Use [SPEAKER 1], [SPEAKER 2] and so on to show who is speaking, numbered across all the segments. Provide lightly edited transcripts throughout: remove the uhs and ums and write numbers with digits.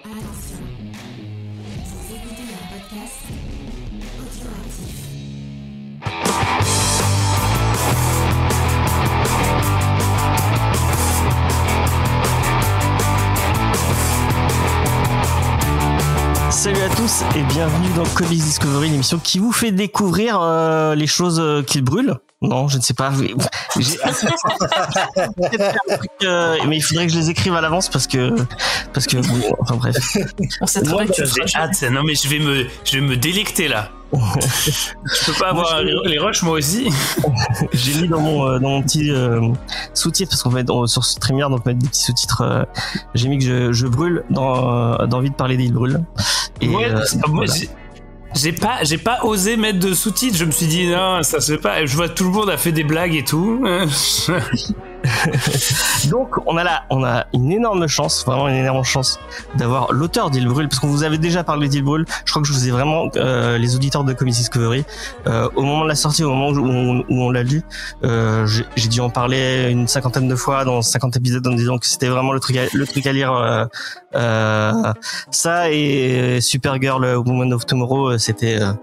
[SPEAKER 1] Attention, vous écoutez un podcast audioactif.
[SPEAKER 2] Salut à tous et bienvenue dans Comics Discovery, l'émission qui vous fait découvrir les choses qui brûlent. Non, je ne sais pas. J'ai mais il faudrait que je les écrive à l'avance parce que bon, enfin bref.
[SPEAKER 3] On sait très bien que tu feras hâte. Non mais je vais me délecter là. Je peux pas avoir les rushs moi aussi.
[SPEAKER 2] J'ai mis dans mon petit sous-titre parce qu'on va être sur StreamYard, donc mettre des petits sous-titres. J'ai mis que je brûle d'envie de parler d'Il brûle. Et
[SPEAKER 3] ouais, moi,
[SPEAKER 2] voilà.
[SPEAKER 3] J'ai pas osé mettre de sous-titres. Je me suis dit non, ça se fait pas. Je vois tout le monde a fait des blagues et tout.
[SPEAKER 2] Donc on a une énorme chance, vraiment une énorme chance d'avoir l'auteur d'Il brûle, parce qu'on vous avait déjà parlé d'Il brûle. Je crois que je vous ai vraiment les auditeurs de Comics Discovery au moment de la sortie, au moment où on l'a lu, j'ai dû en parler une 50aine de fois dans 50 épisodes en disant que c'était vraiment le truc à lire. Ça et Supergirl, Woman of Tomorrow, ça a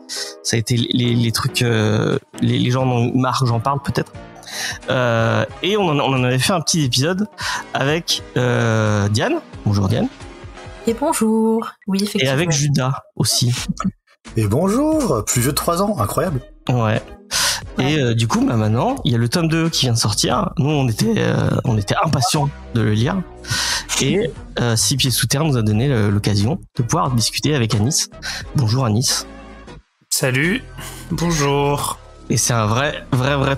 [SPEAKER 2] été les trucs, les gens en ont marre, j'en parle peut-être. Et on en avait fait un petit épisode avec Diane. Bonjour Diane.
[SPEAKER 4] Et bonjour. Oui, effectivement.
[SPEAKER 2] Et avec Judas aussi.
[SPEAKER 5] Et bonjour, plus vieux de 3 ans, incroyable.
[SPEAKER 2] Ouais. Et du coup, maintenant, il y a le tome 2 qui vient de sortir. Nous, on était impatients de le lire. Et Six Pieds Sous Terre nous a donné l'occasion de pouvoir discuter avec Anis. Bonjour Anis.
[SPEAKER 3] Salut. Bonjour.
[SPEAKER 2] Et c'est un vrai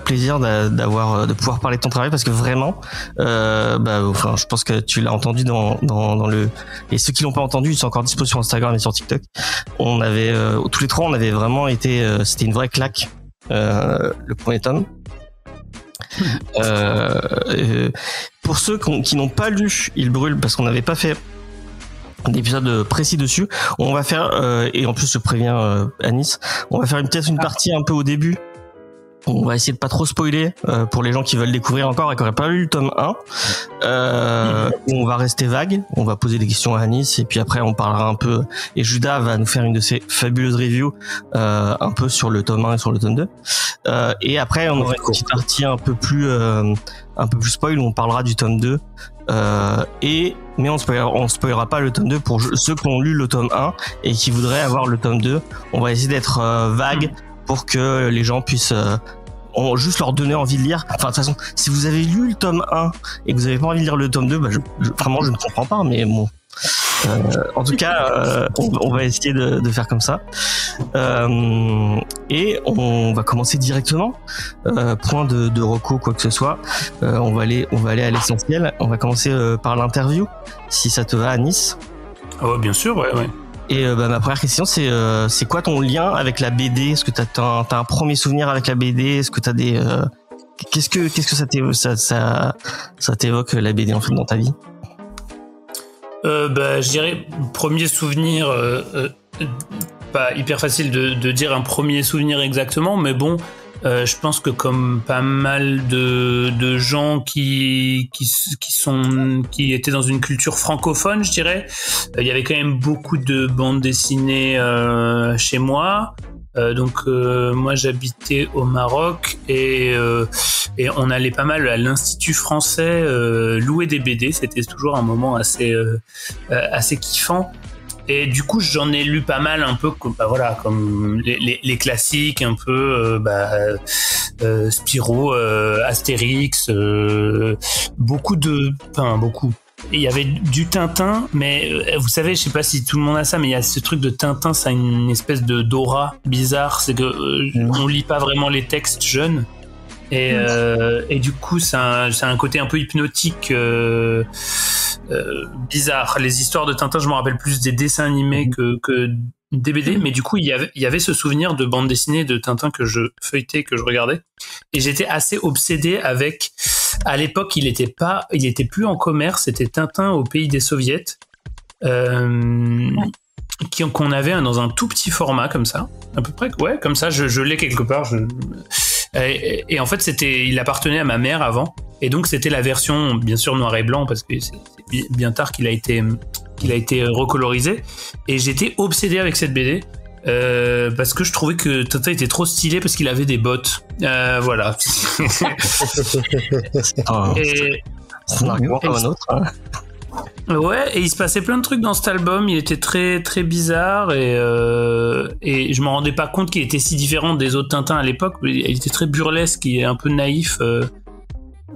[SPEAKER 2] plaisir de pouvoir parler de ton travail, parce que vraiment, je pense que tu l'as entendu dans le, et ceux qui l'ont pas entendu, ils sont encore dispo sur Instagram et sur TikTok. On avait, tous les trois, on avait vraiment été, c'était une vraie claque, le premier tome. Pour ceux qui n'ont pas lu Il brûle, parce qu'on n'avait pas fait d'épisode précis dessus, on va faire, et en plus je préviens Anis, on va faire peut-être une partie un peu au début. On va essayer de pas trop spoiler pour les gens qui veulent découvrir encore et qui n'auraient pas lu le tome 1. On va rester vague, on va poser des questions à Anis et puis après on parlera un peu, et Judas va nous faire une de ses fabuleuses reviews un peu sur le tome 1 et sur le tome 2. Et après on aura une petite partie un peu plus spoil où on parlera du tome 2. Mais on spoilera pas le tome 2 pour ceux qui ont lu le tome 1 et qui voudraient avoir le tome 2. On va essayer d'être vague pour que les gens puissent juste leur donner envie de lire. Enfin, de toute façon, si vous avez lu le tome 1 et que vous avez pas envie de lire le tome 2, vraiment, je ne comprends pas, mais bon. En tout cas, on va essayer de faire comme ça. Et on va commencer directement. Point de reco, quoi que ce soit. On va aller à l'essentiel. On va commencer par l'interview, si ça te va, Anis.
[SPEAKER 3] Oh, bien sûr, ouais.
[SPEAKER 2] Et ma première question, c'est quoi ton lien avec la BD? Est-ce que t'as un premier souvenir avec la BD? Est-ce que t'as des qu'est-ce que ça t'évoque la BD en fait dans ta vie?
[SPEAKER 3] Je dirais premier souvenir, pas hyper facile de dire un premier souvenir exactement, mais bon, je pense que comme pas mal de gens qui étaient dans une culture francophone, je dirais, il y avait quand même beaucoup de bandes dessinées chez moi. Donc moi j'habitais au Maroc et on allait pas mal à l'Institut français louer des BD. C'était toujours un moment assez kiffant. Et du coup, j'en ai lu pas mal, un peu comme les classiques, un peu Spirou, Astérix, beaucoup. Et il y avait du Tintin, mais vous savez, je sais pas si tout le monde a ça, mais il y a ce truc de Tintin, ça a une espèce d'aura bizarre, c'est que on lit pas vraiment les textes jeunes. Et du coup, ça a un côté un peu hypnotique, bizarre. Les histoires de Tintin, je me rappelle plus des dessins animés que des BD, mais du coup, il y avait ce souvenir de bande dessinée de Tintin que je feuilletais, que je regardais, et j'étais assez obsédé avec. À l'époque, il était plus en commerce. C'était Tintin au pays des soviets, qu'on avait dans un tout petit format comme ça, à peu près. Ouais, comme ça. Je l'ai quelque part. Et en fait, il appartenait à ma mère avant, et donc c'était la version bien sûr noir et blanc parce que c'est bien tard qu'il a été qu'il a été recolorisé. Et j'étais obsédé avec cette BD. Parce que je trouvais que Tota était trop stylé parce qu'il avait des bottes. Voilà.
[SPEAKER 2] C'est un argument comme un autre. Hein.
[SPEAKER 3] Ouais, et il se passait plein de trucs dans cet album. Il était très très bizarre et je me rendais pas compte qu'il était si différent des autres Tintins à l'époque. Il était très burlesque, il est un peu naïf.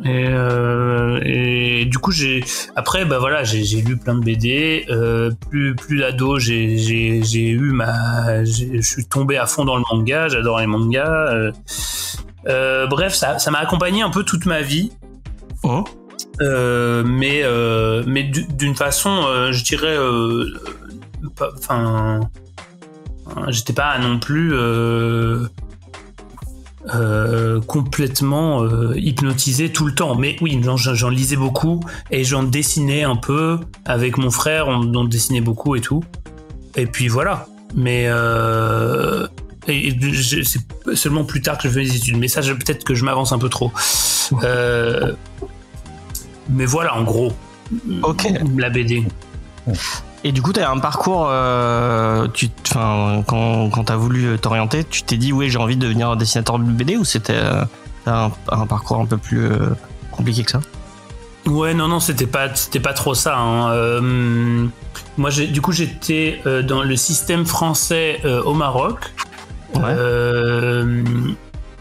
[SPEAKER 3] Et du coup j'ai lu plein de BD. Plus ado, je suis tombé à fond dans le manga. J'adore les mangas. Bref, ça m'a accompagné un peu toute ma vie.
[SPEAKER 2] Oh.
[SPEAKER 3] Mais d'une façon, je dirais, j'étais pas non plus complètement hypnotisé tout le temps. Mais oui, j'en lisais beaucoup et j'en dessinais un peu avec mon frère. On dessinait beaucoup et tout. Et puis voilà. Mais c'est seulement plus tard que je faisais des études. Mais ça, peut-être que je m'avance un peu trop. Mais voilà, en gros, la BD.
[SPEAKER 2] Et du coup, tu as un parcours, quand tu as voulu t'orienter, tu t'es dit, oui, j'ai envie de devenir dessinateur de BD, ou c'était un parcours un peu plus compliqué que ça?
[SPEAKER 3] Ouais, non, c'était pas trop ça. Hein. Moi, j'étais dans le système français au Maroc. Ouais.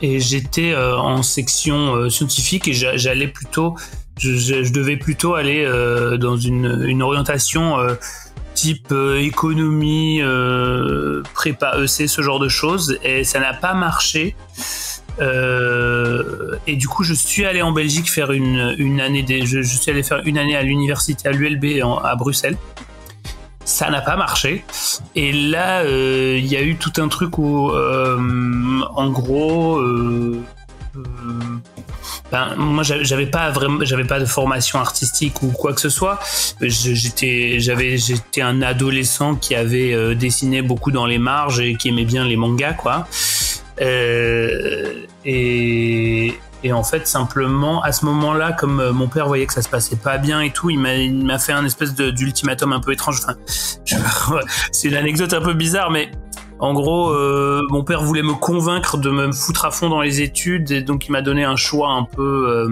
[SPEAKER 3] Et j'étais en section scientifique et j'allais plutôt... Je devais plutôt aller dans une orientation type économie, prépa EC, ce genre de choses, et ça n'a pas marché. Et du coup, je suis allé en Belgique faire une année. Je suis allé faire une année à l'université, à l'ULB à Bruxelles. Ça n'a pas marché. Et là, il y a eu tout un truc où, en gros. Moi j'avais pas de formation artistique ou quoi que ce soit. J'étais un adolescent qui avait dessiné beaucoup dans les marges et qui aimait bien les mangas, quoi. Et en fait, simplement à ce moment-là, comme mon père voyait que ça se passait pas bien et tout, il m'a fait un espèce d'ultimatum un peu étrange. Enfin, c'est une anecdote un peu bizarre, mais en gros, mon père voulait me convaincre de me foutre à fond dans les études, et donc il m'a donné un choix un peu...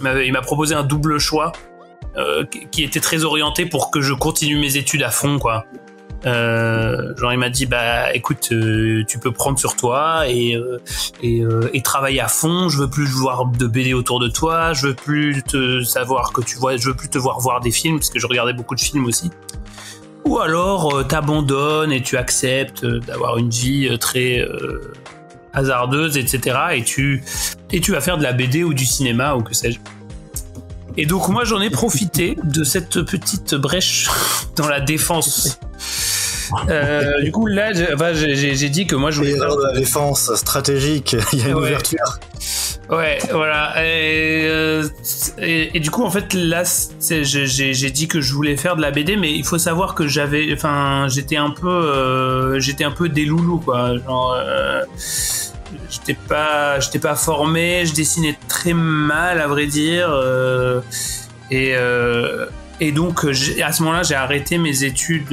[SPEAKER 3] il m'a proposé un double choix qui était très orienté pour que je continue mes études à fond, quoi. Genre il m'a dit, bah écoute, tu peux prendre sur toi et travailler à fond. Je veux plus voir de BD autour de toi, je veux plus te savoir que tu vois, je veux plus te voir des films, parce que je regardais beaucoup de films aussi. Ou alors t'abandonnes et tu acceptes d'avoir une vie très hasardeuse, etc. Et tu vas faire de la BD ou du cinéma ou que sais-je. Et donc moi j'en ai profité de cette petite brèche dans la défense. Du coup là j'ai dit que moi je voulais
[SPEAKER 5] faire de la défense stratégique. Il y a une ouverture.
[SPEAKER 3] Ouais, voilà. Et du coup, en fait, là, j'ai dit que je voulais faire de la BD, mais il faut savoir que j'étais un peu des loulous, quoi. Genre, j'étais pas formé, je dessinais très mal, à vrai dire. Et donc, à ce moment-là, j'ai arrêté mes études.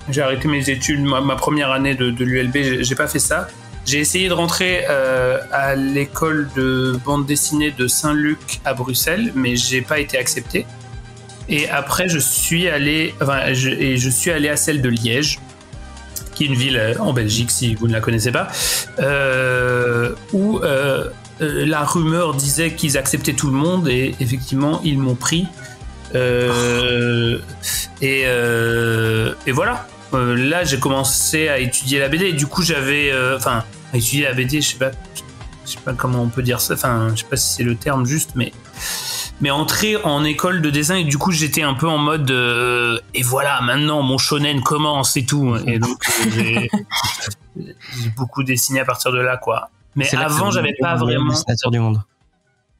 [SPEAKER 3] Ma première année de l'ULB, j'ai pas fait ça. J'ai essayé de rentrer à l'école de bande dessinée de Saint-Luc à Bruxelles, mais j'ai pas été accepté. Et après, je suis allé à celle de Liège, qui est une ville en Belgique, si vous ne la connaissez pas, où la rumeur disait qu'ils acceptaient tout le monde, et effectivement, ils m'ont pris. Et voilà. Là, j'ai commencé à étudier la BD, et du coup, j'avais... à étudier la BD, je sais pas comment on peut dire ça, je sais pas si c'est le terme juste, mais entrer en école de dessin, et du coup, j'étais un peu en mode... et voilà, maintenant, mon shonen commence et tout. Et donc, j'ai beaucoup dessiné à partir de là, quoi. Mais avant, j'avais pas vraiment...
[SPEAKER 2] dessinateur du monde.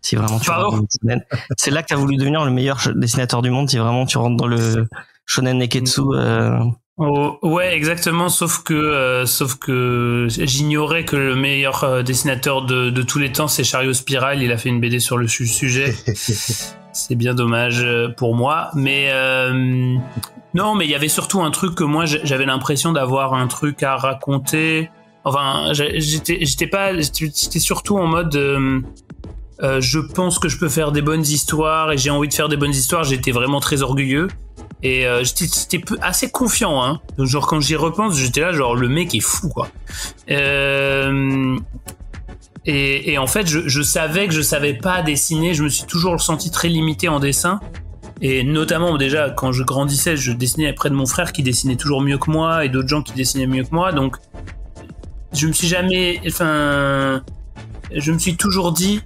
[SPEAKER 2] Si vraiment tu rentres c'est là que tu as voulu devenir le meilleur dessinateur du monde, si vraiment tu rentres dans le shonen neketsu.
[SPEAKER 3] Ouais, exactement, sauf que j'ignorais que le meilleur dessinateur de tous les temps, c'est Chariot Spiral. Il a fait une BD sur le sujet. C'est bien dommage pour moi, mais non, mais il y avait surtout un truc que moi j'avais l'impression d'avoir un truc à raconter. Enfin, j'étais surtout en mode je pense que je peux faire des bonnes histoires et j'ai envie de faire des bonnes histoires. J'étais vraiment très orgueilleux et j'étais assez confiant, hein. Genre quand j'y repense, j'étais là genre le mec est fou quoi. Et en fait, je savais que je savais pas dessiner. Je me suis toujours senti très limité en dessin. Et notamment, déjà, quand je grandissais, je dessinais près de mon frère qui dessinait toujours mieux que moi et d'autres gens qui dessinaient mieux que moi. Donc, je me suis toujours dit,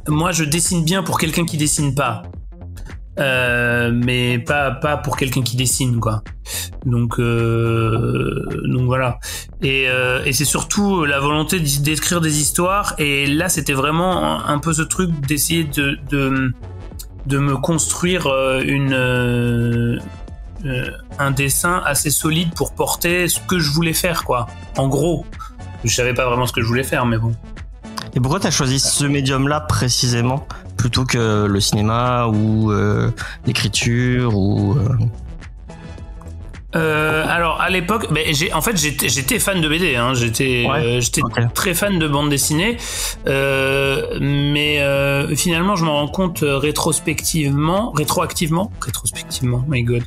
[SPEAKER 3] moi, je dessine bien pour quelqu'un qui dessine pas. Mais pas pour quelqu'un qui dessine, quoi. Donc voilà. Et c'est surtout la volonté d'écrire des histoires. Et là, c'était vraiment un peu ce truc d'essayer de me construire un dessin assez solide pour porter ce que je voulais faire, quoi. En gros, je savais pas vraiment ce que je voulais faire, mais bon.
[SPEAKER 2] Et pourquoi t'as choisi ce médium-là précisément plutôt que le cinéma ou l'écriture ou
[SPEAKER 3] alors à l'époque, j'étais fan de BD, hein. J'étais très fan de bande dessinée, mais finalement je me rends compte rétroactivement, my god,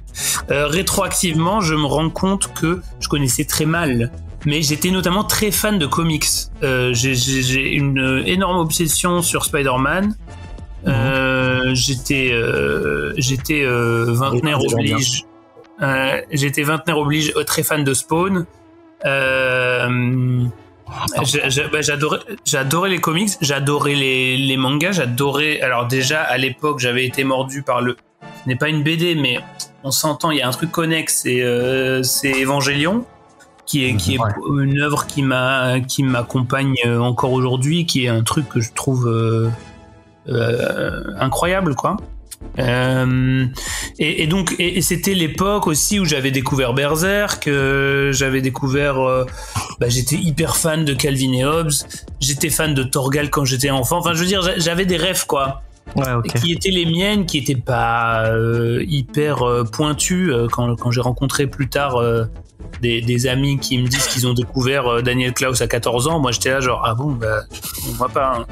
[SPEAKER 3] rétroactivement, je me rends compte que je connaissais très mal. Mais j'étais notamment très fan de comics. J'ai une énorme obsession sur Spider-Man. J'étais vingtenaire oblige. J'étais vingtenaire oblige, très fan de Spawn. J'adorais les comics, j'adorais les mangas, j'adorais. Alors déjà à l'époque, j'avais été mordu par ce n'est pas une BD, mais on s'entend. Il y a un truc connexe, c'est Evangelion, qui est une œuvre qui m'accompagne encore aujourd'hui, qui est un truc que je trouve incroyable, quoi. Et donc c'était l'époque aussi où j'avais découvert Berserk, j'avais découvert j'étais hyper fan de Calvin et Hobbes, j'étais fan de Torgal quand j'étais enfant. Enfin, je veux dire, j'avais des rêves, quoi.
[SPEAKER 2] Ouais, okay.
[SPEAKER 3] Qui étaient les miennes, qui étaient pas hyper pointus. Quand j'ai rencontré plus tard des amis qui me disent qu'ils ont découvert Daniel Klaus à 14 ans, moi j'étais là genre ah bon, on voit pas, hein.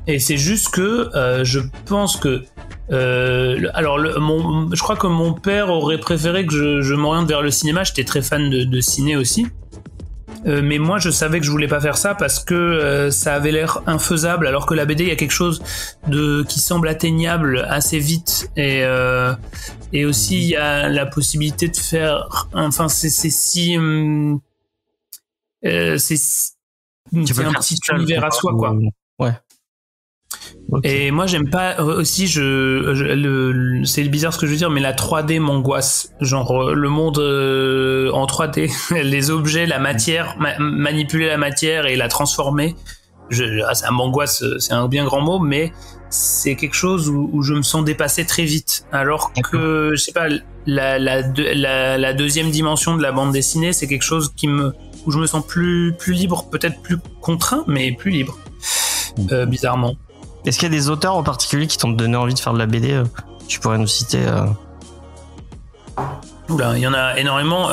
[SPEAKER 3] Et c'est juste que je pense que je crois que mon père aurait préféré que je m'oriente vers le cinéma. J'étais très fan de ciné aussi. Mais moi je savais que je voulais pas faire ça parce que ça avait l'air infaisable, alors que la BD il y a quelque chose qui semble atteignable assez vite, et aussi il y a la possibilité de faire, enfin c'est un petit univers à soi, quoi.
[SPEAKER 2] Ouais. Okay.
[SPEAKER 3] Et moi j'aime pas aussi c'est bizarre ce que je veux dire, mais la 3D m'angoisse, genre le monde en 3D, les objets, la matière, manipuler la matière et la transformer, ça m'angoisse, c'est un bien grand mot, mais c'est quelque chose où je me sens dépassé très vite, alors que je sais pas, la deuxième dimension de la bande dessinée, c'est quelque chose où je me sens plus libre, peut-être plus contraint, mais plus libre, bizarrement.
[SPEAKER 2] Est-ce qu'il y a des auteurs en particulier qui t'ont donné envie de faire de la BD? Tu pourrais nous citer
[SPEAKER 3] Oula, il y en a énormément.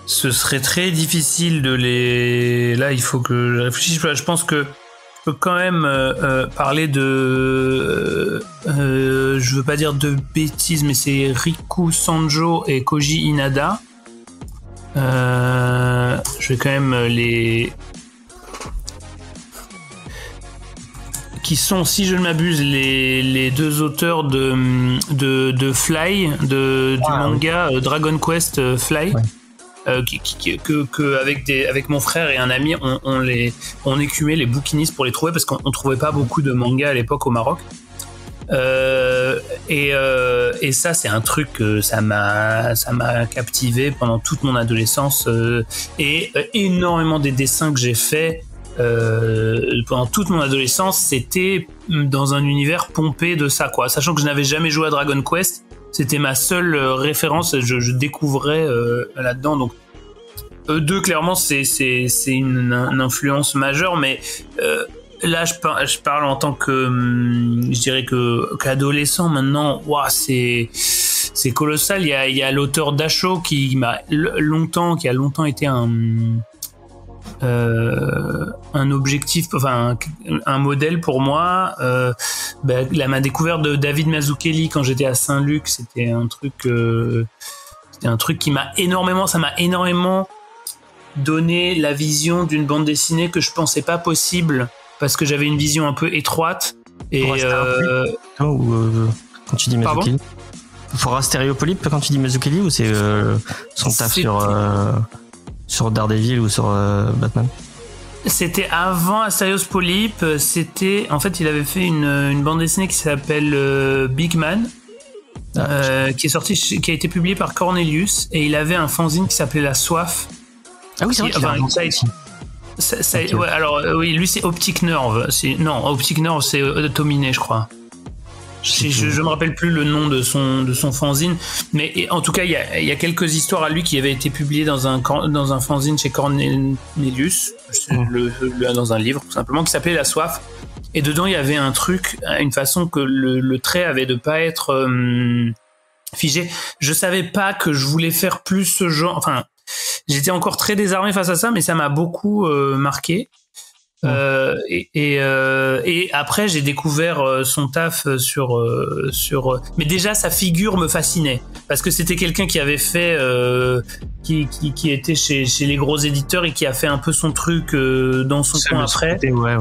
[SPEAKER 3] Ce serait très difficile de les... Là, il faut que je réfléchisse. Je pense que je peux quand même parler de... je veux pas dire de bêtises, mais c'est Riku Sanjo et Koji Inada. Je vais quand même les... qui sont, si je ne m'abuse, les deux auteurs de Fly, du manga Dragon Quest Fly, avec mon frère et un ami, on écumait les bouquinistes pour les trouver, parce qu'on trouvait pas beaucoup de mangas à l'époque au Maroc. Et ça, c'est un truc que ça m'a captivé pendant toute mon adolescence, et énormément des dessins que j'ai faits pendant toute mon adolescence, c'était dans un univers pompé de ça, quoi. Sachant que je n'avais jamais joué à Dragon Quest, c'était ma seule référence, je découvrais là-dedans. Donc eux deux, clairement, c'est une influence majeure, mais là, je parle en tant que, je dirais qu'adolescent maintenant. Waouh, c'est colossal. Il y a l'auteur Dasho qui a longtemps été un objectif, enfin un modèle pour moi. Ma découverte de David Mazzucchelli quand j'étais à Saint-Luc, c'était un truc qui m'a énormément donné la vision d'une bande dessinée que je pensais pas possible parce que j'avais une vision un peu étroite. Et
[SPEAKER 2] quand tu dis Mazzucchelli, Fora Stereopolype quand tu dis Mazzucchelli, ou c'est son taf sur Daredevil ou sur Batman? C'était
[SPEAKER 3] avant Asterios Polype. En fait, il avait fait une bande dessinée qui s'appelle Big Man, qui a été publiée par Cornelius, et il avait un fanzine qui s'appelait La Soif.
[SPEAKER 2] Ah oui, c'est vrai qu'il a un
[SPEAKER 3] okay. Ouais, alors oui, lui c'est Optic Nerve. Optic Nerve c'est Tomine, je crois. Je me rappelle plus le nom de son fanzine, mais en tout cas il y a quelques histoires à lui qui avaient été publiées dans un fanzine chez Cornelius, dans un livre tout simplement, qui s'appelait La Soif, et dedans il y avait un truc, une façon que le trait avait de pas être figé. Je savais pas que je voulais faire plus ce genre, enfin j'étais encore très désarmé face à ça, mais ça m'a beaucoup marqué. Et après j'ai découvert son taf sur mais déjà sa figure me fascinait parce que c'était quelqu'un qui avait fait qui était chez les gros éditeurs et qui a fait un peu son truc dans son coin après.
[SPEAKER 2] Ouais.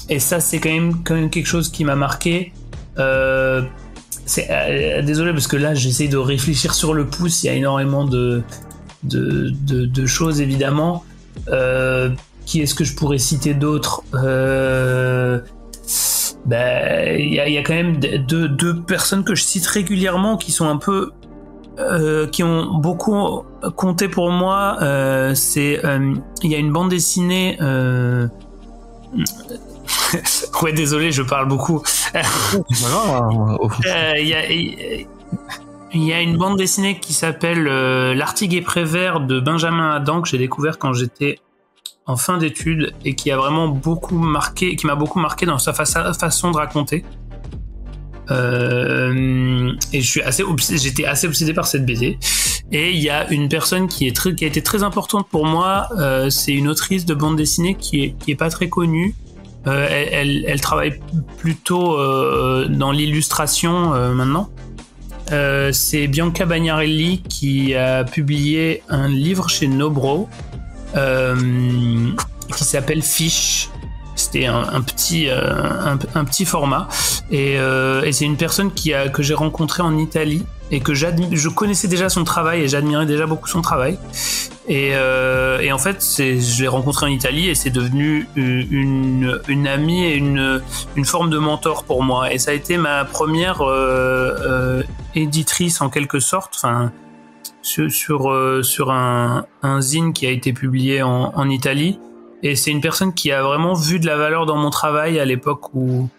[SPEAKER 3] Et ça c'est quand même quelque chose qui m'a marqué. Désolé parce que là j'essaie de réfléchir sur le pouce, il y a énormément de choses évidemment. Qui est-ce que je pourrais citer d'autres? Il y a quand même deux personnes que je cite régulièrement qui sont un peu qui ont beaucoup compté pour moi. Il y a une bande dessinée ouais, désolé, je parle beaucoup. Il y a une bande dessinée qui s'appelle L'Artigue et Prévert de Benjamin Adam, que j'ai découvert quand j'étais en fin d'études et qui a vraiment beaucoup marqué, qui m'a beaucoup marqué dans sa façon de raconter. Et j'étais assez obsédé par cette BD. Et il y a une personne qui a été très importante pour moi. C'est une autrice de bande dessinée qui est pas très connue. Elle travaille plutôt dans l'illustration maintenant. C'est Bianca Bagnarelli qui a publié un livre chez Nobro qui s'appelle Fish. C'était un petit format et c'est une personne que j'ai rencontrée en Italie et que je connaissais déjà son travail et j'admirais déjà beaucoup son travail et en fait je l'ai rencontrée en Italie et c'est devenu une amie et une forme de mentor pour moi, et ça a été ma première éditrice en quelque sorte, enfin sur un zine qui a été publié en Italie. Et c'est une personne qui a vraiment vu de la valeur dans mon travail à l'époque où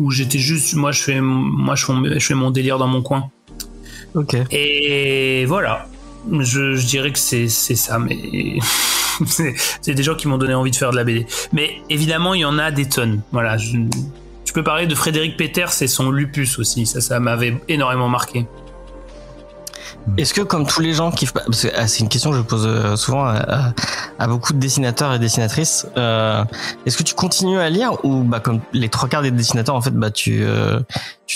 [SPEAKER 3] j'étais juste, moi je fais mon délire dans mon coin.
[SPEAKER 2] Ok.
[SPEAKER 3] Et voilà, je dirais que c'est ça, mais c'est des gens qui m'ont donné envie de faire de la BD. Mais évidemment, il y en a des tonnes. Voilà, je peux parler de Frédéric Peters et son Lupus aussi. Ça m'avait énormément marqué.
[SPEAKER 2] Est-ce que, comme tous les gens qui... Parce que c'est une question que je pose souvent à beaucoup de dessinateurs et dessinatrices. Est-ce que tu continues à lire ou comme les 3/4 des dessinateurs, en fait, tu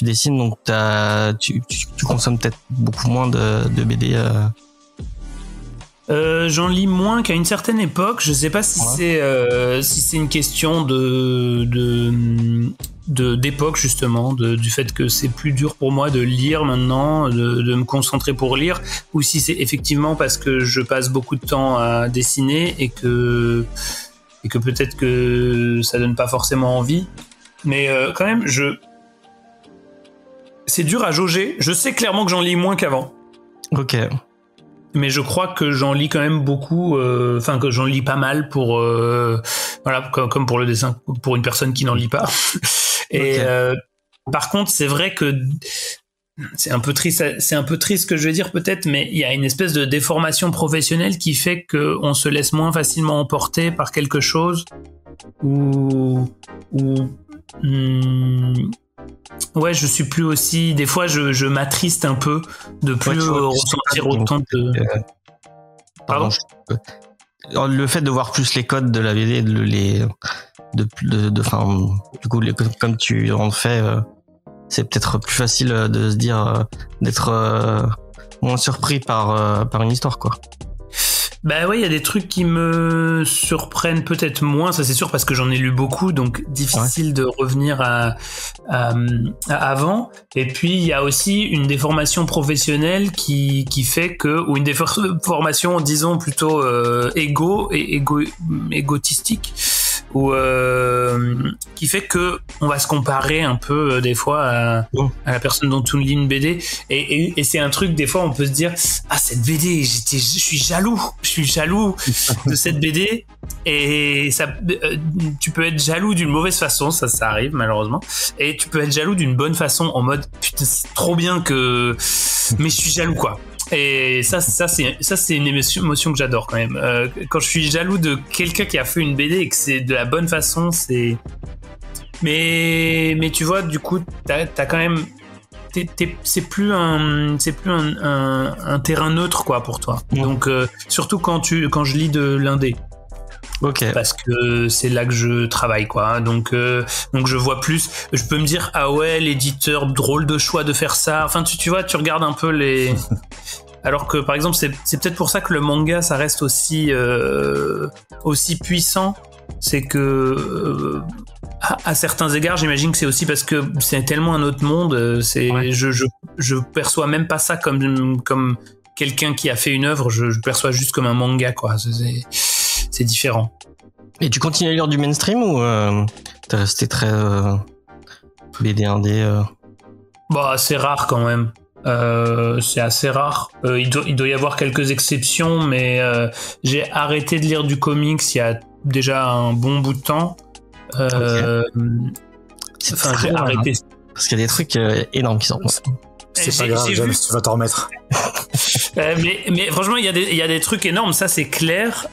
[SPEAKER 2] dessines, donc tu consommes peut-être beaucoup moins de BD
[SPEAKER 3] J'en lis moins qu'à une certaine époque. Je sais pas si c'est une question d'époque justement, du fait que c'est plus dur pour moi de lire maintenant, de me concentrer pour lire, ou si c'est effectivement parce que je passe beaucoup de temps à dessiner et que peut-être que ça donne pas forcément envie. Mais quand même, c'est dur à jauger. Je sais clairement que j'en lis moins qu'avant.
[SPEAKER 2] Ok.
[SPEAKER 3] Mais je crois que j'en lis quand même beaucoup, que j'en lis pas mal pour comme pour le dessin, pour une personne qui n'en lit pas. Et par contre, c'est vrai que c'est un peu triste ce que je vais dire peut-être, mais il y a une espèce de déformation professionnelle qui fait qu'on se laisse moins facilement emporter par quelque chose ouais, je suis plus aussi. Des fois, je m'attriste un peu de plus ressentir autant de. Pardon.
[SPEAKER 2] Le fait de voir plus les codes de la BD, du coup, comme tu en fais, c'est peut-être plus facile de se dire d'être moins surpris par une histoire, quoi.
[SPEAKER 3] Bah ouais, il y a des trucs qui me surprennent peut-être moins, ça c'est sûr, parce que j'en ai lu beaucoup, donc difficile de revenir à avant. Et puis il y a aussi une déformation professionnelle qui fait que, ou une déformation, disons plutôt égotistique, ou qui fait que on va se comparer un peu des fois à la personne dont on lit une BD, et c'est un truc, des fois on peut se dire, ah, cette BD, je suis jaloux de cette BD. Et ça, tu peux être jaloux d'une mauvaise façon, ça arrive malheureusement, et tu peux être jaloux d'une bonne façon, en mode putain, c'est trop bien que, mais je suis jaloux, quoi. Et ça c'est une émotion que j'adore quand même. Quand je suis jaloux de quelqu'un qui a fait une BD et que c'est de la bonne façon, c'est. Mais tu vois, du coup, t'as quand même. C'est plus un terrain neutre, quoi, pour toi. Donc surtout quand je lis de l'indé.
[SPEAKER 2] Ok.
[SPEAKER 3] Parce que c'est là que je travaille, quoi. Donc je vois plus. Je peux me dire, ah ouais, l'éditeur, drôle de choix de faire ça. Enfin, tu vois, tu regardes un peu les. Alors que par exemple, c'est peut-être pour ça que le manga, ça reste aussi puissant. C'est que à certains égards, j'imagine que c'est aussi parce que c'est tellement un autre monde. Ouais. Je perçois même pas ça comme quelqu'un qui a fait une œuvre. Je perçois juste comme un manga, quoi. C'est différent.
[SPEAKER 2] Et tu continues à lire du mainstream ou t'es resté très BD indé
[SPEAKER 3] Bah, c'est rare quand même. C'est assez rare. Il doit y avoir quelques exceptions, mais j'ai arrêté de lire du comics il y a déjà un bon bout de temps. J'ai arrêté.
[SPEAKER 2] Parce qu'il y a des trucs énormes qui sortent.
[SPEAKER 5] C'est pas grave, James, tu vas t'en remettre.
[SPEAKER 3] Mais franchement, il y a des trucs énormes, ça c'est clair.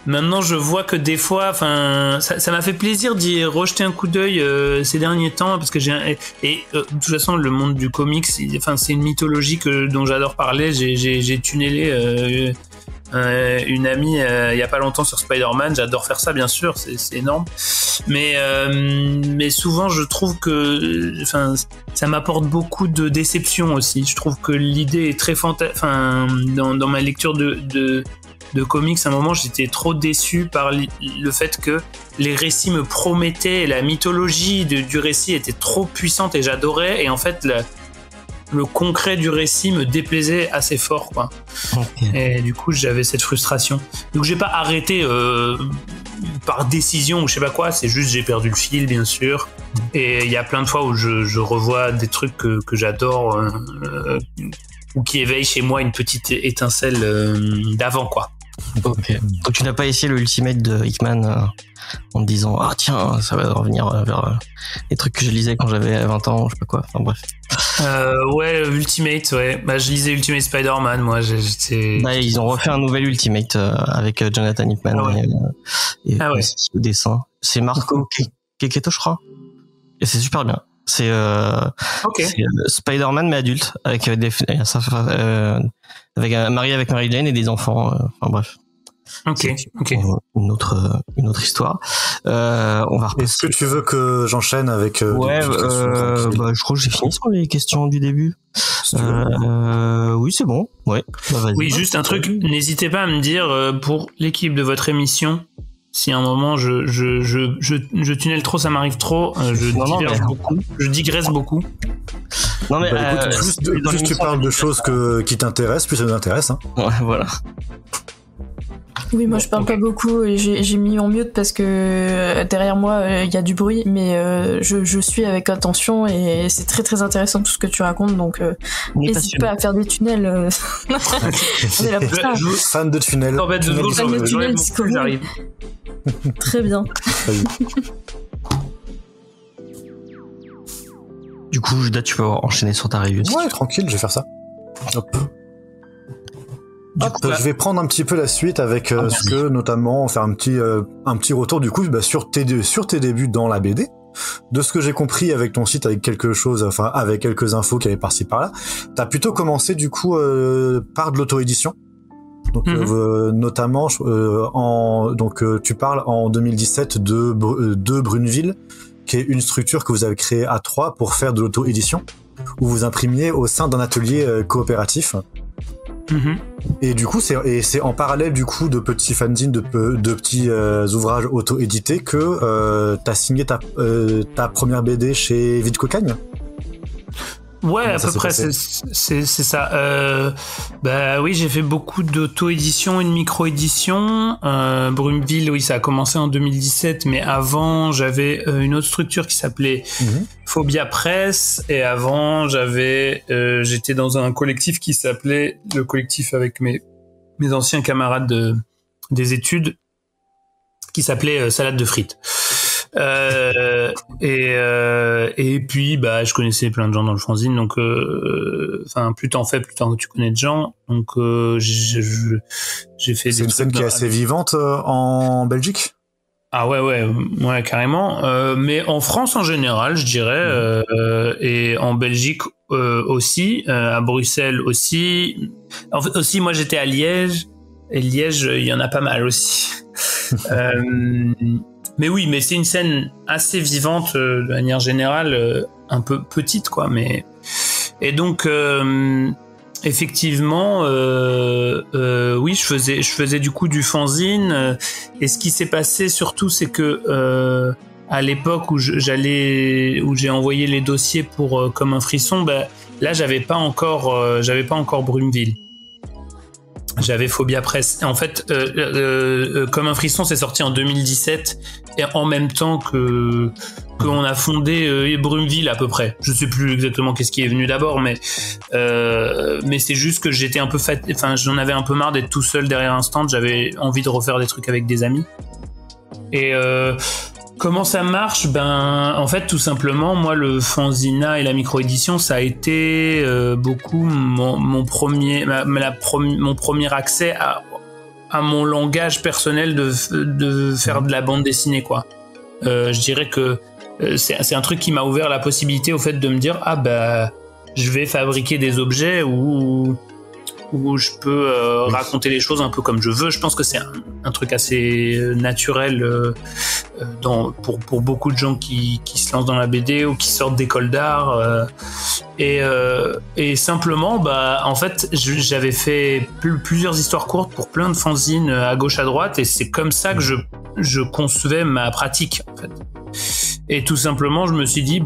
[SPEAKER 3] Maintenant, je vois que des fois, ça m'a fait plaisir d'y rejeter un coup d'œil ces derniers temps, parce que de toute façon, le monde du comics, c'est une mythologie dont j'adore parler. J'ai tunnelé une amie il y a pas longtemps sur Spider-Man. J'adore faire ça, bien sûr, c'est énorme. Mais souvent, je trouve que, ça m'apporte beaucoup de déception aussi. Je trouve que l'idée est très dans ma lecture de comics, à un moment, j'étais trop déçu par le fait que les récits me promettaient, et la mythologie du récit était trop puissante et j'adorais, et en fait, le concret du récit me déplaisait assez fort, quoi. Okay. Et du coup, j'avais cette frustration. Donc, j'ai pas arrêté par décision ou je sais pas quoi, c'est juste j'ai perdu le fil, bien sûr. Et il y a plein de fois où je revois des trucs que j'adore ou qui éveillent chez moi une petite étincelle d'avant, quoi.
[SPEAKER 2] Ok. Donc, tu n'as pas essayé le Ultimate de Hickman en te disant, ah tiens, ça va revenir vers les trucs que je lisais quand j'avais 20 ans, je sais pas quoi, enfin bref.
[SPEAKER 3] Ouais, Ultimate, ouais. Bah, je lisais Ultimate Spider-Man, moi.
[SPEAKER 2] Ils ont refait un nouvel Ultimate avec Jonathan Hickman.
[SPEAKER 3] Ah ouais.
[SPEAKER 2] Et le dessin. C'est Marco Keketo, je crois. Et c'est super bien. C'est Spider-Man mais adulte avec marié avec Mary Jane et des enfants. Enfin bref.
[SPEAKER 3] Ok.
[SPEAKER 2] Une autre histoire. On va repasser.
[SPEAKER 5] Est-ce que tu veux que j'enchaîne avec
[SPEAKER 2] je crois que j'ai fini sur les questions du début. Oui, c'est bon. Ouais.
[SPEAKER 3] Oui, juste un truc. N'hésitez pas à me dire pour l'équipe de votre émission. Si à un moment je tunnel trop, ça m'arrive trop, je digresse beaucoup.
[SPEAKER 2] Non mais
[SPEAKER 5] écoute, plus tu parles de choses qui t'intéressent, plus ça nous intéresse. Hein.
[SPEAKER 2] Ouais, voilà.
[SPEAKER 4] Oui, moi je parle pas beaucoup et j'ai mis en mute parce que derrière moi il y a du bruit, mais je suis avec attention et c'est très très intéressant tout ce que tu racontes, donc n'hésite pas à faire des tunnels. On est là pour ça.
[SPEAKER 5] Fan de tunnels.
[SPEAKER 4] Fan de tunnels, j'arrive. Très bien.
[SPEAKER 2] Du coup, Judas, tu peux enchaîner sur ta review.
[SPEAKER 5] Ouais, tranquille, je vais faire ça. Hop. Je vais prendre un petit peu la suite avec ce que, notamment, faire un petit retour du coup sur tes débuts dans la BD. De ce que j'ai compris avec ton site, avec avec quelques infos qui avaient par-ci par-là, t'as plutôt commencé du coup par de l'auto-édition. Donc notamment, tu parles en 2017 de Bruneville, qui est une structure que vous avez créée à 3 pour faire de l'auto-édition, où vous imprimiez au sein d'un atelier coopératif. Et du coup, c'est en parallèle du coup de petits fanzines, de petits ouvrages auto-édités que t'as signé ta première BD chez Vide Cocagne.
[SPEAKER 3] Ouais, à peu près, c'est ça. Bah oui, j'ai fait beaucoup d'auto-édition et de micro-édition. Brumeville, oui, ça a commencé en 2017, mais avant, j'avais une autre structure qui s'appelait Phobia Press, et avant, j'étais dans un collectif qui s'appelait, le collectif avec mes anciens camarades des études, qui s'appelait Salade de frites. Et puis bah je connaissais plein de gens dans le fanzine, donc plus t'en fais, plus tu connais de gens, donc j'ai fait
[SPEAKER 5] c'est une scène qui est assez vivante en Belgique.
[SPEAKER 3] Ah ouais carrément, mais en France en général je dirais, et en Belgique aussi, à Bruxelles aussi. En fait aussi moi j'étais à Liège, et Liège il y en a pas mal aussi. Mais oui, mais c'est une scène assez vivante de manière générale, un peu petite quoi. Mais et donc effectivement, oui, je faisais du coup du fanzine. Et ce qui s'est passé surtout, c'est que à l'époque où j'ai envoyé les dossiers pour Comme un frisson, là j'avais pas encore Brumeville. J'avais Phobia Press. Et en fait, Comme un frisson, c'est sorti en 2017, et en même temps qu'on a fondé Brumeville à peu près. Je sais plus exactement qu'est-ce qui est venu d'abord, mais c'est juste que j'étais un peu j'en avais un peu marre d'être tout seul derrière un stand. J'avais envie de refaire des trucs avec des amis. Et comment ça marche ? En fait, tout simplement, moi, le fanzina et la micro-édition, ça a été beaucoup mon premier accès à mon langage personnel de faire de la bande dessinée, quoi. Je dirais que c'est un truc qui m'a ouvert la possibilité au fait de me dire je vais fabriquer des objets où je peux raconter les choses un peu comme je veux. Je pense que c'est un truc assez naturel pour beaucoup de gens qui se lancent dans la BD ou qui sortent d'école d'art. Et simplement, en fait, j'avais fait plusieurs histoires courtes pour plein de fanzines à gauche à droite, et c'est comme ça que je concevais ma pratique, en fait. Et tout simplement, je me suis dit,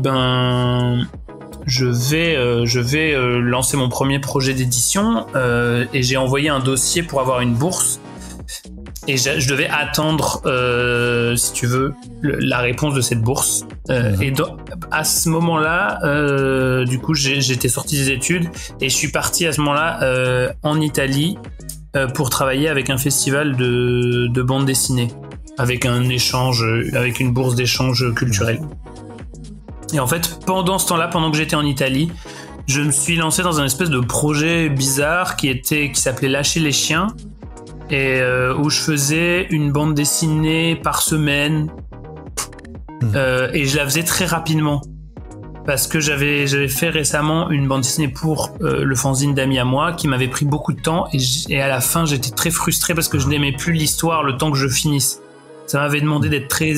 [SPEAKER 3] je vais lancer mon premier projet d'édition, et j'ai envoyé un dossier pour avoir une bourse, et je devais attendre, si tu veux, la réponse de cette bourse. Et à ce moment-là, du coup, j'étais sorti des études, et je suis parti à ce moment-là en Italie pour travailler avec un festival de bande dessinée, avec un échange, avec une bourse d'échange culturel. Et en fait, pendant ce temps-là, pendant que j'étais en Italie, je me suis lancé dans un espèce de projet bizarre qui s'appelait Lâcher les chiens, et où je faisais une bande dessinée par semaine, et je la faisais très rapidement parce que j'avais fait récemment une bande dessinée pour le fanzine d'amis à moi qui m'avait pris beaucoup de temps, et à la fin j'étais très frustré parce que je n'aimais plus l'histoire le temps que je finisse. Ça m'avait demandé d'être très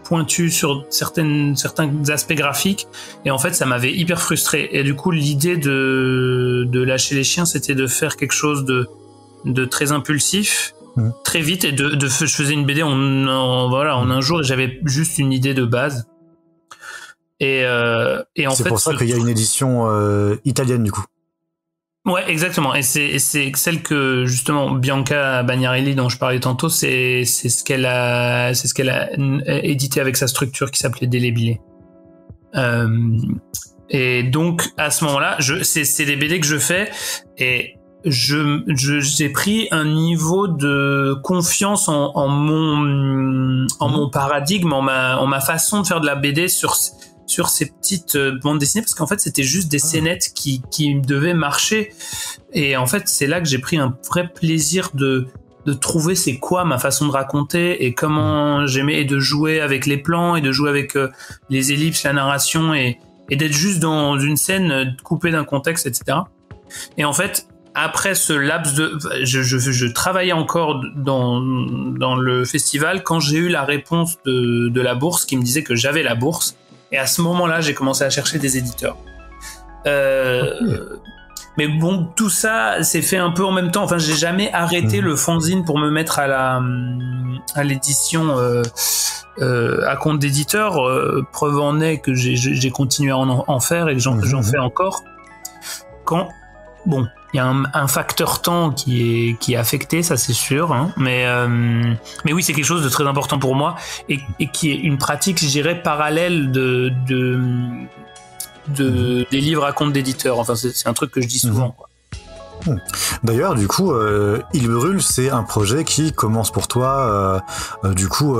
[SPEAKER 3] pointu sur certains aspects graphiques, et en fait ça m'avait hyper frustré. Et du coup l'idée de Lâcher les chiens, c'était de faire quelque chose de très impulsif, très vite, et je faisais une BD en un jour, et j'avais juste une idée de base. Et en
[SPEAKER 5] c'est
[SPEAKER 3] fait,
[SPEAKER 5] pour ça qu'il y a une édition italienne du coup.
[SPEAKER 3] Ouais, exactement. Et c'est celle que justement Bianca Bagnarelli, dont je parlais tantôt, c'est ce qu'elle a édité avec sa structure qui s'appelait Délébilé. Et donc à ce moment-là, c'est des BD que je fais, et j'ai pris un niveau de confiance en mon paradigme, en ma façon de faire de la BD sur ces petites bandes dessinées, parce qu'en fait c'était juste des scénettes qui devaient marcher, et en fait c'est là que j'ai pris un vrai plaisir de trouver c'est quoi ma façon de raconter et comment j'aimais, et de jouer avec les plans et de jouer avec les ellipses, la narration, et d'être juste dans une scène coupée d'un contexte, etc. Et en fait, après ce laps de... Je travaillais encore dans le festival quand j'ai eu la réponse de la bourse qui me disait que j'avais la bourse. Et à ce moment-là, j'ai commencé à chercher des éditeurs. Mais bon, tout ça s'est fait un peu en même temps. Enfin, j'ai jamais arrêté le fanzine pour me mettre à l'édition à compte d'éditeur. Preuve en est que j'ai continué à en faire et que j'en fais encore. Bon, il y a un facteur temps qui est affecté, ça c'est sûr, hein, mais oui, c'est quelque chose de très important pour moi et qui est une pratique, je dirais, parallèle des livres à compte d'éditeur. Enfin, c'est un truc que je dis souvent, quoi.
[SPEAKER 5] D'ailleurs, du coup, Il brûle, c'est un projet qui commence pour toi, du coup,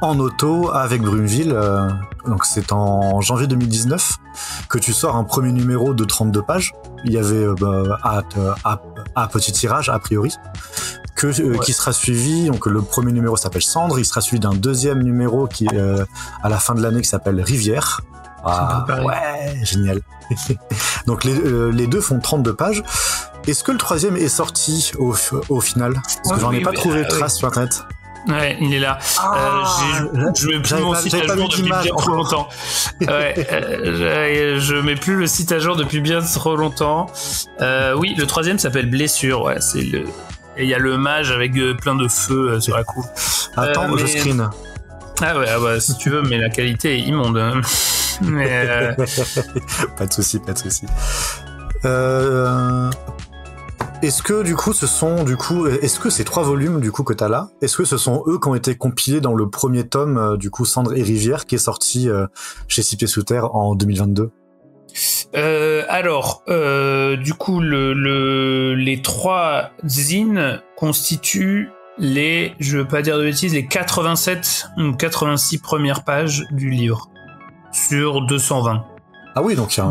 [SPEAKER 5] en auto avec Brumeville. Donc, c'est en janvier 2019 que tu sors un premier numéro de 32 pages. Il y avait à petit tirage, a priori, qui sera suivi. Donc, le premier numéro s'appelle Cendre. Il sera suivi d'un deuxième numéro qui est à la fin de l'année qui s'appelle Rivière. Ah, ouais, génial. Donc, les deux font 32 pages. Est-ce que le troisième est sorti au final? Parce que j'en ai pas trouvé de trace sur Internet.
[SPEAKER 3] Ouais, il est là. Je mets plus mon site à jour depuis bien trop longtemps. Je mets plus le site à jour depuis bien trop longtemps. Oui, le troisième s'appelle Blessure. Ouais, et il y a le mage avec plein de feu sur la coupe.
[SPEAKER 5] Attends, je screen.
[SPEAKER 3] Ah ouais, bah, si tu veux, mais la qualité est immonde. Mais
[SPEAKER 5] pas de souci. Est-ce que du coup est-ce que ces 3 volumes du coup que t'as là, est-ce que ce sont eux qui ont été compilés dans le premier tome du coup Cendre et Rivière qui est sorti chez Six Pieds Sous Terre en 2022?
[SPEAKER 3] Du coup les 3 zines constituent je veux pas dire de bêtises, les 87 ou 86 premières pages du livre sur 220.
[SPEAKER 5] Ah oui, donc il y a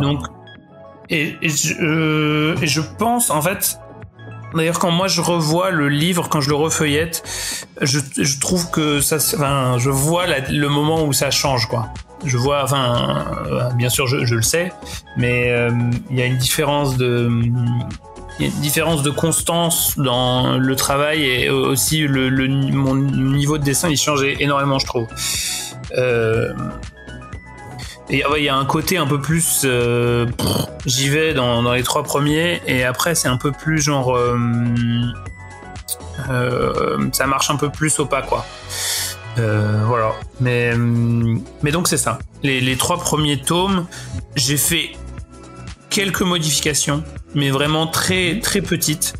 [SPEAKER 3] et je pense, en fait, d'ailleurs, quand moi je revois le livre, quand je le refeuillette, je trouve que je vois le moment où ça change, quoi. Je vois, bien sûr, je le sais, mais il y a une différence de constance dans le travail, et aussi mon niveau de dessin, il change énormément, je trouve. Et il y a un côté un peu plus j'y vais dans les 3 premiers, et après c'est un peu plus genre ça marche un peu plus au pas, quoi. Voilà, mais donc c'est ça, les 3 premiers tomes, j'ai fait quelques modifications, mais vraiment très très petites,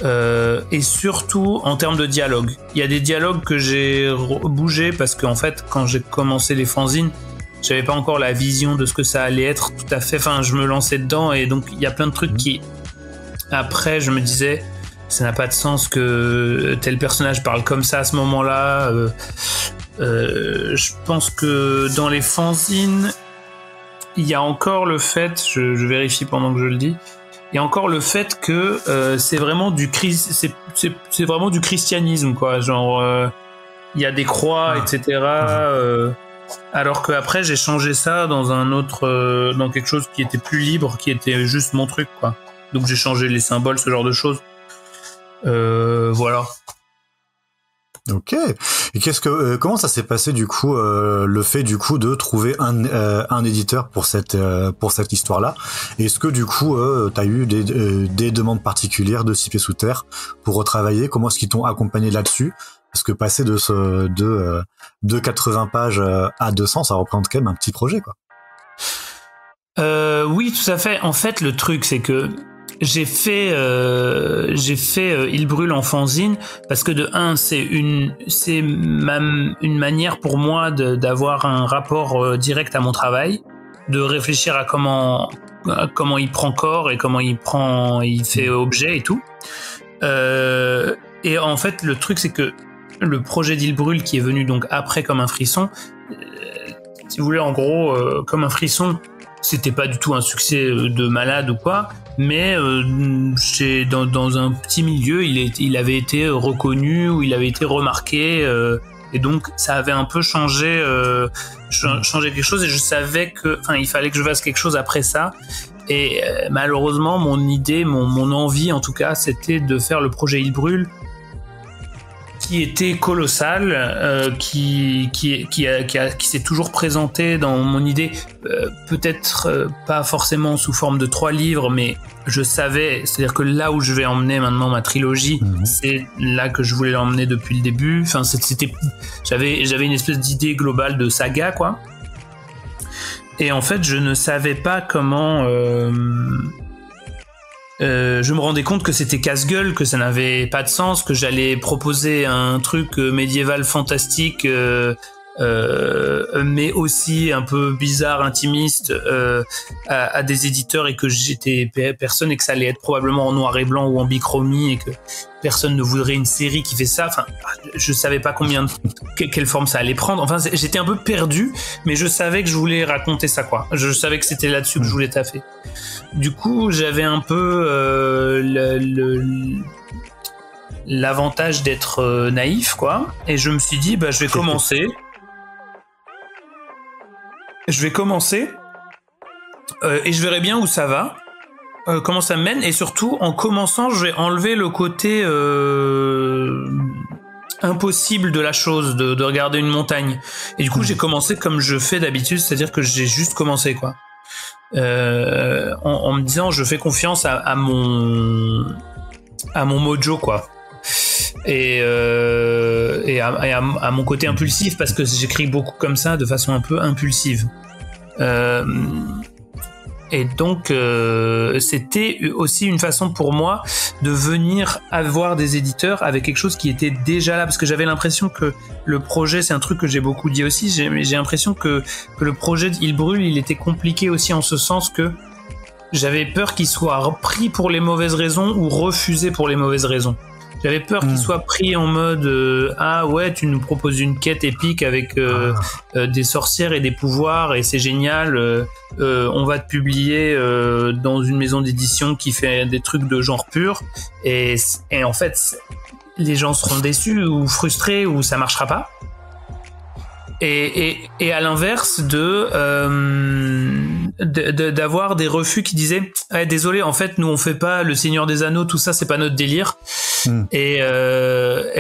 [SPEAKER 3] et surtout en termes de dialogue. Il y a des dialogues que j'ai bougé parce qu'en fait, quand j'ai commencé les fanzines, j'avais pas encore la vision de ce que ça allait être tout à fait. Enfin, je me lançais dedans, et donc il y a plein de trucs qui, après, je me disais, ça n'a pas de sens que tel personnage parle comme ça à ce moment-là. Je pense que dans les fanzines, il y a encore le fait, je vérifie pendant que je le dis, il y a encore le fait que c'est vraiment c'est vraiment du christianisme, quoi. Genre, il y a des croix, etc. Alors que après j'ai changé ça dans dans quelque chose qui était plus libre, qui était juste mon truc, quoi. Donc j'ai changé les symboles, ce genre de choses. Voilà.
[SPEAKER 5] Ok. Et comment ça s'est passé du coup, le fait du coup de trouver un éditeur pour cette histoire-là? Est-ce que du coup t'as eu des demandes particulières de Six Pieds Sous Terre pour retravailler? Comment est-ce qu'ils t'ont accompagné là-dessus? Parce que passer de 80 pages à 200, ça représente quand même un petit projet, quoi.
[SPEAKER 3] Oui, tout à fait. En fait, le truc, c'est que j'ai fait Il brûle en fanzine parce que de un, c'est une manière pour moi d'avoir un rapport direct à mon travail, de réfléchir à comment il prend corps et comment il fait objet et tout. Et en fait, le truc, c'est que le projet d'Il brûle, qui est venu donc après comme un frisson, si vous voulez, en gros, comme un frisson, c'était pas du tout un succès de malade ou quoi, mais dans un petit milieu, il avait été reconnu ou il avait été remarqué, et donc ça avait un peu changé quelque chose, et je savais il fallait que je fasse quelque chose après ça. Et malheureusement, mon idée, mon envie en tout cas, c'était de faire le projet Il Brûle, qui était colossal, qui s'est toujours présenté dans mon idée, peut-être pas forcément sous forme de 3 livres, mais je savais, c'est-à-dire que là où je vais emmener maintenant ma trilogie, c'est là que je voulais l'emmener depuis le début. Enfin, j'avais une espèce d'idée globale de saga, quoi. Et en fait, je ne savais pas comment. Je me rendais compte que c'était casse-gueule, que ça n'avait pas de sens, que j'allais proposer un truc médiéval fantastique, mais aussi un peu bizarre, intimiste, à des éditeurs, et que j'étais personne, et que ça allait être probablement en noir et blanc ou en bichromie, et que personne ne voudrait une série qui fait ça. Enfin, je savais pas quelle forme ça allait prendre. Enfin, j'étais un peu perdu, mais je savais que je voulais raconter ça, quoi. Je savais que c'était là-dessus que je voulais taffer. Du coup, j'avais un peu l'avantage d'être naïf, quoi. Et je me suis dit, je vais commencer. Et je verrai bien où ça va, comment ça me mène, et surtout en commençant, je vais enlever le côté impossible de la chose, de regarder une montagne. Et du coup, j'ai commencé comme je fais d'habitude, c'est-à-dire que j'ai juste commencé, quoi. En me disant, je fais confiance à mon mojo, quoi. Et à mon côté impulsif, parce que j'écris beaucoup comme ça, de façon un peu impulsive. Et donc c'était aussi une façon pour moi de venir avoir des éditeurs avec quelque chose qui était déjà là, parce que j'avais l'impression que le projet, c'est un truc que j'ai beaucoup dit aussi, j'ai l'impression que le projet de Il Brûle, il était compliqué aussi, en ce sens que j'avais peur qu'il soit pris pour les mauvaises raisons ou refusé pour les mauvaises raisons. J'avais peur qu'il soit pris en mode ah ouais, tu nous proposes une quête épique avec des sorcières et des pouvoirs et c'est génial, on va te publier dans une maison d'édition qui fait des trucs de genre pur, et en fait les gens seront déçus ou frustrés ou ça marchera pas. Et à l'inverse d'avoir des refus qui disaient désolé, en fait nous on fait pas le Seigneur des Anneaux, tout ça c'est pas notre délire. Et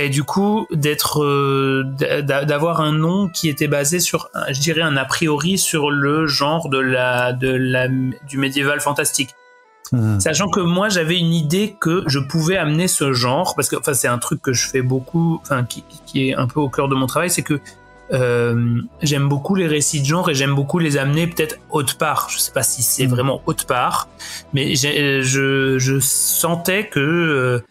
[SPEAKER 3] du coup d'avoir un nom qui était basé sur, je dirais, un a priori sur le genre du médiéval fantastique. Sachant que moi j'avais une idée que je pouvais amener ce genre, parce que c'est un truc que je fais beaucoup, qui est un peu au cœur de mon travail, c'est que j'aime beaucoup les récits de genre et j'aime beaucoup les amener peut-être autre part. Je sais pas si c'est vraiment autre part, mais je sentais que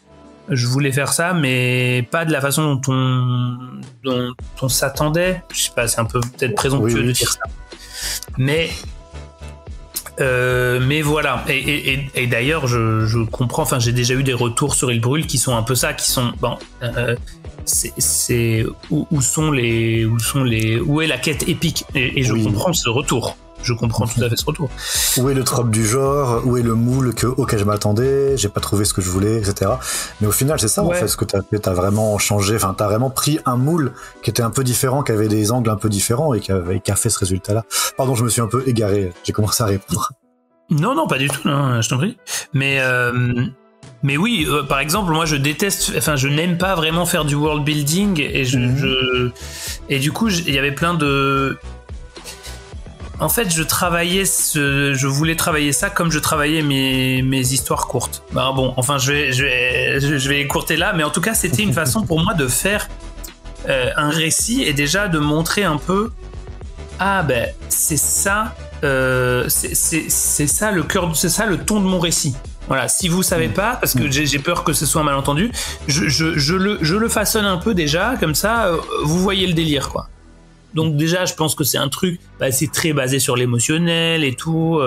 [SPEAKER 3] je voulais faire ça, mais pas de la façon dont on s'attendait. Je sais pas, c'est un peu peut-être présomptueux de dire ça. Mais voilà. Et d'ailleurs, je comprends. Enfin, j'ai déjà eu des retours sur Il Brûle qui sont un peu ça, qui sont c'est où est la quête épique, et je comprends ce retour. Je comprends tout à fait ce retour.
[SPEAKER 5] Où est le trope du genre, où est le moule auquel je m'attendais, j'ai pas trouvé ce que je voulais, etc. Mais au final, c'est ça, en fait, ce que t'as fait, t'as vraiment changé, t'as vraiment pris un moule qui était un peu différent, qui avait des angles un peu différents et qui a fait ce résultat-là. Pardon, je me suis un peu égaré, j'ai commencé à répondre. Non,
[SPEAKER 3] pas du tout, non, je t'en prie. Mais oui, par exemple, moi je n'aime pas vraiment faire du world building, et et du coup, il y avait plein de... En fait, je voulais travailler ça comme je travaillais mes histoires courtes. Je vais écourter là, mais en tout cas, c'était une façon pour moi de faire un récit, et déjà de montrer un peu, c'est ça le cœur, c'est ça le ton de mon récit. Voilà, si vous savez pas, parce que j'ai peur que ce soit un malentendu, je le façonne un peu déjà, comme ça, vous voyez le délire, quoi. Donc déjà, je pense que c'est un truc, c'est très basé sur l'émotionnel et tout.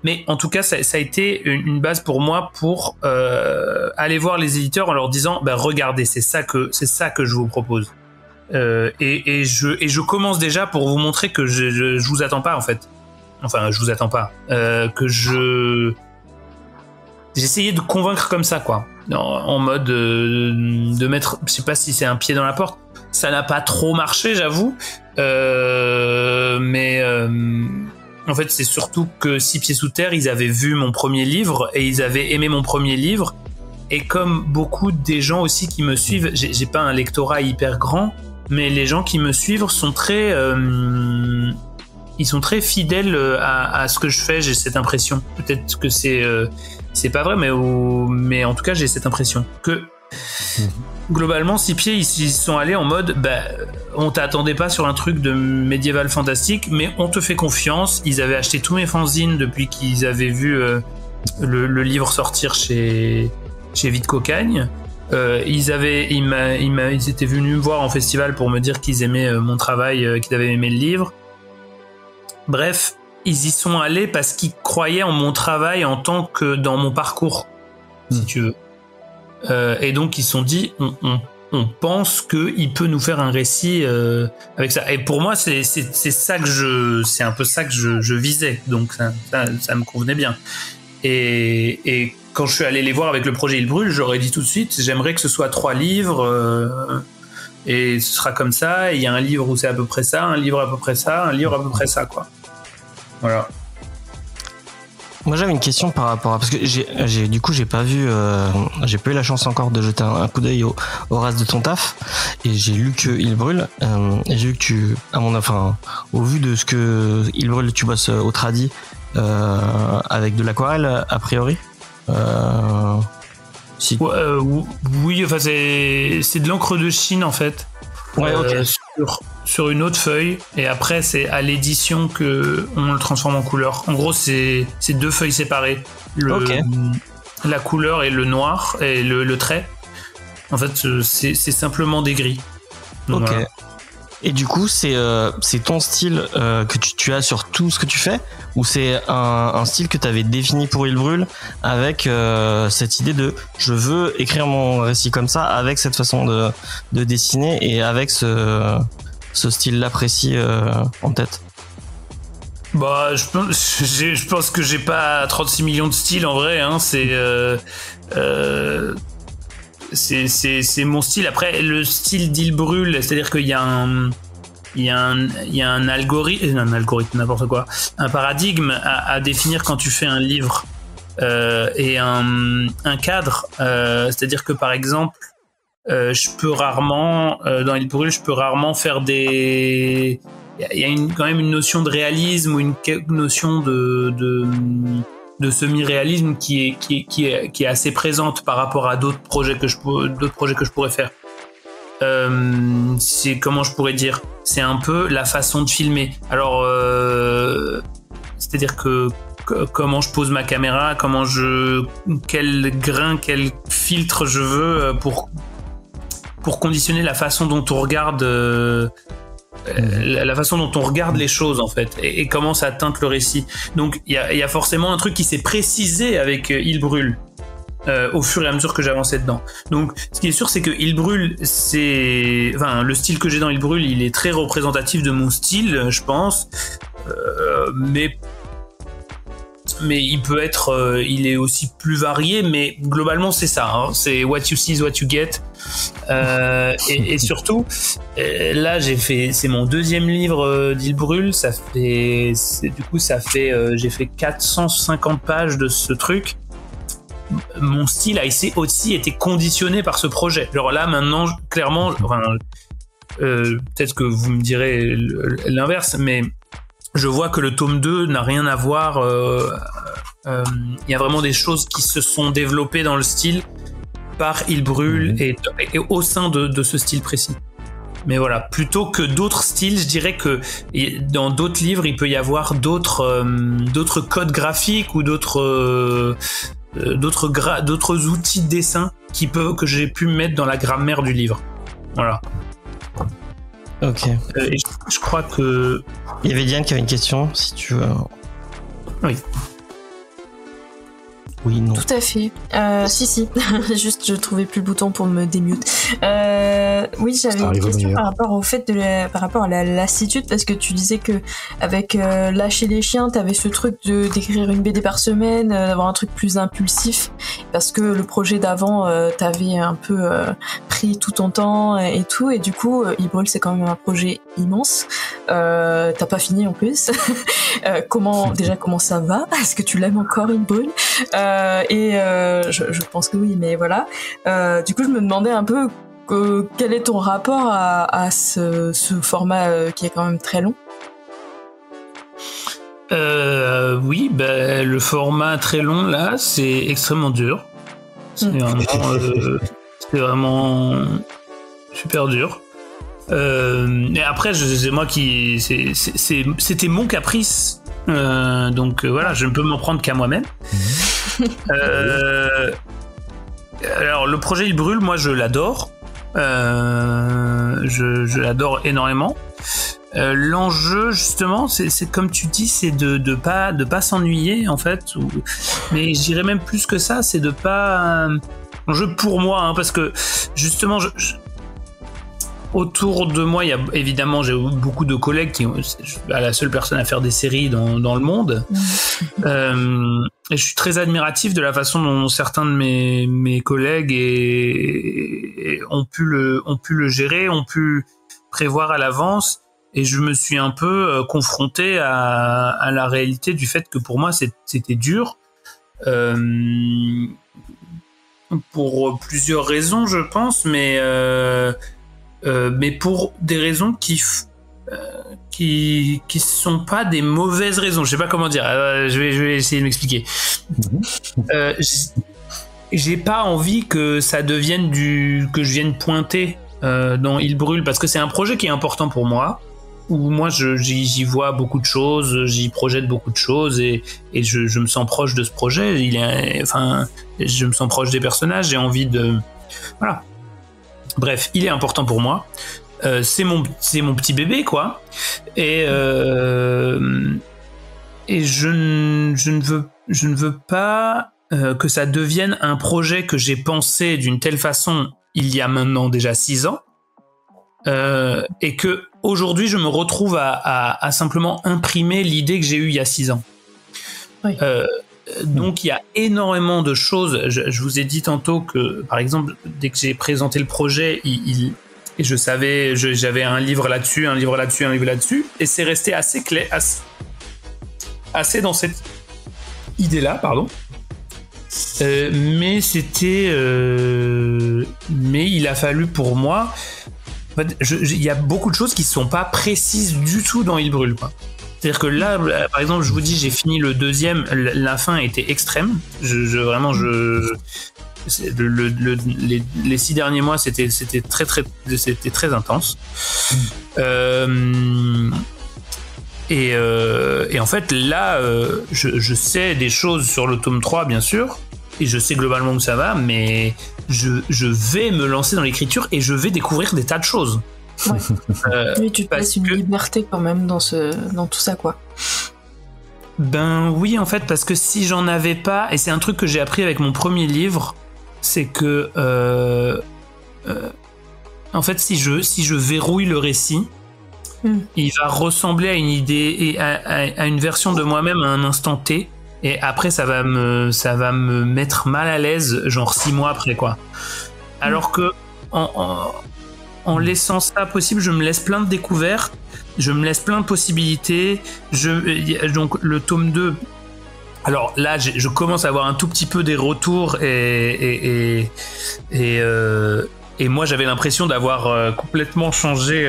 [SPEAKER 3] Mais en tout cas, ça a été une base pour moi pour aller voir les éditeurs en leur disant, regardez, c'est ça que je vous propose. Et je commence déjà pour vous montrer que je vous attends pas en fait. Enfin, je vous attends pas. J'essayais de convaincre comme ça, quoi. En mode de mettre, je sais pas si c'est un pied dans la porte. Ça n'a pas trop marché, j'avoue. Mais en fait, c'est surtout que 6 pieds sous terre, ils avaient vu mon premier livre et ils avaient aimé mon premier livre. Et comme beaucoup des gens aussi qui me suivent, j'ai pas un lectorat hyper grand, mais les gens qui me suivent sont très... ils sont très fidèles à ce que je fais, j'ai cette impression. Peut-être que c'est pas vrai, mais en tout cas, j'ai cette impression que globalement, 6 pieds, ils sont allés en mode on t'attendait pas sur un truc de médiéval fantastique, mais on te fait confiance. Ils avaient acheté tous mes fanzines depuis qu'ils avaient vu le livre sortir chez Vite Cocagne. Ils étaient venus me voir en festival pour me dire qu'ils aimaient mon travail, qu'ils avaient aimé le livre. Bref, ils y sont allés parce qu'ils croyaient en mon travail en tant que dans mon parcours, si tu veux. Et donc ils se sont dit, on pense qu'il peut nous faire un récit avec ça. Et pour moi, c'est ça que c'est un peu ça que je visais. Donc ça me convenait bien. Et quand je suis allé les voir avec le projet Il Brûle, j'aurais dit tout de suite, j'aimerais que ce soit 3 livres. Et ce sera comme ça, il y a un livre où c'est à peu près ça, un livre à peu près ça, un livre à peu près ça, quoi. Voilà.
[SPEAKER 2] Moi j'avais une question par rapport à... Parce que j'ai pas vu... j'ai pas eu la chance encore de jeter un coup d'œil au reste de ton taf. Et j'ai lu que Il Brûle. Et j'ai vu que tu... au vu de ce que Il Brûle, tu bosses au tradi avec de l'aquarelle, a priori. Si.
[SPEAKER 3] Oui, enfin c'est de l'encre de Chine en fait.
[SPEAKER 2] Ouais, ok.
[SPEAKER 3] Sur une autre feuille, et après c'est à l'édition que on le transforme en couleur. En gros, c'est 2 feuilles séparées. La couleur et le noir et le trait. En fait, c'est simplement des gris. Donc,
[SPEAKER 2] ok.
[SPEAKER 3] voilà.
[SPEAKER 2] Et du coup, c'est ton style que tu as sur tout ce que tu fais, ou c'est un style que tu avais défini pour Il Brûle avec cette idée de je veux écrire mon récit comme ça, avec cette façon de dessiner et avec ce style-là précis en tête?
[SPEAKER 3] Bah, je pense que j'ai pas 36 millions de styles en vrai. Hein. C'est mon style. Après, le style d'Il Brûle, c'est-à-dire qu'il y a un algorithme, n'importe quoi, un paradigme à définir quand tu fais un livre et un cadre. C'est-à-dire que par exemple, je peux rarement, dans Il Brûle, faire des... Il y a quand même une notion de réalisme ou une notion de semi-réalisme qui est assez présente par rapport à d'autres projets que je pourrais faire. C'est, comment je pourrais dire, c'est un peu la façon de filmer. Alors c'est-à-dire que comment je pose ma caméra, quel grain, quel filtre je veux pour conditionner la façon dont on regarde la façon dont on regarde les choses en fait, et comment ça teinte le récit. Donc il y a forcément un truc qui s'est précisé avec Il Brûle au fur et à mesure que j'avançais dedans. Donc ce qui est sûr, c'est que Il Brûle, le style que j'ai dans Il Brûle, il est très représentatif de mon style, je pense, mais il peut être, il est aussi plus varié, mais globalement c'est ça, hein, c'est what you see is what you get. Et surtout, là c'est mon 2e livre d'Il Brûle, j'ai fait 450 pages de ce truc. Mon style a aussi été conditionné par ce projet. Genre là maintenant, clairement, peut-être que vous me direz l'inverse, mais je vois que le tome 2 n'a rien à voir. Il y a vraiment des choses qui se sont développées dans le style par Il Brûle et au sein de ce style précis. Mais voilà, plutôt que d'autres styles, je dirais que dans d'autres livres, il peut y avoir d'autres codes graphiques ou d'autres outils de dessin que j'ai pu mettre dans la grammaire du livre. Voilà.
[SPEAKER 2] Ok.
[SPEAKER 3] Et je crois que...
[SPEAKER 2] Il y avait Diane qui avait une question, si tu veux.
[SPEAKER 3] Oui.
[SPEAKER 2] Oui, non.
[SPEAKER 4] Tout à fait. Si. Juste, je trouvais plus le bouton pour me démute. Oui, j'avais une question par rapport au fait par rapport à la lassitude, parce que tu disais que avec Lâcher les chiens, t'avais ce truc d'écrire une BD par semaine, d'avoir un truc plus impulsif, parce que le projet d'avant, t'avais un peu pris tout ton temps et tout, et du coup, Il brûle, c'est quand même un projet immense. T'as pas fini en plus. Comment ça va? Est-ce que tu l'aimes encore, Il brûle? Je pense que oui, mais voilà. Du coup, je me demandais un peu quel est ton rapport à ce format qui est quand même très long.
[SPEAKER 3] Oui, le format très long là, c'est extrêmement dur. C'est vraiment super dur. Et après, c'est moi qui, c'était mon caprice. Donc voilà, je ne peux m'en prendre qu'à moi-même. Alors le projet Il brûle, moi je l'adore. Je l'adore énormément. L'enjeu justement, c'est comme tu dis, c'est de pas s'ennuyer en fait. Mais je dirais même plus que ça, c'est de pas. L'enjeu pour moi, hein, parce que justement, autour de moi, il y a évidemment, j'ai beaucoup de collègues qui sont la seule personne à faire des séries dans le monde. Et je suis très admiratif de la façon dont certains de mes collègues ont pu le gérer, ont pu prévoir à l'avance. Et je me suis un peu confronté à la réalité du fait que pour moi c'était dur. Pour plusieurs raisons, je pense, mais pour des raisons qui sont pas des mauvaises raisons. Je sais pas comment dire. Je vais essayer de m'expliquer. J'ai pas envie que ça devienne que je vienne pointer dans Il brûle, parce que c'est un projet qui est important pour moi, où moi j'y vois beaucoup de choses, j'y projette beaucoup de choses, et je me sens proche de ce projet. Je me sens proche des personnages, j'ai envie de... Voilà. Bref, il est important pour moi. C'est mon petit bébé, quoi. Et je ne veux pas que ça devienne un projet que j'ai pensé d'une telle façon il y a maintenant déjà 6 ans, et que aujourd'hui je me retrouve à simplement imprimer l'idée que j'ai eue il y a 6 ans. Oui. Donc il y a énormément de choses. Je vous ai dit tantôt que, par exemple, dès que j'ai présenté le projet, et je savais, j'avais un livre là-dessus, un livre là-dessus, un livre là-dessus, et c'est resté assez clair, assez dans cette idée-là, pardon. Mais il a fallu pour moi. En fait, il y a beaucoup de choses qui ne sont pas précises du tout dans Il brûle, quoi. C'est-à-dire que là, par exemple, je vous dis, j'ai fini le 2e, la fin était extrême. Les 6 derniers mois, c'était très intense. Et en fait, là, je sais des choses sur le tome 3, bien sûr, et je sais globalement où ça va, mais je vais me lancer dans l'écriture et je vais découvrir des tas de choses.
[SPEAKER 4] Ouais. Oui, tu te laisses une liberté quand même dans tout ça, quoi.
[SPEAKER 3] Ben oui, en fait, parce que si j'en avais pas, et c'est un truc que j'ai appris avec mon premier livre, c'est que en fait, si je verrouille le récit, il va ressembler à une idée et à une version de moi-même à un instant T, et après ça va me mettre mal à l'aise, genre 6 mois après, quoi. Alors que en laissant ça possible, je me laisse plein de découvertes, je me laisse plein de possibilités. Donc le tome 2, alors là je commence à avoir un tout petit peu des retours, et moi j'avais l'impression d'avoir complètement changé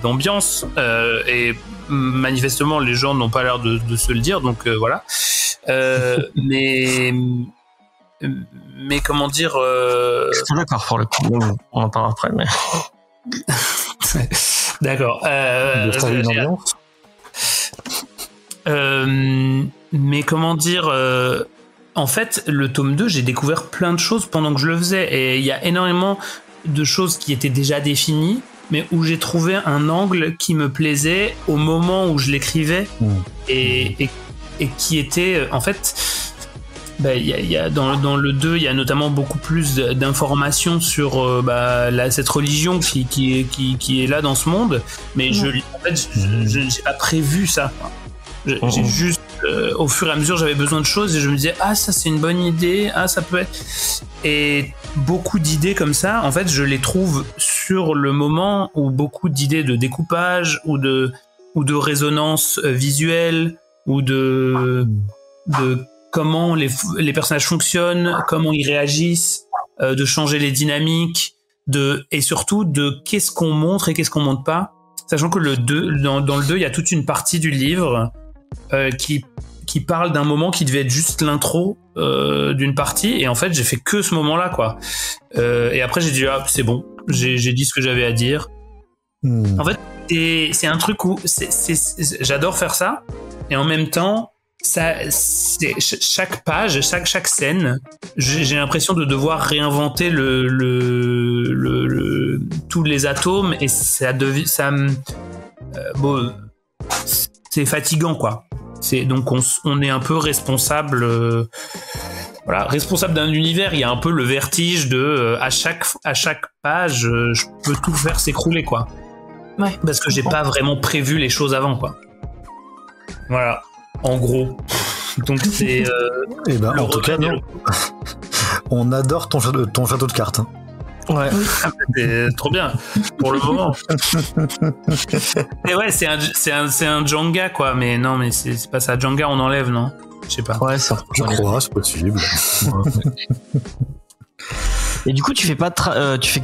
[SPEAKER 3] d'ambiance, et manifestement les gens n'ont pas l'air de se le dire, donc voilà. Mais comment dire,
[SPEAKER 2] Je suis d'accord pour le coup. On en parlera après, mais...
[SPEAKER 3] D'accord. Mais comment dire, en fait, le tome 2, j'ai découvert plein de choses pendant que je le faisais, et il y a énormément de choses qui étaient déjà définies, mais où j'ai trouvé un angle qui me plaisait au moment où je l'écrivais, et qui était, en fait, Dans le 2, il y a notamment beaucoup plus d'informations sur cette religion qui est là dans ce monde, mais je n'ai pas prévu ça. J'ai juste, au fur et à mesure, j'avais besoin de choses et je me disais, ça c'est une bonne idée, ça peut être... Et beaucoup d'idées comme ça, en fait, je les trouve sur le moment, ou beaucoup d'idées de découpage, ou de résonance visuelle, ou de comment les personnages fonctionnent, comment ils réagissent, de changer les dynamiques, et surtout de qu'est-ce qu'on montre et qu'est-ce qu'on montre pas. Sachant que dans le 2, il y a toute une partie du livre qui parle d'un moment qui devait être juste l'intro d'une partie, et en fait j'ai fait que ce moment-là, quoi. Et après j'ai dit c'est bon, j'ai dit ce que j'avais à dire. En fait c'est un truc où j'adore faire ça, et en même temps chaque page, chaque scène, j'ai l'impression de devoir réinventer tous les atomes, et c'est fatigant, quoi. Donc on est un peu responsable, responsable d'un univers. Il y a un peu le vertige de à chaque page, je peux tout faire s'écrouler, quoi.
[SPEAKER 4] Ouais.
[SPEAKER 3] Parce que j'ai pas vraiment prévu les choses avant, quoi. Voilà, en gros. Donc c'est.
[SPEAKER 5] En tout cas, non. On adore ton château de cartes. Hein.
[SPEAKER 2] Ouais.
[SPEAKER 3] C'est trop bien pour le moment. Et ouais, c'est un Jenga, quoi. Mais non, mais c'est pas ça. Jenga, on enlève, non? Je sais pas.
[SPEAKER 2] Ouais, ça.
[SPEAKER 5] Je crois, c'est possible.
[SPEAKER 2] Et du coup, tu fais pas tu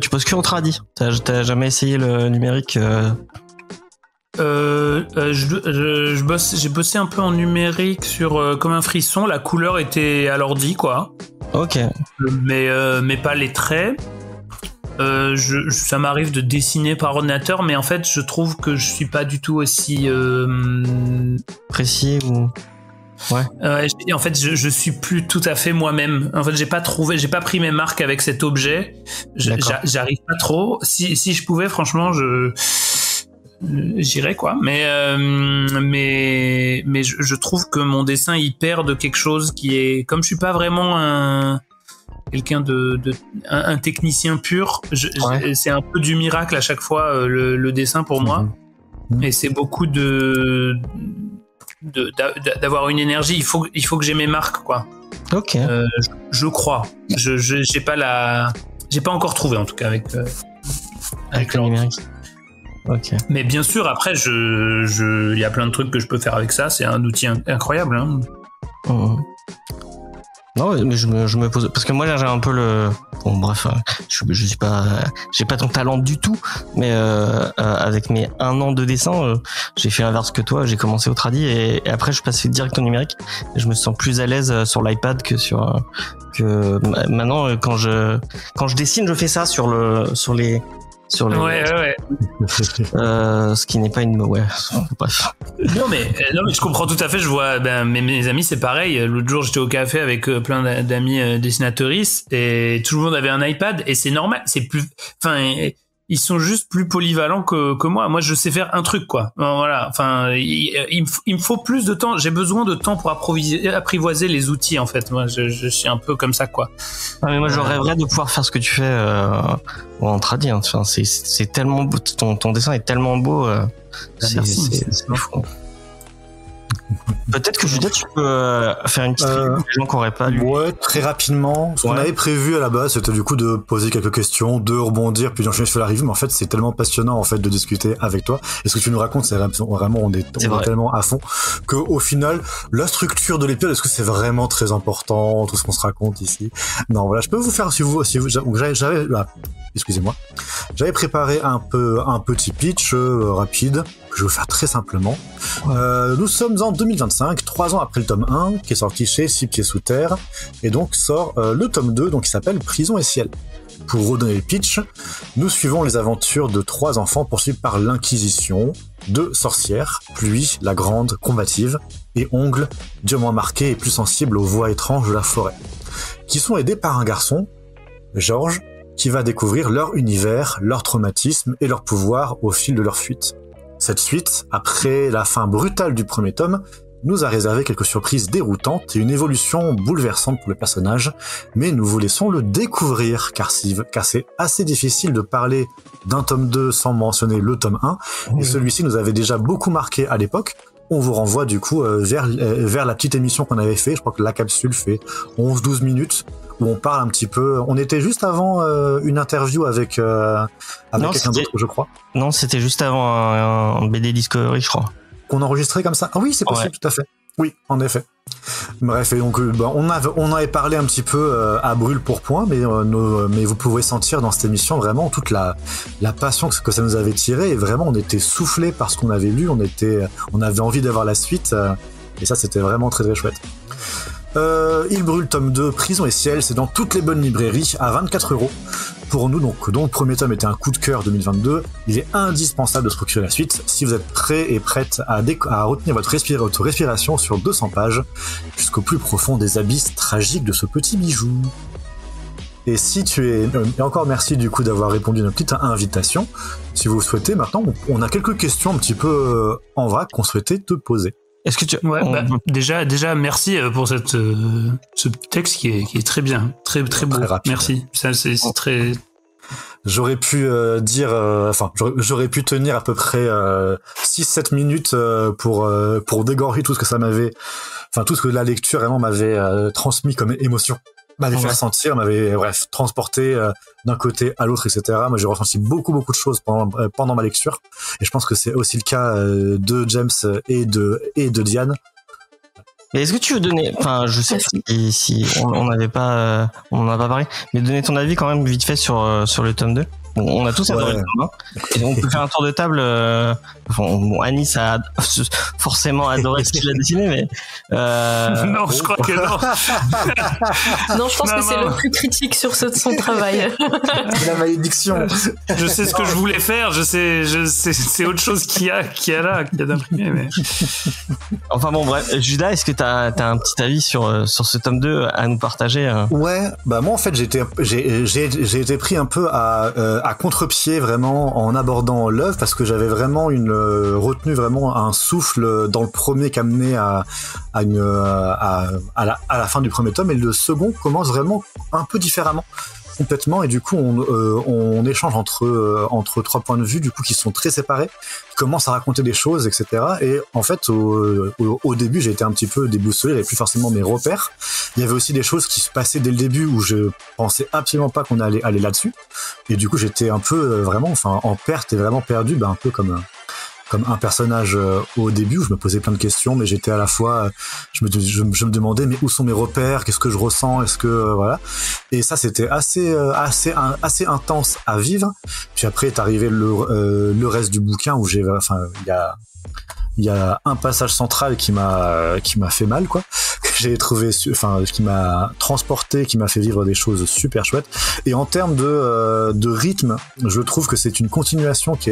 [SPEAKER 2] poses que en tradi. T'as jamais essayé le numérique?
[SPEAKER 3] J'ai bossé un peu en numérique sur comme un frisson. La couleur était à l'ordi, quoi.
[SPEAKER 2] Ok.
[SPEAKER 3] Mais pas les traits. Ça m'arrive de dessiner par ordinateur, mais en fait, je trouve que je suis pas du tout aussi
[SPEAKER 2] précis ou. Ouais.
[SPEAKER 3] En fait, je suis plus tout à fait moi-même. En fait, j'ai pas pris mes marques avec cet objet. J'arrive pas trop. Si je pouvais, franchement, j'irais, quoi. Mais je trouve que mon dessin il perd de quelque chose qui est, comme je suis pas vraiment un technicien pur, c'est un peu du miracle à chaque fois, le dessin pour moi. Et c'est beaucoup d'avoir une énergie. Il faut que j'ai mes marques, quoi.
[SPEAKER 2] Ok.
[SPEAKER 3] Je crois. J'ai pas encore trouvé, en tout cas, avec
[SPEAKER 2] le numérique. Ok.
[SPEAKER 3] Mais bien sûr, après, il y a plein de trucs que je peux faire avec ça. C'est un outil incroyable. Hein.
[SPEAKER 2] Non, mais je me pose, parce que moi j'ai un peu bon bref, je suis pas, j'ai pas ton talent du tout, mais avec mes 1 an de dessin, j'ai fait l'inverse que toi. J'ai commencé au tradi et après je suis passé direct au numérique. Et je me sens plus à l'aise sur l'iPad que maintenant quand je dessine, je fais ça sur les.
[SPEAKER 3] Ouais.
[SPEAKER 2] Ce qui n'est pas une. Ouais, bref.
[SPEAKER 3] Non mais je comprends tout à fait. Je vois, mes amis, c'est pareil. L'autre jour, j'étais au café avec plein d'amis dessinateuristes et tout le monde avait un iPad, et c'est normal. C'est plus. Enfin, ils sont juste plus polyvalents que moi. Moi, je sais faire un truc, quoi. Voilà. Enfin, il me faut plus de temps. J'ai besoin de temps pour apprivoiser les outils, en fait. Moi, je suis un peu comme ça, quoi.
[SPEAKER 2] Ah, mais moi, je rêverais de pouvoir faire ce que tu fais en tradi. Hein. Enfin, c'est tellement beau. Ton dessin est tellement beau. C'est fou. Peut-être que Juliette, tu peux faire une petite review pour les gens qui n'auraient pas lu.
[SPEAKER 5] Ouais, très rapidement. Ce qu'on avait prévu à la base, c'était du coup de poser quelques questions, de rebondir, puis d'enchaîner sur la review. Mais en fait, c'est tellement passionnant en fait de discuter avec toi. Et ce que tu nous racontes, c'est vraiment on est tellement à fond que au final, la structure de l'épisode, est-ce que c'est vraiment très important, tout ce qu'on se raconte ici? Non, voilà, je peux vous faire excusez-moi. J'avais préparé un petit pitch rapide que je vais vous faire très simplement. Nous sommes en 2025, 3 ans après le tome 1, qui est sorti chez Six Pieds Sous Terre, et donc sort le tome 2, donc qui s'appelle Prison et Ciel. Pour redonner le pitch, nous suivons les aventures de 3 enfants poursuivis par l'Inquisition, 2 sorcières, Pluie, la grande, combative, et Ongle, durement marqué et plus sensible aux voix étranges de la forêt, qui sont aidés par un garçon, Georges, qui va découvrir leur univers, leur traumatisme et leur pouvoir au fil de leur fuite. Cette suite, après la fin brutale du premier tome, nous a réservé quelques surprises déroutantes et une évolution bouleversante pour le personnage, mais nous vous laissons le découvrir, car c'est assez difficile de parler d'un tome 2 sans mentionner le tome 1, et celui-ci nous avait déjà beaucoup marqué à l'époque. On vous renvoie du coup vers la petite émission qu'on avait fait, je crois que la capsule fait 11-12 minutes, où on parle un petit peu, on était juste avant une interview avec quelqu'un d'autre, je crois.
[SPEAKER 2] Non, c'était juste avant un BD Discovery, je crois.
[SPEAKER 5] Qu'on enregistrait comme ça. Ah oui, c'est possible, tout à fait. Oui, en effet. Bref, et donc on avait parlé un petit peu à brûle pour point, mais vous pouvez sentir dans cette émission vraiment toute la passion que ça nous avait tiré, et vraiment on était soufflé par ce qu'on avait lu, on avait envie d'avoir la suite, et ça c'était vraiment très très chouette. Il brûle tome 2, Prison et Ciel, c'est dans toutes les bonnes librairies à 24€. Pour nous, donc, dont le premier tome était un coup de cœur 2022, il est indispensable de se procurer la suite si vous êtes prêt et prête à retenir votre respiration sur 200 pages, jusqu'au plus profond des abysses tragiques de ce petit bijou. Et si tu es... Et encore merci du coup d'avoir répondu à notre petite invitation. Si vous souhaitez, maintenant, on a quelques questions un petit peu en vrac qu'on souhaitait te poser.
[SPEAKER 2] Est-ce que tu...
[SPEAKER 3] déjà merci pour ce texte qui est très bien, très très beau. Rapide. Merci. Ça c'est très.
[SPEAKER 5] J'aurais pu j'aurais pu tenir à peu près 6-7 minutes pour dégorger tout ce que ça m'avait, tout ce que la lecture vraiment m'avait transmis comme émotion, m'avait fait ressentir, m'avait transporté d'un côté à l'autre, etc. Moi j'ai ressenti beaucoup de choses pendant ma lecture, et je pense que c'est aussi le cas de James et de Diane.
[SPEAKER 2] Mais est-ce que tu veux donner, je sais si on n'avait pas, on n'en a pas parlé, mais donner ton avis quand même vite fait sur le tome 2. On a tous adoré le tome 1. Et on peut faire un tour de table. Anis a forcément adoré ce qu'il a dessiné, mais
[SPEAKER 3] non, je crois que non.
[SPEAKER 4] Non, je pense que c'est le plus critique sur son travail.
[SPEAKER 5] La malédiction.
[SPEAKER 3] Je sais ce que je voulais faire. Je sais, c'est autre chose qu'il y a d'imprimé, mais.
[SPEAKER 2] Enfin bon, bref, Judas, est-ce que t'as un petit avis sur ce tome 2 à nous partager?
[SPEAKER 5] Ouais, moi en fait j'ai été pris un peu à contre-pied vraiment en abordant l'œuvre, parce que j'avais vraiment retenu vraiment un souffle dans le premier qui amenait à la fin du premier tome, et le second commence vraiment un peu différemment, complètement, et du coup on échange entre 3 points de vue du coup qui sont très séparés, qui commencent à raconter des choses, etc. Et en fait au début j'ai été un petit peu déboussolé, j'avais plus forcément mes repères. Il y avait aussi des choses qui se passaient dès le début où je pensais absolument pas qu'on allait aller là-dessus, et du coup j'étais un peu vraiment en perte et vraiment perdu, un peu comme un personnage au début où je me posais plein de questions, mais j'étais à la fois, je me demandais mais où sont mes repères, qu'est-ce que je ressens, est-ce que voilà. Et ça c'était assez intense à vivre. Puis après est arrivé le reste du bouquin où il y a un passage central qui m'a fait mal, quoi, que j'ai trouvé, qui m'a transporté, qui m'a fait vivre des choses super chouettes. Et en termes de rythme, je trouve que c'est une continuation qui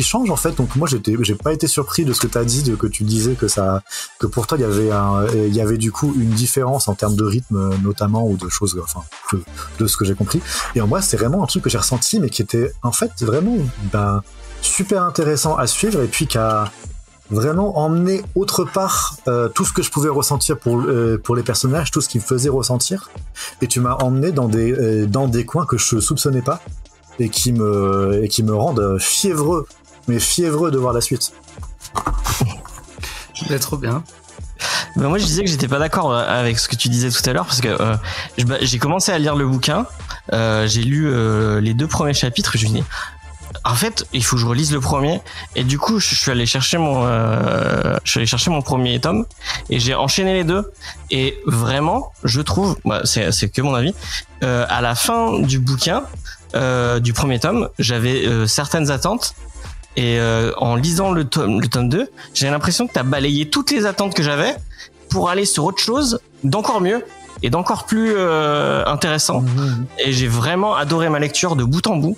[SPEAKER 5] change en fait. Donc moi j'ai pas été surpris de ce que t'as dit, que tu disais que pour toi il y avait du coup une différence en termes de rythme notamment, ou de choses, de ce que j'ai compris. Et en moi c'est vraiment un truc que j'ai ressenti, mais qui était en fait vraiment super intéressant à suivre, et puis qui a vraiment emmené autre part tout ce que je pouvais ressentir pour les personnages, tout ce qui me faisait ressentir, et tu m'as emmené dans des coins que je soupçonnais pas, et qui me rendent fiévreux de voir la suite.
[SPEAKER 3] C'est trop bien.
[SPEAKER 2] Moi je disais que j'étais pas d'accord avec ce que tu disais tout à l'heure, parce que j'ai commencé à lire le bouquin, j'ai lu les 2 premiers chapitres, et je me dis en fait, il faut que je relise le premier, et du coup, je suis allé chercher mon premier tome, et j'ai enchaîné les 2, et vraiment, je trouve, c'est que mon avis, à la fin du bouquin, du premier tome, j'avais certaines attentes, et en lisant le tome 2, j'ai l'impression que t'as balayé toutes les attentes que j'avais pour aller sur autre chose d'encore mieux et d'encore plus intéressant. Et j'ai vraiment adoré ma lecture de bout en bout.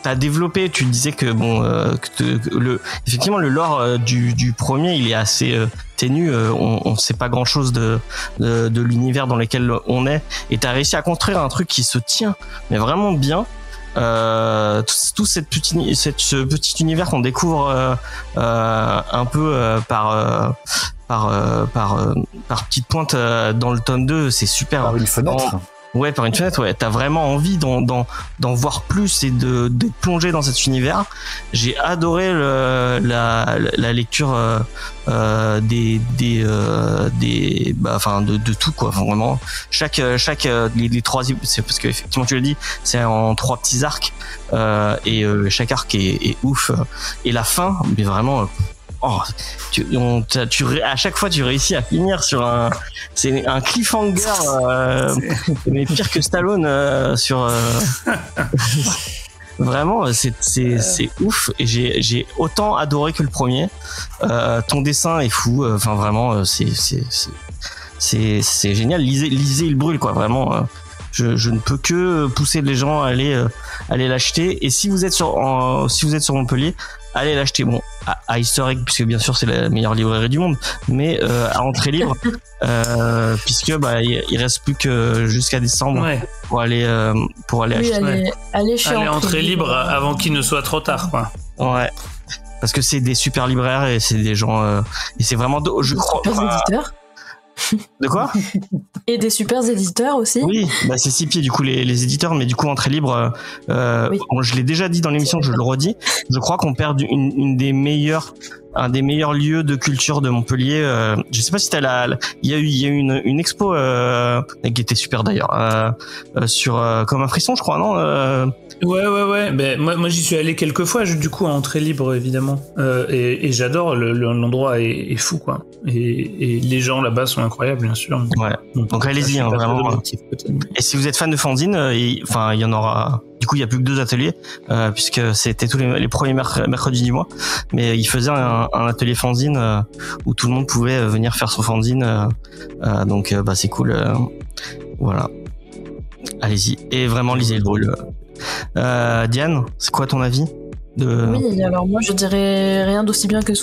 [SPEAKER 2] T'as développé, tu disais que effectivement le lore du premier il est assez ténu, on sait pas grand chose de l'univers dans lequel on est, et t'as réussi à construire un truc qui se tient mais vraiment bien. tout ce petit univers qu'on découvre un peu par petite pointe dans le tome 2, c'est super.
[SPEAKER 5] Par une fenêtre.
[SPEAKER 2] Ouais, par une fenêtre, ouais. T'as vraiment envie d'en voir plus et de plonger dans cet univers. J'ai adoré la lecture de tout, quoi. Enfin, vraiment, chaque les trois, c'est parce que effectivement tu l'as dit, c'est en 3 petits arcs et chaque arc est ouf. Et la fin, mais vraiment. Oh, à chaque fois tu réussis à finir sur c'est un cliffhanger mais pire que Stallone sur vraiment c'est ouf, et j'ai autant adoré que le premier. Ton dessin est fou, enfin vraiment c'est génial. Lisez Il brûle, quoi, vraiment. Je ne peux que pousser les gens à aller l'acheter, et si vous êtes sur Montpellier, allez l'acheter. Bon, à Easter Egg, puisque bien sûr c'est la meilleure librairie du monde, mais à entrée libre, puisque il reste plus que jusqu'à décembre pour aller acheter.
[SPEAKER 4] Allez chez
[SPEAKER 3] entrée libre avant qu'il ne soit trop tard, quoi.
[SPEAKER 2] Ouais, parce que c'est des super libraires et c'est des gens et c'est vraiment je crois.
[SPEAKER 4] Éditeurs.
[SPEAKER 2] De quoi?
[SPEAKER 4] Et des super éditeurs aussi.
[SPEAKER 2] Oui, c'est Sipi du coup les éditeurs, mais du coup entrée libre, je l'ai déjà dit dans l'émission, je le redis, je crois qu'on perd un des meilleurs lieux de culture de Montpellier. Je sais pas si il y a eu une expo qui était super d'ailleurs, sur comme un frisson, je crois, non?
[SPEAKER 3] Ouais. Ben moi j'y suis allé quelques fois, du coup à entrée libre évidemment, et j'adore l'endroit est fou, quoi. Et les gens là-bas sont incroyables, bien sûr.
[SPEAKER 2] Ouais. Donc allez-y, vraiment. Et si vous êtes fan de fanzine, il y en aura. Du coup, il y a plus que 2 ateliers, puisque c'était tous les premiers mercredis du mois. Mais il faisait un atelier fanzine où tout le monde pouvait venir faire son fanzine. Donc c'est cool. Voilà. Allez-y. Et vraiment, lisez Il brûle. Diane, c'est quoi ton avis?
[SPEAKER 4] Oui, alors moi je dirais rien d'aussi bien que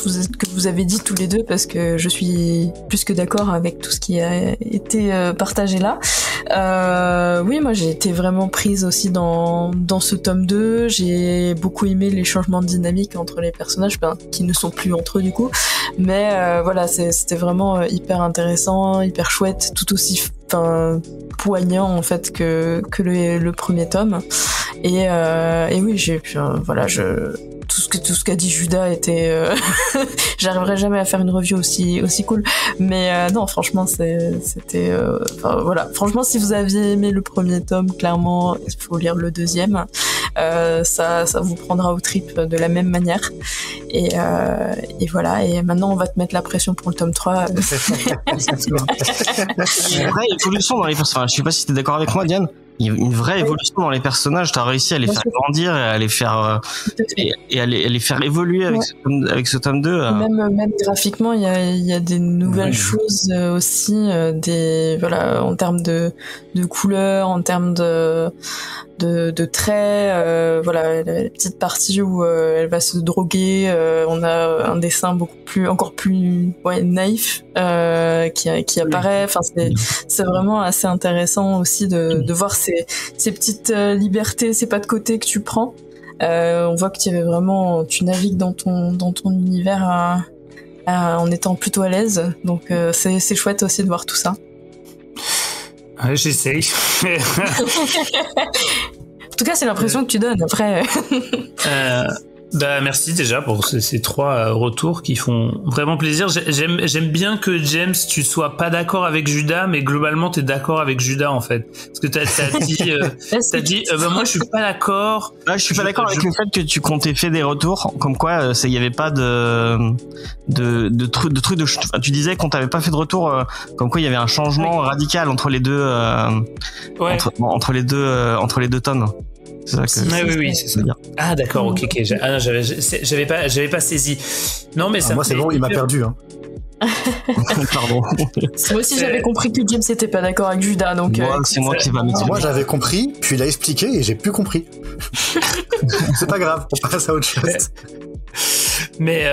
[SPEAKER 4] vous avez dit tous les deux, parce que je suis plus que d'accord avec tout ce qui a été partagé là. Oui, moi j'ai été vraiment prise aussi dans ce tome 2. J'ai beaucoup aimé les changements de dynamique entre les personnages, qui ne sont plus entre eux du coup. Mais voilà, c'était vraiment hyper intéressant, hyper chouette, tout aussi poignant en fait que le premier tome. Et oui, j'ai tout ce qu'a dit Judas était j'arriverai jamais à faire une review aussi cool, mais non, franchement c'était voilà, franchement, si vous aviez aimé le premier tome, clairement il faut lire le deuxième. Ça vous prendra aux tripes de la même manière, et voilà. Et maintenant on va te mettre la pression pour le tome 3.
[SPEAKER 2] Il y a une vraie évolution dans les personnages. Je sais pas si t'es d'accord avec moi, Diane. Il y a une vraie évolution dans les personnages. T'as réussi à les faire grandir et à les faire et à les faire évoluer avec ce tome 2.
[SPEAKER 4] Même graphiquement, il y a des nouvelles choses aussi, en termes de couleurs, en termes de traits, la petite partie où elle va se droguer, on a un dessin encore plus naïf qui apparaît. Enfin, c'est vraiment assez intéressant aussi de voir ces petites libertés, ces pas de côté que tu prends. On voit que tu navigues dans ton univers en étant plutôt à l'aise, donc c'est chouette aussi de voir tout ça.
[SPEAKER 3] Ouais, j'essaye.
[SPEAKER 4] En tout cas, c'est l'impression que tu donnes. Après.
[SPEAKER 3] Merci déjà pour ces 3 retours qui font vraiment plaisir. J'aime bien que James, tu sois pas d'accord avec Judas, mais globalement t'es d'accord avec Judas en fait. Parce que t'as dit, moi je suis pas d'accord.
[SPEAKER 2] Je suis pas d'accord avec le fait que tu comptais fait des retours, comme quoi il y avait pas de trucs tu disais qu'on t'avait pas fait de retour, comme quoi il y avait un changement radical entre les deux, entre les deux tomes. C'est ça que
[SPEAKER 3] oui, c'est ça. Ah d'accord, ok. J'avais pas saisi. Non, mais ça.
[SPEAKER 5] Moi c'est bon, il m'a perdu. Hein.
[SPEAKER 2] Pardon.
[SPEAKER 4] Moi aussi j'avais compris que James n'était pas d'accord avec Judas, donc.
[SPEAKER 2] C'est moi qui va m'étirer.
[SPEAKER 5] Moi j'avais compris, puis il a expliqué et j'ai plus compris. C'est pas grave, on passe à autre chose.
[SPEAKER 3] Mais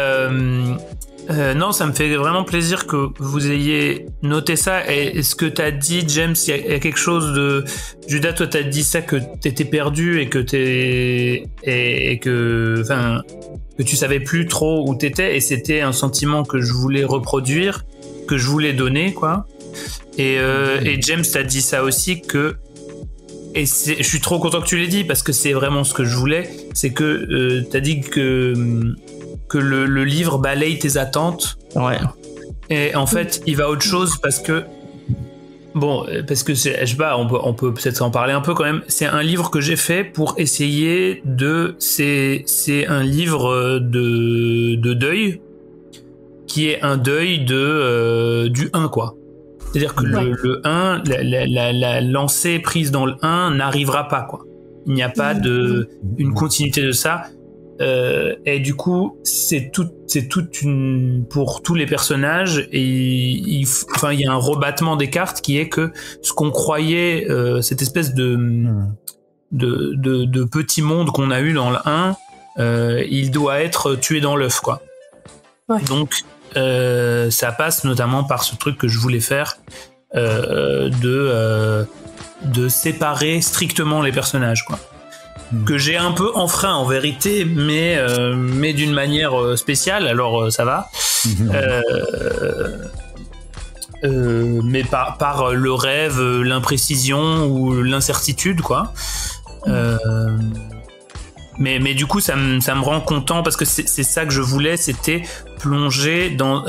[SPEAKER 3] Non, ça me fait vraiment plaisir que vous ayez noté ça. Et ce que t'as dit, James, il y a quelque chose de... Judas, toi, t'as dit ça, que t'étais perdu et que que tu savais plus trop où t'étais, et c'était un sentiment que je voulais reproduire, que je voulais donner, quoi. Et James, t'as dit ça aussi, et je suis trop content que tu l'aies dit, parce que c'est vraiment ce que je voulais. C'est que t'as dit que le livre balaye tes attentes.
[SPEAKER 2] Ouais.
[SPEAKER 3] Et en fait, il va autre chose, parce que je sais pas, on peut peut-être en parler un peu quand même. C'est un livre que j'ai fait pour essayer c'est un livre de deuil, qui est un deuil du 1, quoi. C'est-à-dire que le 1, la lancée prise dans le 1 n'arrivera pas, quoi. Il n'y a pas une continuité de ça. Et du coup, c'est toute une, pour tous les personnages, et il y a un rebattement des cartes qui est que ce qu'on croyait, cette espèce de petit monde qu'on a eu dans le 1, il doit être tué dans l'œuf, quoi. Ouais. Donc, ça passe notamment par ce truc que je voulais faire, de séparer strictement les personnages, quoi. Que j'ai un peu enfreint en vérité, mais d'une manière spéciale, alors ça va. Mais par le rêve, l'imprécision ou l'incertitude, quoi. Mais du coup, ça me rend content, parce que c'est ça que je voulais, c'était plonger dans...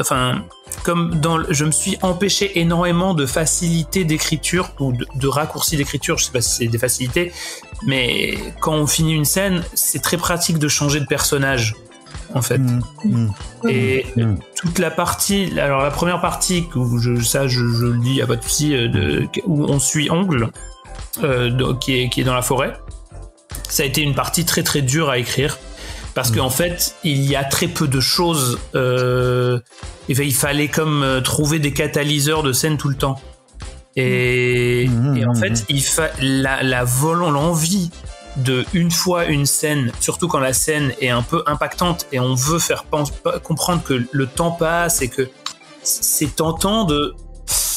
[SPEAKER 3] je me suis empêché énormément de facilité d'écriture, ou de raccourcis d'écriture, je sais pas si c'est des facilités, mais quand on finit une scène, c'est très pratique de changer de personnage, en fait. Et toute la partie, alors la première partie, où je le dis, y a pas de souci, où on suit Ongle, qui est dans la forêt, ça a été une partie très très dure à écrire, parce qu'en fait il y a très peu de choses, il fallait comme trouver des catalyseurs de scène tout le temps, et en fait l'envie de, une fois une scène, surtout quand la scène est un peu impactante et on veut faire comprendre que le temps passe et que c'est tentant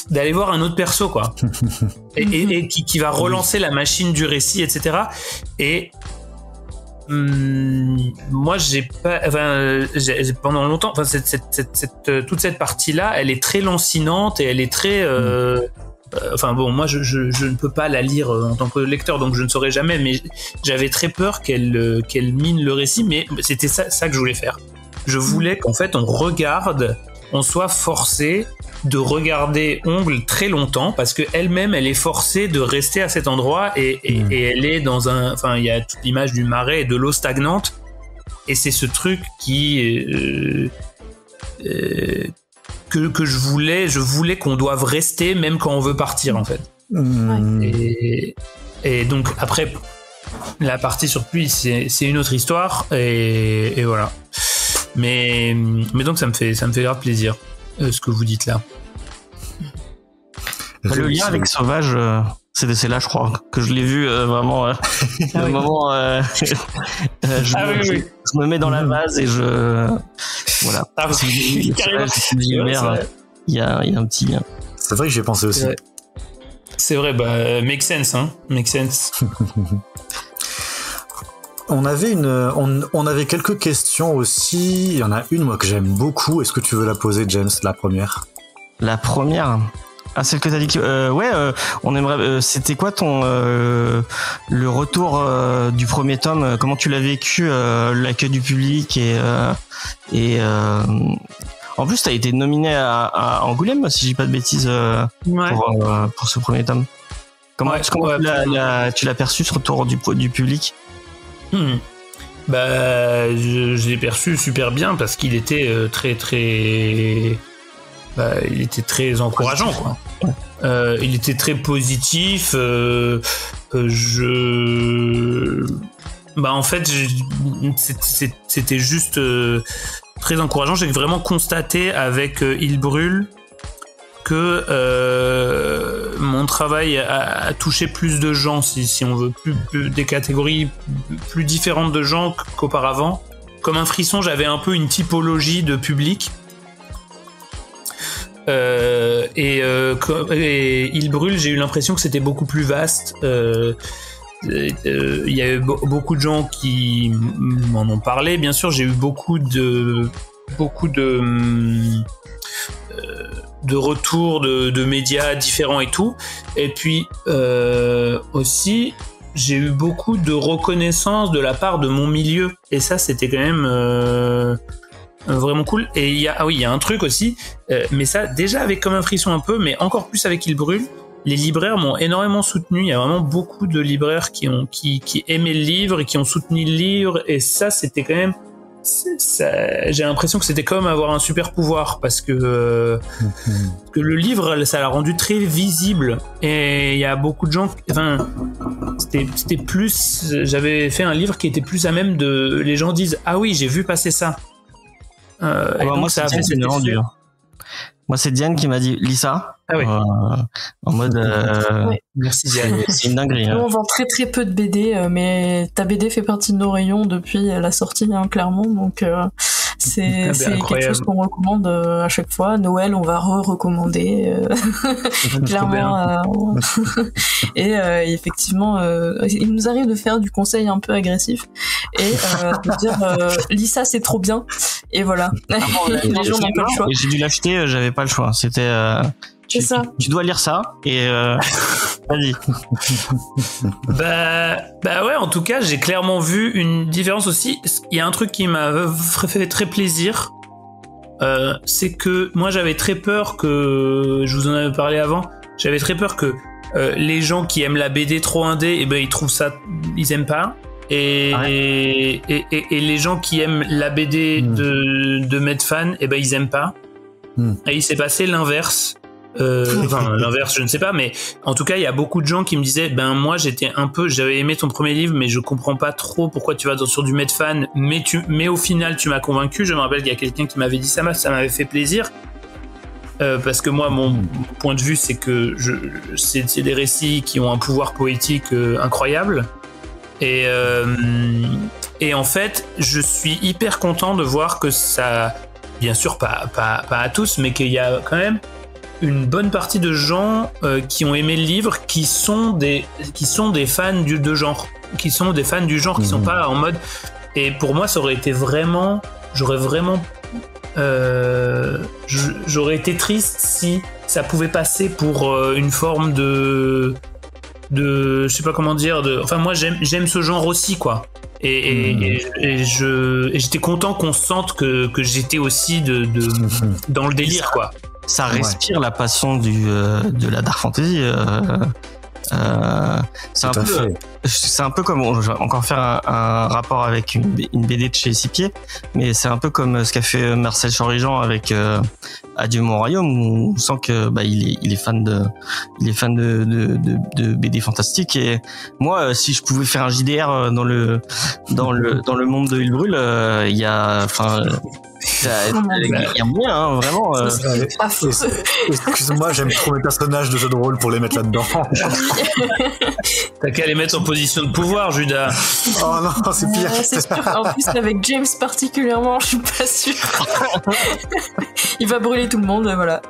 [SPEAKER 3] d'aller voir un autre perso, quoi. et qui va relancer la machine du récit, etc. Et moi pendant longtemps, toute cette partie là, elle est très lancinante, et elle est très moi je ne peux pas la lire en tant que lecteur, donc je ne saurais jamais, mais j'avais très peur qu'elle mine le récit, mais c'était ça que je voulais faire. Je voulais qu'en fait on soit forcé de regarder Ongle très longtemps, parce que elle-même elle est forcée de rester à cet endroit, et elle est dans il y a toute l'image du marais et de l'eau stagnante, et c'est ce truc que je voulais qu'on doive rester même quand on veut partir, en fait. Et donc après la partie sur pluie, c'est une autre histoire, et voilà. Mais donc ça me fait grave plaisir, ce que vous dites là.
[SPEAKER 2] Le lien avec Sauvage, c'est là, je crois, que je l'ai vu vraiment. Le moment, je me mets dans la vase et voilà. Il y a un petit lien.
[SPEAKER 5] C'est vrai que j'y ai pensé aussi.
[SPEAKER 3] C'est vrai, make sense, hein. Make sense.
[SPEAKER 5] On avait quelques questions aussi. Il y en a une, moi, que j'aime beaucoup. Est-ce que tu veux la poser, James, la première?
[SPEAKER 2] La première? Ah, celle que t'as dit que... on aimerait... c'était quoi le retour du premier tome? Comment tu l'as vécu, l'accueil du public, et en plus, t'as été nominé à Angoulême, si je dis pas de bêtises, pour ce premier tome. Comment tu l'as perçu, ce retour du public?
[SPEAKER 3] Je l'ai perçu super bien, parce qu'il était il était très encourageant, quoi. Il était très positif. En fait, c'était juste très encourageant. J'ai vraiment constaté avec Il brûle que mon travail a touché plus de gens, si on veut, plus des catégories plus différentes de gens qu'auparavant. Comme un frisson, j'avais un peu une typologie de public. Et Il brûle, j'ai eu l'impression que c'était beaucoup plus vaste. Il y a eu beaucoup de gens qui m'en ont parlé. Bien sûr, j'ai eu beaucoup de retours de médias différents et tout. Et puis aussi, j'ai eu beaucoup de reconnaissance de la part de mon milieu. Et ça, c'était quand même vraiment cool. Et il y a un truc aussi, mais ça, déjà avec Comme un frisson un peu, mais encore plus avec Il brûle. Les libraires m'ont énormément soutenu. Il y a vraiment beaucoup de libraires qui aimaient le livre et qui ont soutenu le livre. Et ça, c'était quand même... j'ai l'impression que c'était comme avoir un super pouvoir parce que le livre, ça l'a rendu très visible. Et il y a beaucoup de gens... Enfin, c'était plus... J'avais fait un livre qui était plus à même de... Les gens disent « Ah oui, j'ai vu passer ça ».
[SPEAKER 2] Moi, ça a fait c'est rendu. Moi, c'est Diane qui m'a dit lis ça.
[SPEAKER 3] Ah oui.
[SPEAKER 2] En mode.
[SPEAKER 4] Ouais.
[SPEAKER 3] Merci Diane.
[SPEAKER 2] C'est une dinguerie.
[SPEAKER 4] Nous, on vend très très peu de BD, mais ta BD fait partie de nos rayons depuis la sortie, hein, clairement. Donc c'est quelque chose qu'on recommande à chaque fois. Noël, on va recommander clairement. Et effectivement, il nous arrive de faire du conseil un peu agressif et de dire lis ça, c'est trop bien. Et voilà. Les gens n'ont pas le choix.
[SPEAKER 2] J'ai dû l'acheter, j'avais pas le choix. C'était. Tu dois lire ça et vas-y.
[SPEAKER 3] Bah ouais, en tout cas, j'ai clairement vu une différence aussi. Il y a un truc qui m'a fait très plaisir. C'est que moi, j'avais très peur que... Je vous en avais parlé avant. J'avais très peur que les gens qui aiment la BD trop indé, eh ben, ils trouvent ça... Ils aiment pas. Et les gens qui aiment la BD de Medfan, eh ben, ils aiment pas. Et il s'est passé l'inverse. L'inverse, je ne sais pas, mais en tout cas, il y a beaucoup de gens qui me disaient, moi, j'avais aimé ton premier livre, mais je comprends pas trop pourquoi tu vas sur du Medfan, mais au final, tu m'as convaincu. Je me rappelle qu'il y a quelqu'un qui m'avait dit ça m'avait fait plaisir, parce que moi, mon point de vue, c'est que c'est des récits qui ont un pouvoir poétique incroyable, et en fait, je suis hyper content de voir que ça, bien sûr, pas à tous, mais qu'il y a quand même une bonne partie de gens qui ont aimé le livre, qui sont des fans de genre, qui sont des fans du genre, qui sont pas en mode. Et pour moi, ça aurait été vraiment, j'aurais été triste si ça pouvait passer pour une forme de je sais pas comment dire, enfin moi j'aime ce genre aussi, quoi. Et j'étais content qu'on sente que j'étais aussi dans le délire, quoi.
[SPEAKER 2] Ça respire la passion de la dark fantasy. C'est un peu comme, on va encore faire un rapport avec une BD de chez Sipier, mais c'est un peu comme ce qu'a fait Marcel Chorigeant avec Adieu mon royaume, où on sent que il est fan de BD fantastique. Et moi, si je pouvais faire un JDR dans le monde de Il brûle, il y a moyen, hein, vraiment.
[SPEAKER 5] Excuse-moi, j'aime trop mes personnages de jeux de rôle pour les mettre là-dedans.
[SPEAKER 3] T'as qu'à les mettre en position de pouvoir, Judas.
[SPEAKER 5] Oh non, c'est pire.
[SPEAKER 4] C'est sûr. En plus, avec James particulièrement, je suis pas sûre. Il va brûler tout le monde, voilà.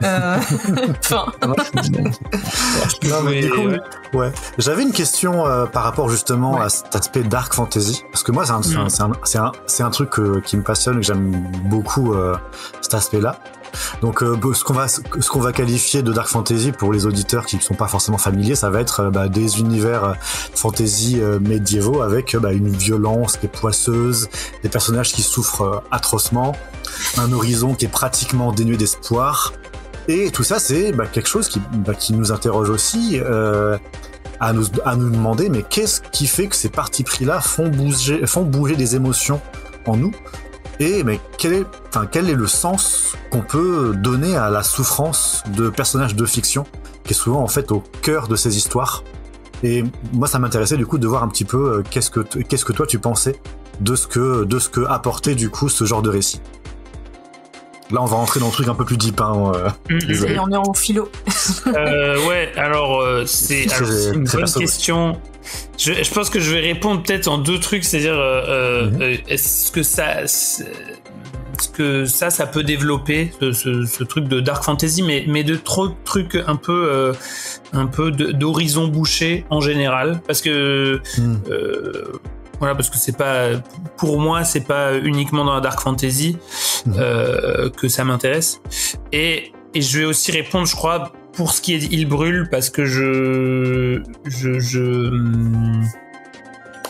[SPEAKER 4] Enfin.
[SPEAKER 5] Non, mais du coup, ouais. J'avais une question par rapport justement à cet aspect dark fantasy, parce que moi, c'est un truc qui me passionne, que j'aime beaucoup, cet aspect-là. Donc ce qu'on va qualifier de dark fantasy pour les auditeurs qui ne sont pas forcément familiers, ça va être des univers fantasy médiévaux avec une violence qui est poisseuse, des personnages qui souffrent atrocement, un horizon qui est pratiquement dénué d'espoir, et tout ça c'est quelque chose qui nous interroge aussi à nous demander, mais qu'est-ce qui fait que ces partis pris-là font bouger des émotions en nous? Mais quel est le sens qu'on peut donner à la souffrance de personnages de fiction, qui est souvent en fait au cœur de ces histoires? Et moi, ça m'intéressait du coup de voir un petit peu qu'est-ce que toi tu pensais de ce que apportait du coup ce genre de récit. Là, on va rentrer dans le truc un peu plus deep. Hein,
[SPEAKER 4] et on est en philo.
[SPEAKER 3] Ouais, alors c'est une bonne question. Je pense que je vais répondre peut-être en deux trucs, c'est-à-dire est-ce que ça que ça peut développer ce truc de dark fantasy, mais de trop de trucs un peu d'horizon bouché en général, parce que voilà, parce que c'est pas, pour moi, c'est pas uniquement dans la dark fantasy que ça m'intéresse. Et je vais aussi répondre, je crois, pour ce qui est Il brûle, parce que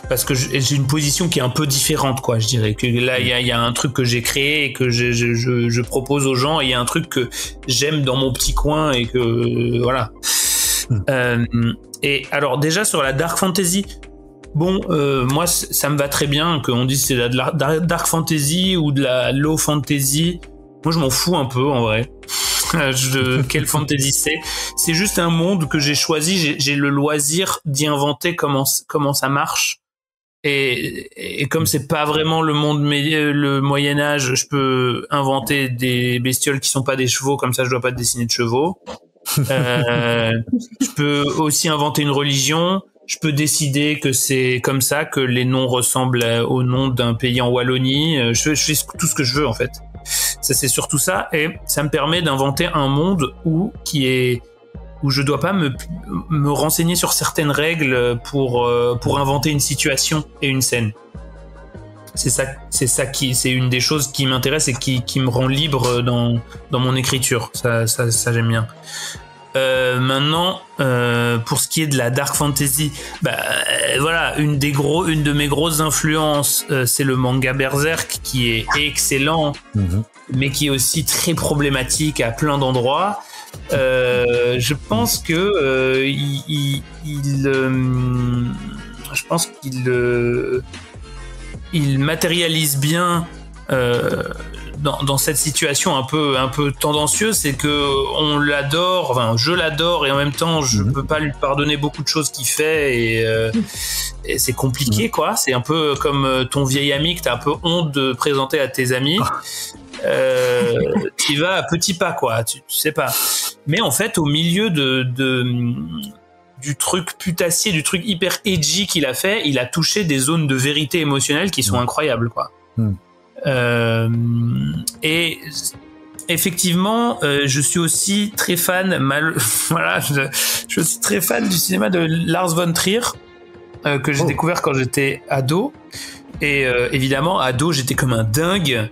[SPEAKER 3] parce que j'ai une position qui est un peu différente, quoi. Je dirais que là, il y a un truc que j'ai créé et que je propose aux gens, et il y a un truc que j'aime dans mon petit coin et que voilà. Et alors déjà sur la dark fantasy, bon, moi ça me va très bien qu'on dise c'est de la dark fantasy ou de la low fantasy. Moi je m'en fous un peu en vrai. Quelle fantasy c'est juste un monde que j'ai choisi, j'ai le loisir d'y inventer comment ça marche. Et comme c'est pas vraiment le monde le Moyen-Âge, je peux inventer des bestioles qui sont pas des chevaux, comme ça je dois pas dessiner de chevaux. Je peux aussi inventer une religion. Je peux décider que c'est comme ça, que les noms ressemblent au nom d'un pays en Wallonie. Je fais tout ce que je veux en fait. Ça, c'est surtout ça, et ça me permet d'inventer un monde où je dois pas me renseigner sur certaines règles pour inventer une situation et une scène. C'est une des choses qui m'intéresse et qui me rend libre dans mon écriture. Ça j'aime bien. Maintenant, pour ce qui est de la dark fantasy, voilà, une de mes grosses influences, c'est le manga Berserk, qui est excellent, mais qui est aussi très problématique à plein d'endroits. Je pense que il matérialise bien dans cette situation un peu tendancieuse, c'est que on l'adore, enfin je l'adore, et en même temps je peux pas lui pardonner beaucoup de choses qu'il fait, et c'est compliqué quoi. C'est un peu comme ton vieil ami que t'as un peu honte de présenter à tes amis. Tu vas à petits pas quoi, tu sais pas. Mais en fait au milieu du truc putassier, du truc hyper edgy qu'il a fait, il a touché des zones de vérité émotionnelle qui sont incroyables quoi. Et effectivement, je suis aussi très fan, voilà, je suis très fan du cinéma de Lars von Trier, que j'ai découvert quand j'étais ado. Et évidemment, ado, j'étais comme un dingue.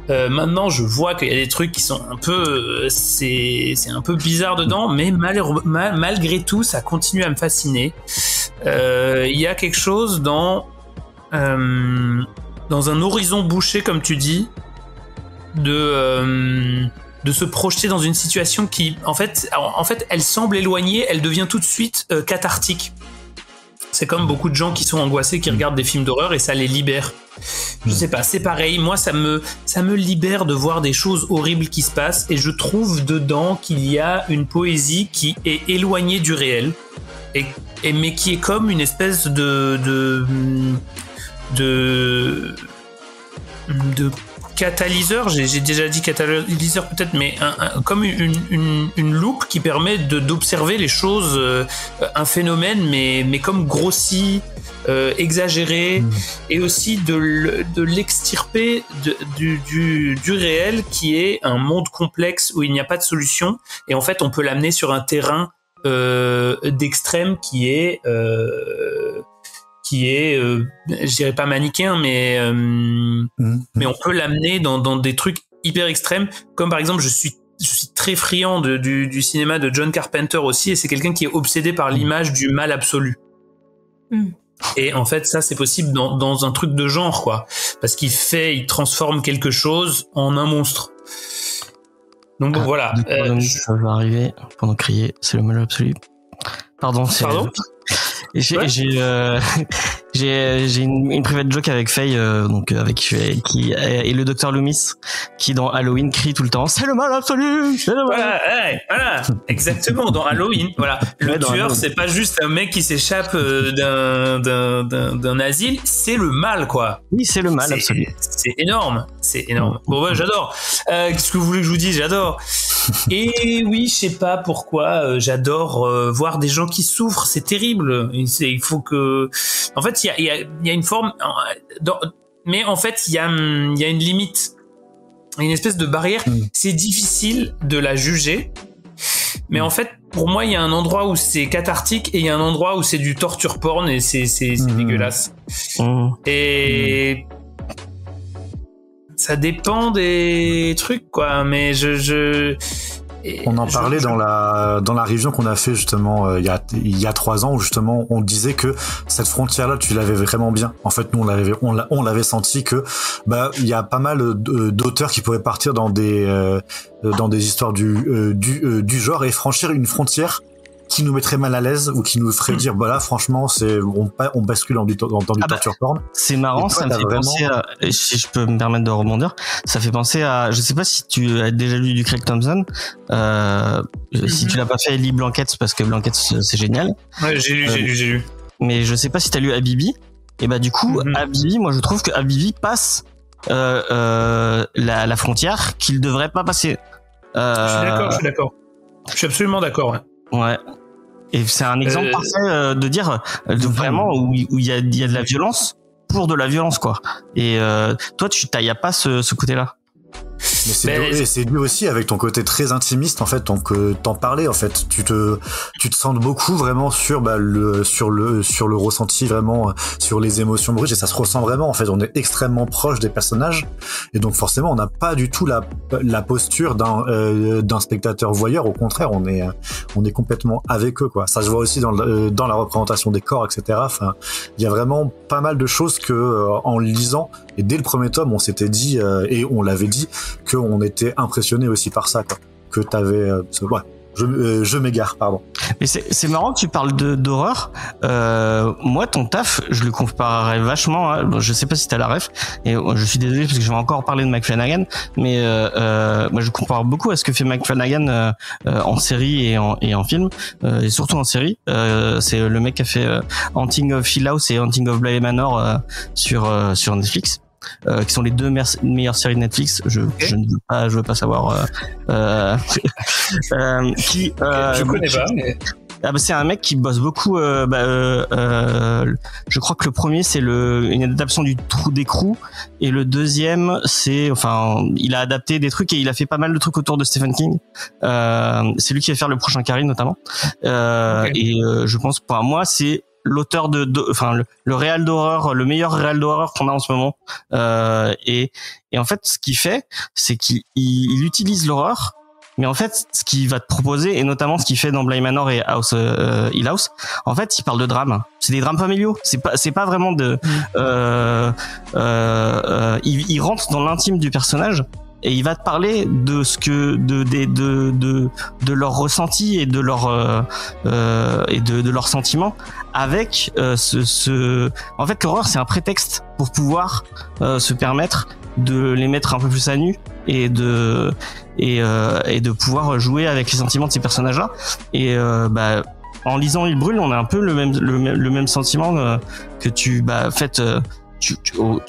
[SPEAKER 3] Maintenant, je vois qu'il y a des trucs qui sont un peu, c'est un peu bizarre dedans, mais malgré tout, ça continue à me fasciner. Il y a quelque chose dans un horizon bouché, comme tu dis, de se projeter dans une situation qui, en fait, elle semble éloignée, elle devient tout de suite cathartique. C'est comme beaucoup de gens qui sont angoissés, qui regardent des films d'horreur et ça les libère. Je sais pas, c'est pareil. Moi, ça me libère de voir des choses horribles qui se passent, et je trouve dedans qu'il y a une poésie qui est éloignée du réel, mais qui est comme une espèce de catalyseur, j'ai déjà dit catalyseur peut-être, mais comme une loupe qui permet d'observer les choses, un phénomène mais comme grossi, exagéré, et aussi de l'extirper du réel, qui est un monde complexe où il n'y a pas de solution, et en fait on peut l'amener sur un terrain d'extrême qui est je dirais pas manichéen, mais on peut l'amener dans des trucs hyper extrêmes, comme par exemple je suis très friand du cinéma de John Carpenter aussi, et c'est quelqu'un qui est obsédé par l'image du mal absolu. Et en fait ça c'est possible dans un truc de genre quoi, parce il transforme quelque chose en un monstre. Donc bon, voilà.
[SPEAKER 2] Ça va arriver pendant crier, c'est le mal absolu. Pardon. J'ai une private joke avec Faye, donc qui est le docteur Loomis, qui dans Halloween crie tout le temps c'est le mal absolu, c'est le mal.
[SPEAKER 3] Voilà, exactement, dans Halloween, voilà. Le tueur, c'est pas juste un mec qui s'échappe d'un asile, c'est le mal quoi.
[SPEAKER 2] Oui, c'est le mal absolu.
[SPEAKER 3] C'est énorme. Bon ouais, j'adore. Qu'est-ce que vous voulez que je vous dise, j'adore. Et oui, je sais pas pourquoi, j'adore voir des gens qui souffrent, c'est terrible. Il faut que, en fait, il y a une forme, mais en fait, il y a une limite. une espèce de barrière. C'est difficile de la juger, mais en fait, pour moi, il y a un endroit où c'est cathartique et il y a un endroit où c'est du torture porn et c'est dégueulasse. Et ça dépend des trucs, quoi. Mais
[SPEAKER 5] on en parlait dans la révision qu'on a fait justement il y a 3 ans, où justement on disait que cette frontière-là, tu l'avais vraiment bien. En fait, nous on l'avait senti que il y a pas mal d'auteurs qui pourraient partir dans des histoires du genre et franchir une frontière qui nous mettrait mal à l'aise ou qui nous ferait dire voilà, franchement on bascule dans du torture porn.
[SPEAKER 2] C'est marrant, ça me fait penser à, si je peux me permettre de rebondir, ça fait penser à, je sais pas si tu as déjà lu du Craig Thompson, si tu l'as pas fait, lis Blankets, parce que Blankets c'est génial.
[SPEAKER 3] Ouais, j'ai lu.
[SPEAKER 2] Mais je sais pas si t'as lu Habibi, et du coup Habibi, moi je trouve que Habibi passe la frontière qu'il devrait pas passer.
[SPEAKER 3] Je suis d'accord. Je suis absolument d'accord,
[SPEAKER 2] ouais. Et c'est un exemple parfait de dire vraiment où il y a de la violence pour de la violence, quoi. Et toi, y a pas ce côté-là.
[SPEAKER 5] Mais c'est dû aussi avec ton côté très intimiste, en fait, donc t'en parlais, en fait, tu te sens beaucoup vraiment sur le ressenti, vraiment sur les émotions brutes, et ça se ressent vraiment, en fait, on est extrêmement proche des personnages, et donc forcément on n'a pas du tout la posture d'un spectateur voyeur, au contraire on est complètement avec eux, quoi. Ça se voit aussi dans la représentation des corps, etc. Enfin, il y a vraiment pas mal de choses que en lisant, et dès le premier tome on s'était dit et on l'avait dit qu'on était impressionné aussi par ça, quoi. Que t'avais je m'égare, pardon.
[SPEAKER 2] Mais c'est marrant que tu parles d'horreur. Moi, ton taf, je le comparerais vachement. Bon, je sais pas si t'as la ref, et je suis désolé parce que je vais encore parler de Mike Flanagan, mais moi je compare beaucoup à ce que fait Mike Flanagan en série et en film, et surtout en série. C'est le mec qui a fait Haunting of Hill House et Haunting of Bly Manor sur Netflix. Qui sont les 2 meilleures séries de Netflix. Je ne veux pas savoir qui.
[SPEAKER 3] Je connais pas. Mais...
[SPEAKER 2] c'est un mec qui bosse beaucoup. Je crois que le premier c'est une adaptation du Trou d'écrou, et le deuxième il a adapté des trucs et il a fait pas mal de trucs autour de Stephen King. C'est lui qui va faire le prochain Carrie notamment. Et je pense pour moi c'est l'auteur le réal d'horreur, le meilleur réal d'horreur qu'on a en ce moment. Et en fait, ce qu'il fait, c'est qu'il utilise l'horreur, mais en fait, ce qu'il va te proposer, et notamment ce qu'il fait dans Bly Manor et Hill House, en fait, il parle de drame. C'est des drames familiaux. C'est pas vraiment de. Il rentre dans l'intime du personnage. Et il va te parler de ce que de leur ressenti et de leurs sentiments avec en fait l'horreur c'est un prétexte pour pouvoir se permettre de les mettre un peu plus à nu et de pouvoir jouer avec les sentiments de ces personnages-là. Et en lisant Il brûle, on a un peu le même sentiment que tu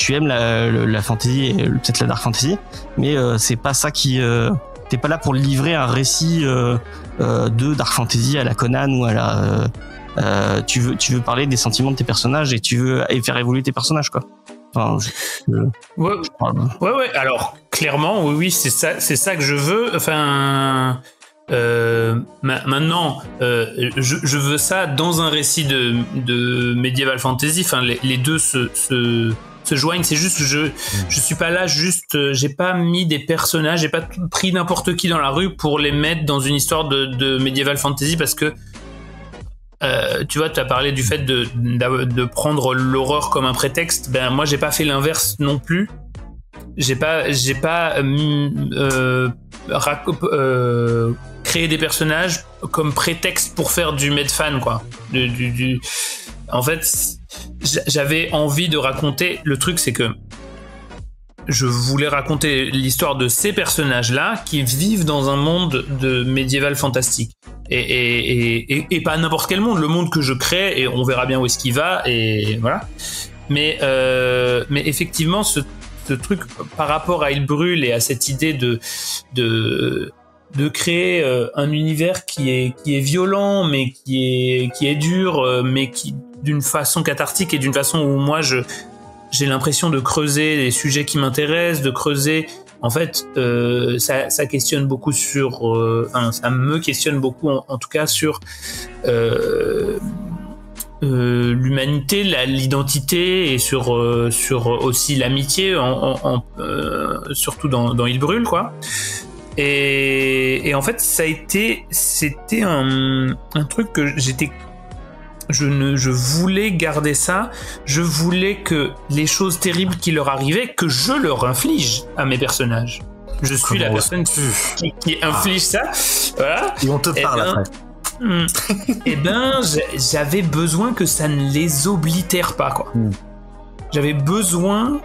[SPEAKER 2] aimes la fantasy et peut-être la dark fantasy, mais c'est pas ça qui t'es pas là pour livrer un récit de dark fantasy à la Conan ou à la tu veux parler des sentiments de tes personnages et tu veux faire évoluer tes personnages, quoi. Enfin,
[SPEAKER 3] ouais. Alors clairement, oui, c'est ça que je veux. Enfin. Maintenant, je veux ça dans un récit de medieval fantasy. Enfin, les deux se joignent. C'est juste que je suis pas là juste. J'ai pas mis des personnages. J'ai pas pris n'importe qui dans la rue pour les mettre dans une histoire de medieval fantasy, parce que tu vois, tu as parlé du fait de prendre l'horreur comme un prétexte. Ben moi, j'ai pas fait l'inverse non plus. J'ai pas créé des personnages comme prétexte pour faire du medfan, quoi. En fait, j'avais envie de raconter. Le truc, c'est que je voulais raconter l'histoire de ces personnages-là qui vivent dans un monde de médiéval fantastique. Et pas n'importe quel monde, le monde que je crée, et on verra bien où est-ce qu'il va, et voilà. Mais effectivement, ce truc par rapport à Il brûle et à cette idée de créer un univers qui est violent, mais qui est dur, mais qui d'une façon cathartique, et d'une façon où moi j'ai l'impression de creuser les sujets qui m'intéressent, de creuser en fait, ça questionne beaucoup sur, ça me questionne beaucoup en tout cas sur l'humanité, l'identité et sur aussi l'amitié, surtout dans Il brûle, quoi. Et en fait, c'était un truc que je voulais garder ça. Je voulais que les choses terribles qui leur arrivaient, que je leur inflige à mes personnages. Je suis la personne qui inflige ça. Voilà.
[SPEAKER 5] Et on te parle après.
[SPEAKER 3] Eh ben, j'avais besoin que ça ne les oblitère pas, quoi. J'avais besoin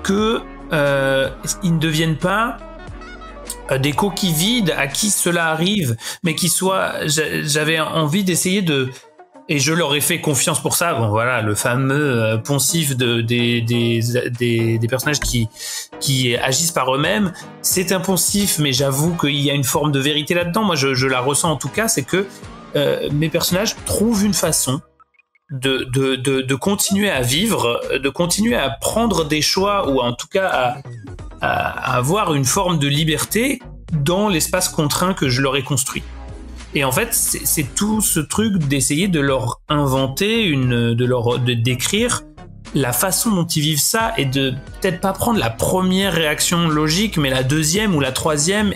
[SPEAKER 3] que ils ne deviennent pas des coquilles vides à qui cela arrive, mais qui soient. J'avais envie d'essayer de. Et je leur ai fait confiance pour ça. Bon, voilà, le fameux poncif des personnages qui agissent par eux-mêmes. C'est un poncif, mais j'avoue qu'il y a une forme de vérité là-dedans. Moi, je la ressens en tout cas, c'est que mes personnages trouvent une façon de continuer à vivre, de continuer à prendre des choix, ou en tout cas à avoir une forme de liberté dans l'espace contraint que je leur ai construit. Et en fait, c'est tout ce truc d'essayer de leur inventer, de décrire la façon dont ils vivent ça, et de peut-être pas prendre la première réaction logique, mais la deuxième ou la troisième,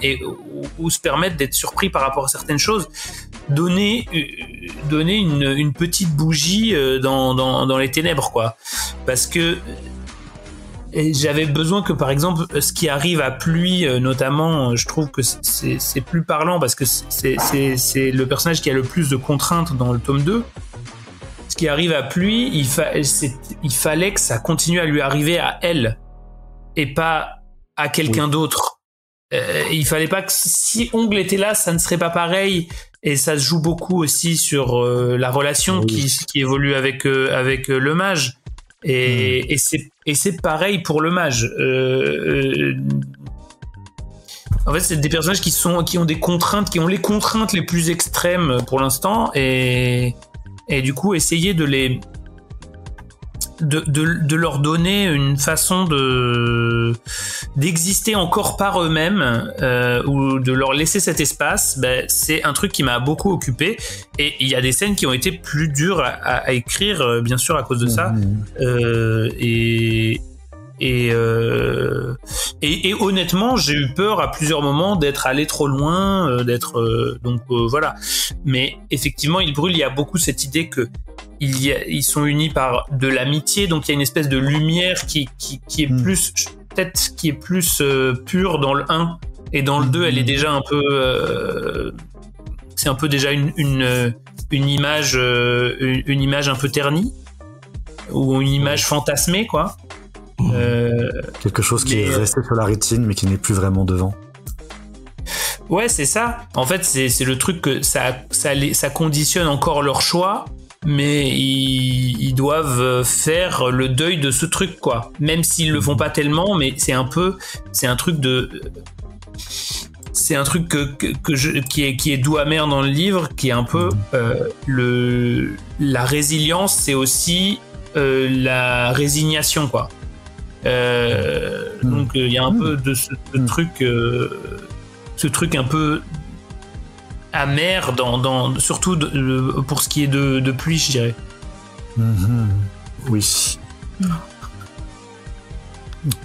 [SPEAKER 3] ou se permettre d'être surpris par rapport à certaines choses. Donner une petite bougie dans les ténèbres, quoi. Parce que j'avais besoin que, par exemple, ce qui arrive à Pluie, notamment, je trouve que c'est plus parlant, parce que c'est le personnage qui a le plus de contraintes dans le tome 2. Ce qui arrive à Pluie, il fallait que ça continue à lui arriver à elle, et pas à quelqu'un d'autre. Il fallait pas que, si Ongle était là, ça ne serait pas pareil. Et ça se joue beaucoup aussi sur la relation qui évolue avec le mage. Et c'est pareil pour le mage. En fait, c'est des personnages qui ont des contraintes, qui ont les contraintes les plus extrêmes pour l'instant, et du coup essayer de leur donner une façon d'exister encore par eux-mêmes, ou de leur laisser cet espace. C'est un truc qui m'a beaucoup occupé, et il y a des scènes qui ont été plus dures à écrire, bien sûr, à cause de ça. Et honnêtement, j'ai eu peur à plusieurs moments d'être allé trop loin, voilà. Mais effectivement, Il brûle, il y a beaucoup cette idée que ils sont unis par de l'amitié, donc il y a une espèce de lumière qui est plus, peut-être, qui est plus pure dans le 1, et dans le 2, elle est déjà un peu, c'est un peu déjà une image un peu ternie, ou une image fantasmée, quoi.
[SPEAKER 5] Quelque chose qui est resté sur la rétine, mais qui n'est plus vraiment devant.
[SPEAKER 3] Ouais, c'est ça. En fait, c'est le truc que ça conditionne encore leur choix, mais ils doivent faire le deuil de ce truc, quoi. Même s'ils le font pas tellement, mais c'est un truc qui est doux amer dans le livre, qui est un peu la résilience, c'est aussi la résignation, quoi. Donc il y a un peu de ce truc un peu amer surtout pour ce qui est de Pluie, je dirais.
[SPEAKER 5] Oui.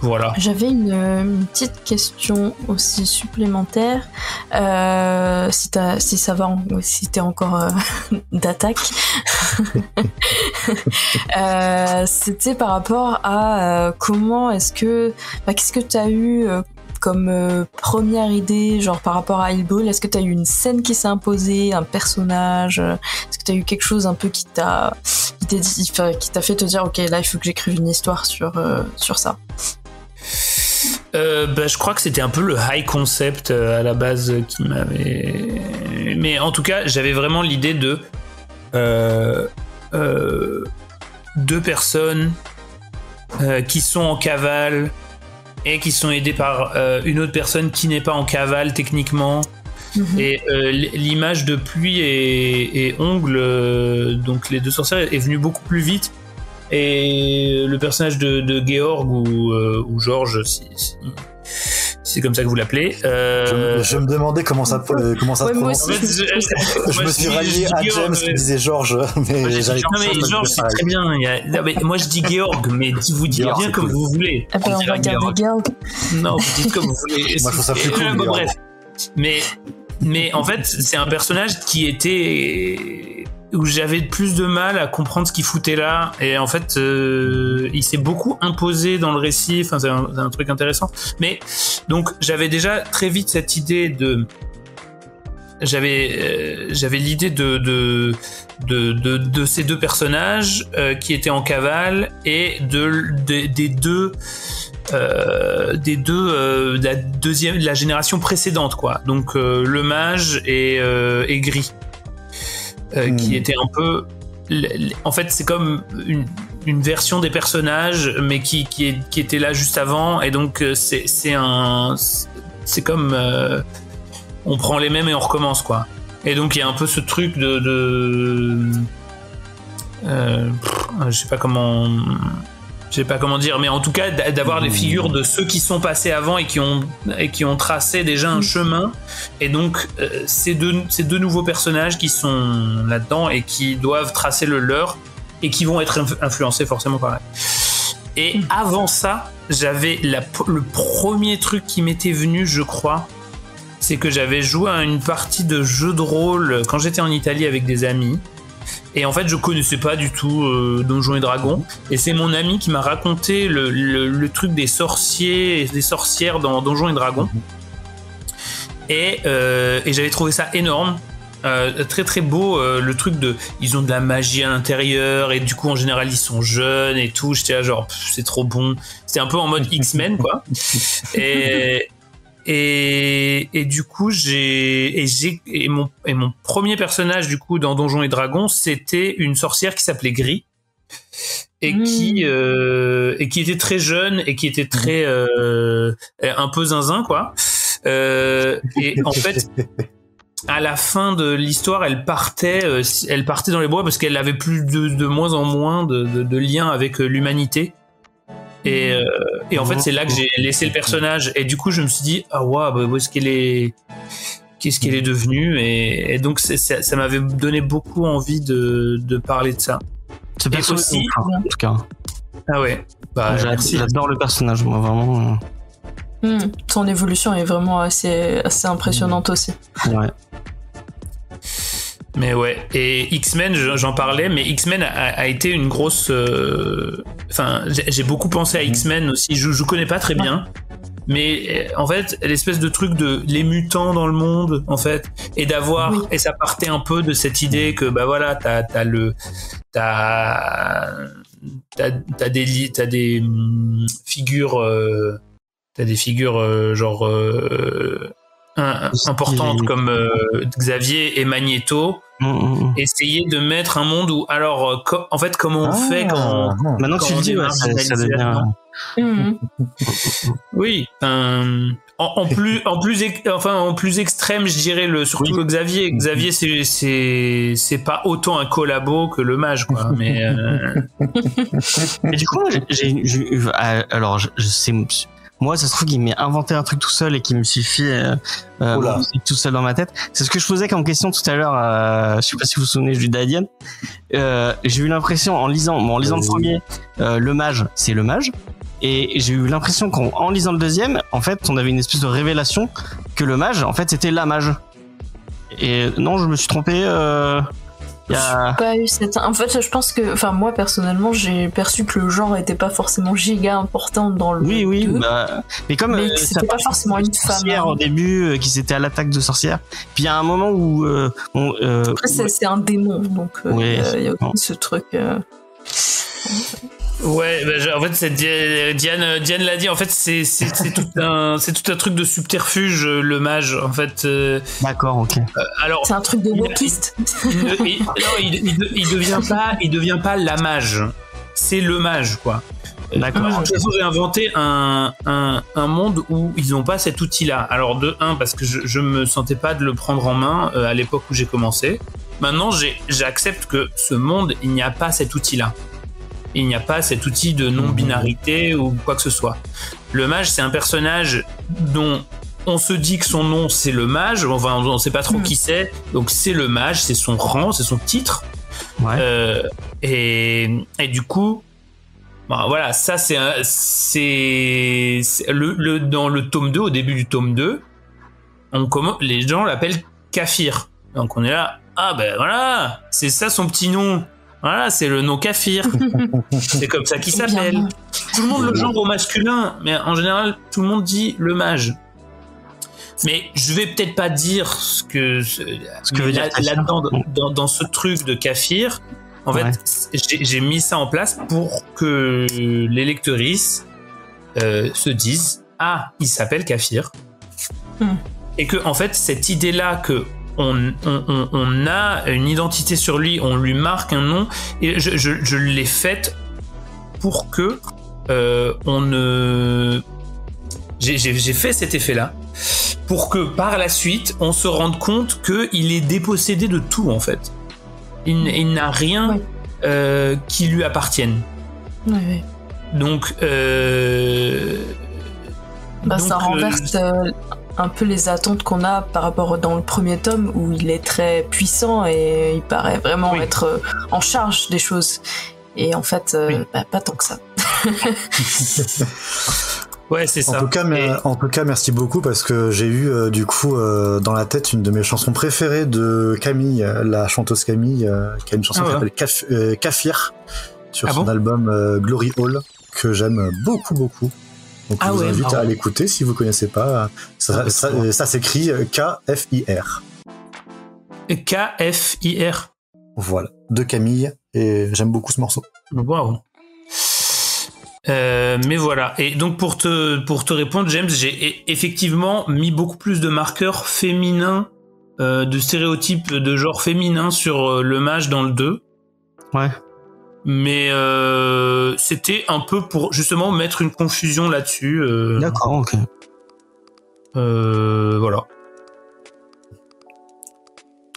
[SPEAKER 3] Voilà.
[SPEAKER 4] J'avais une petite question aussi supplémentaire. Si t'es encore d'attaque. C'était par rapport à comment qu'est-ce que t'as eu comme première idée, genre par rapport à Il brûle? Est-ce que t'as eu une scène qui s'est imposée, un personnage? Est-ce que t'as eu quelque chose un peu qui t'a fait te dire, ok, là il faut que j'écrive une histoire sur ça?
[SPEAKER 3] Je crois que c'était un peu le high concept à la base qui m'avait. Mais en tout cas, j'avais vraiment l'idée de deux personnes qui sont en cavale et qui sont aidées par une autre personne qui n'est pas en cavale techniquement. Et l'image de Pluie et Ongle, donc les deux sorcières, est venue beaucoup plus vite Et le personnage de Georg ou Georges, si c'est comme ça que vous l'appelez.
[SPEAKER 5] Je me demandais comment ça
[SPEAKER 4] ouais, moi aussi,
[SPEAKER 5] je me suis rallié à James qui disait Georges, mais j'avais
[SPEAKER 3] non mais Georges c'est très bien. Non, mais moi je dis Georg, mais vous dites
[SPEAKER 5] Georg,
[SPEAKER 3] bien comme
[SPEAKER 5] cool.
[SPEAKER 3] vous voulez.
[SPEAKER 4] Ah ben, on va regarder Georg.
[SPEAKER 3] Non, vous dites comme vous voulez.
[SPEAKER 5] Moi je trouve ça plus cool.
[SPEAKER 3] Bon, bref. Mais en fait c'est un personnage qui était où j'avais plus de mal à comprendre ce qu'il foutait là, et en fait il s'est beaucoup imposé dans le récit. Enfin c'est un truc intéressant, mais donc j'avais déjà très vite cette idée de j'avais l'idée de ces deux personnages qui étaient en cavale, et des deux de la génération précédente, quoi. Donc le mage et Gris, qui était un peu, en fait c'est comme une version des personnages, mais qui était là juste avant, et donc c'est comme on prend les mêmes et on recommence, quoi. Et donc il y a un peu ce truc je sais pas comment dire, mais en tout cas d'avoir les figures de ceux qui sont passés avant et qui ont tracé déjà un chemin, et donc ces deux nouveaux personnages qui sont là-dedans et qui doivent tracer le leur et qui vont être influencés forcément par là. Et avant ça, j'avais le premier truc qui m'était venu, je crois, c'est que j'avais joué à une partie de jeu de rôle quand j'étais en Italie avec des amis. Et en fait, je connaissais pas du tout Donjons et Dragons. Et c'est mon ami qui m'a raconté le truc des sorciers et des sorcières dans Donjons et Dragons. Et j'avais trouvé ça énorme. Très très beau, le truc ils ont de la magie à l'intérieur, et du coup en général ils sont jeunes et tout. J'étais là genre c'est trop bon. C'était un peu en mode X-Men, quoi. Et du coup mon premier personnage du coup dans Donjons et Dragons, c'était une sorcière qui s'appelait Gris, et qui était très jeune et qui était très un peu zinzin, quoi. Et en fait à la fin de l'histoire, elle partait dans les bois parce qu'elle avait plus de moins en moins de liens avec l'humanité. Et en fait, c'est là que j'ai laissé le personnage. Et du coup, je me suis dit, ah ouais, bah, qu'est-ce qu'elle est devenue, et donc ça m'avait donné beaucoup envie de parler de ça.
[SPEAKER 2] Ce personnage aussi, en tout cas.
[SPEAKER 3] Ah ouais. Bah,
[SPEAKER 2] j'adore le personnage, moi, vraiment.
[SPEAKER 4] Son évolution est vraiment assez impressionnante aussi.
[SPEAKER 2] Ouais.
[SPEAKER 3] Mais ouais, et X-Men, j'en parlais, mais X-Men a été une grosse... Enfin, j'ai beaucoup pensé à X-Men aussi, je connais pas très bien, mais en fait, l'espèce de truc de les mutants dans le monde, en fait, et d'avoir... Oui. Et ça partait un peu de cette idée que, bah voilà, t'as des figures... t'as des figures genre... importantes comme Xavier et Magneto. Essayer de mettre un monde où, alors en fait, comment on fait quand
[SPEAKER 2] maintenant que tu le dis, ouais, ça devient
[SPEAKER 3] oui, en plus extrême, je dirais surtout le Xavier. Xavier, c'est pas autant un collabo que le mage, quoi. Mais
[SPEAKER 2] du coup, alors je sais. Moi, ça se trouve qu'il m'est inventé un truc tout seul et qu'il me suffit tout seul dans ma tête. C'est ce que je posais comme question tout à l'heure. Je sais pas si vous vous souvenez du Dadian. J'ai eu l'impression en lisant le premier, le mage, c'est le mage. Et j'ai eu l'impression qu'en lisant le deuxième, en fait, on avait une espèce de révélation que le mage, en fait, c'était la mage. Et non, je me suis trompé.
[SPEAKER 4] Pas eu cette... En fait, je pense que, enfin, moi personnellement, j'ai perçu que le genre était pas forcément giga important dans le.
[SPEAKER 2] Oui, bah, mais comme
[SPEAKER 4] mais c'était pas forcément une femme
[SPEAKER 2] au début, qui s'était à l'attaque de sorcière. Puis il y a un moment où
[SPEAKER 4] après, c'est un démon, donc il y a aussi ce truc.
[SPEAKER 3] Ouais, bah, en fait, c'est Diane l'a dit. En fait, c'est tout un truc de subterfuge, le mage. En fait.
[SPEAKER 2] D'accord, ok.
[SPEAKER 4] Alors, c'est un truc de wokiste.
[SPEAKER 3] Il devient pas la mage. C'est le mage, quoi.
[SPEAKER 2] D'accord.
[SPEAKER 3] J'ai inventé un monde où ils n'ont pas cet outil-là. Alors de 1, parce que je me sentais pas de le prendre en main à l'époque où j'ai commencé. Maintenant, j'accepte que ce monde, il n'y a pas cet outil-là. il n'y a pas cet outil de non-binarité ou quoi que ce soit. Le mage, c'est un personnage dont on se dit que son nom c'est le mage, enfin on ne sait pas trop qui c'est, donc c'est le mage, c'est son rang, c'est son titre. Ouais. Et du coup, bah, voilà, ça dans le tome 2, au début du tome 2, les gens l'appellent Kaphir. Donc on est là, ah ben voilà, c'est ça son petit nom. Voilà, c'est le nom Kaphir. C'est comme ça qu'il s'appelle. Tout le monde le genre au masculin, mais en général, tout le monde dit le mage. Mais je vais peut-être pas dire ce que veut dire là-dedans, dans ce truc de Kaphir. En fait, j'ai mis ça en place pour que les lectrices se disent ah, il s'appelle Kaphir. Et que en fait, cette idée-là que on a une identité sur lui, on lui marque un nom, et je l'ai faite pour que j'ai fait cet effet-là pour que par la suite on se rende compte qu'il est dépossédé de tout en fait. Il n'a rien qui lui appartienne.
[SPEAKER 4] Ouais.
[SPEAKER 3] Donc,
[SPEAKER 4] ça renverse un peu les attentes qu'on a par rapport dans le premier tome où il est très puissant et il paraît vraiment être en charge des choses. Et en fait, pas tant que ça.
[SPEAKER 3] Ouais, c'est ça.
[SPEAKER 5] En tout cas, merci beaucoup parce que j'ai eu du coup dans la tête une de mes chansons préférées de Camille, la chanteuse Camille, qui a une chanson qui s'appelle Kaphir sur son album Glory Hall que j'aime beaucoup. Donc je vous invite à l'écouter si vous connaissez pas. Ça s'écrit K-F-I-R.
[SPEAKER 3] K-F-I-R.
[SPEAKER 5] Voilà, de Camille, et j'aime beaucoup ce morceau.
[SPEAKER 3] Waouh. Mais voilà. Et donc pour te répondre, James, j'ai effectivement mis beaucoup plus de marqueurs féminins, de stéréotypes de genre féminin sur le mage dans le 2.
[SPEAKER 2] Ouais.
[SPEAKER 3] Mais c'était un peu pour justement mettre une confusion là-dessus.
[SPEAKER 2] D'accord, ok.
[SPEAKER 3] Voilà.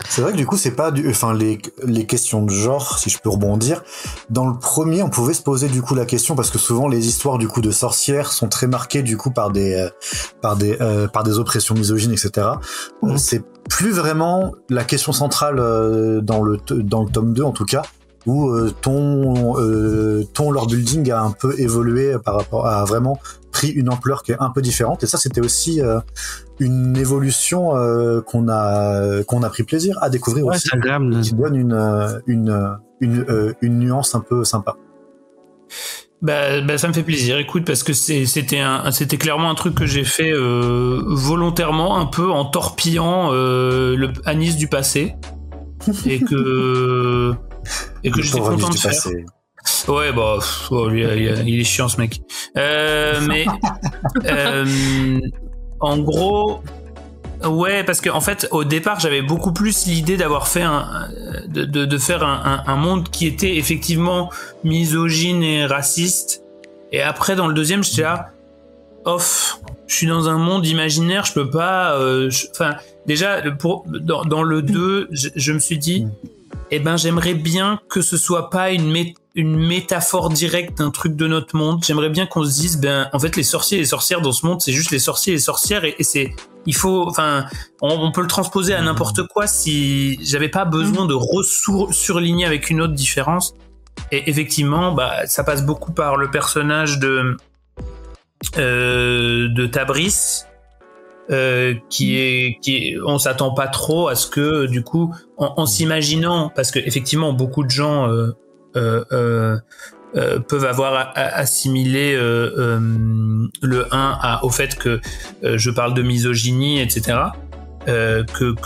[SPEAKER 5] C'est vrai que du coup, c'est pas les questions de genre, si je peux rebondir. Dans le premier, on pouvait se poser du coup la question parce que souvent les histoires du coup de sorcières sont très marquées du coup par des oppressions misogynes, etc. C'est plus vraiment la question centrale dans le tome 2 en tout cas, où ton lore building a un peu évolué par rapport à vraiment pris une ampleur qui est un peu différente, et ça c'était aussi une évolution qu'on a pris plaisir à découvrir aussi, qui donne une nuance un peu sympa.
[SPEAKER 3] Bah ça me fait plaisir, écoute, parce que c'était clairement un truc que j'ai fait volontairement, un peu en torpillant le Anis du passé, et que j'étais content de faire. Ouais, bah, il est chiant ce mec. Mais en gros, ouais, parce que en fait, au départ, j'avais beaucoup plus l'idée d'avoir fait de faire un monde qui était effectivement misogyne et raciste. Et après, dans le deuxième, j'étais là, je suis dans un monde imaginaire, je peux pas. Enfin, déjà, dans le 2, je me suis dit. J'aimerais bien que ce soit pas une métaphore directe d'un truc de notre monde. J'aimerais bien qu'on se dise, en fait, les sorciers et les sorcières dans ce monde, c'est juste les sorciers et les sorcières, et on peut le transposer à n'importe quoi si j'avais pas besoin de surligner avec une autre différence. Et effectivement, ça passe beaucoup par le personnage de Tabris, qui est, on s'attend pas trop à ce que du coup, en s'imaginant, parce que effectivement beaucoup de gens peuvent avoir assimilé le 1 au fait que je parle de misogynie, etc. Que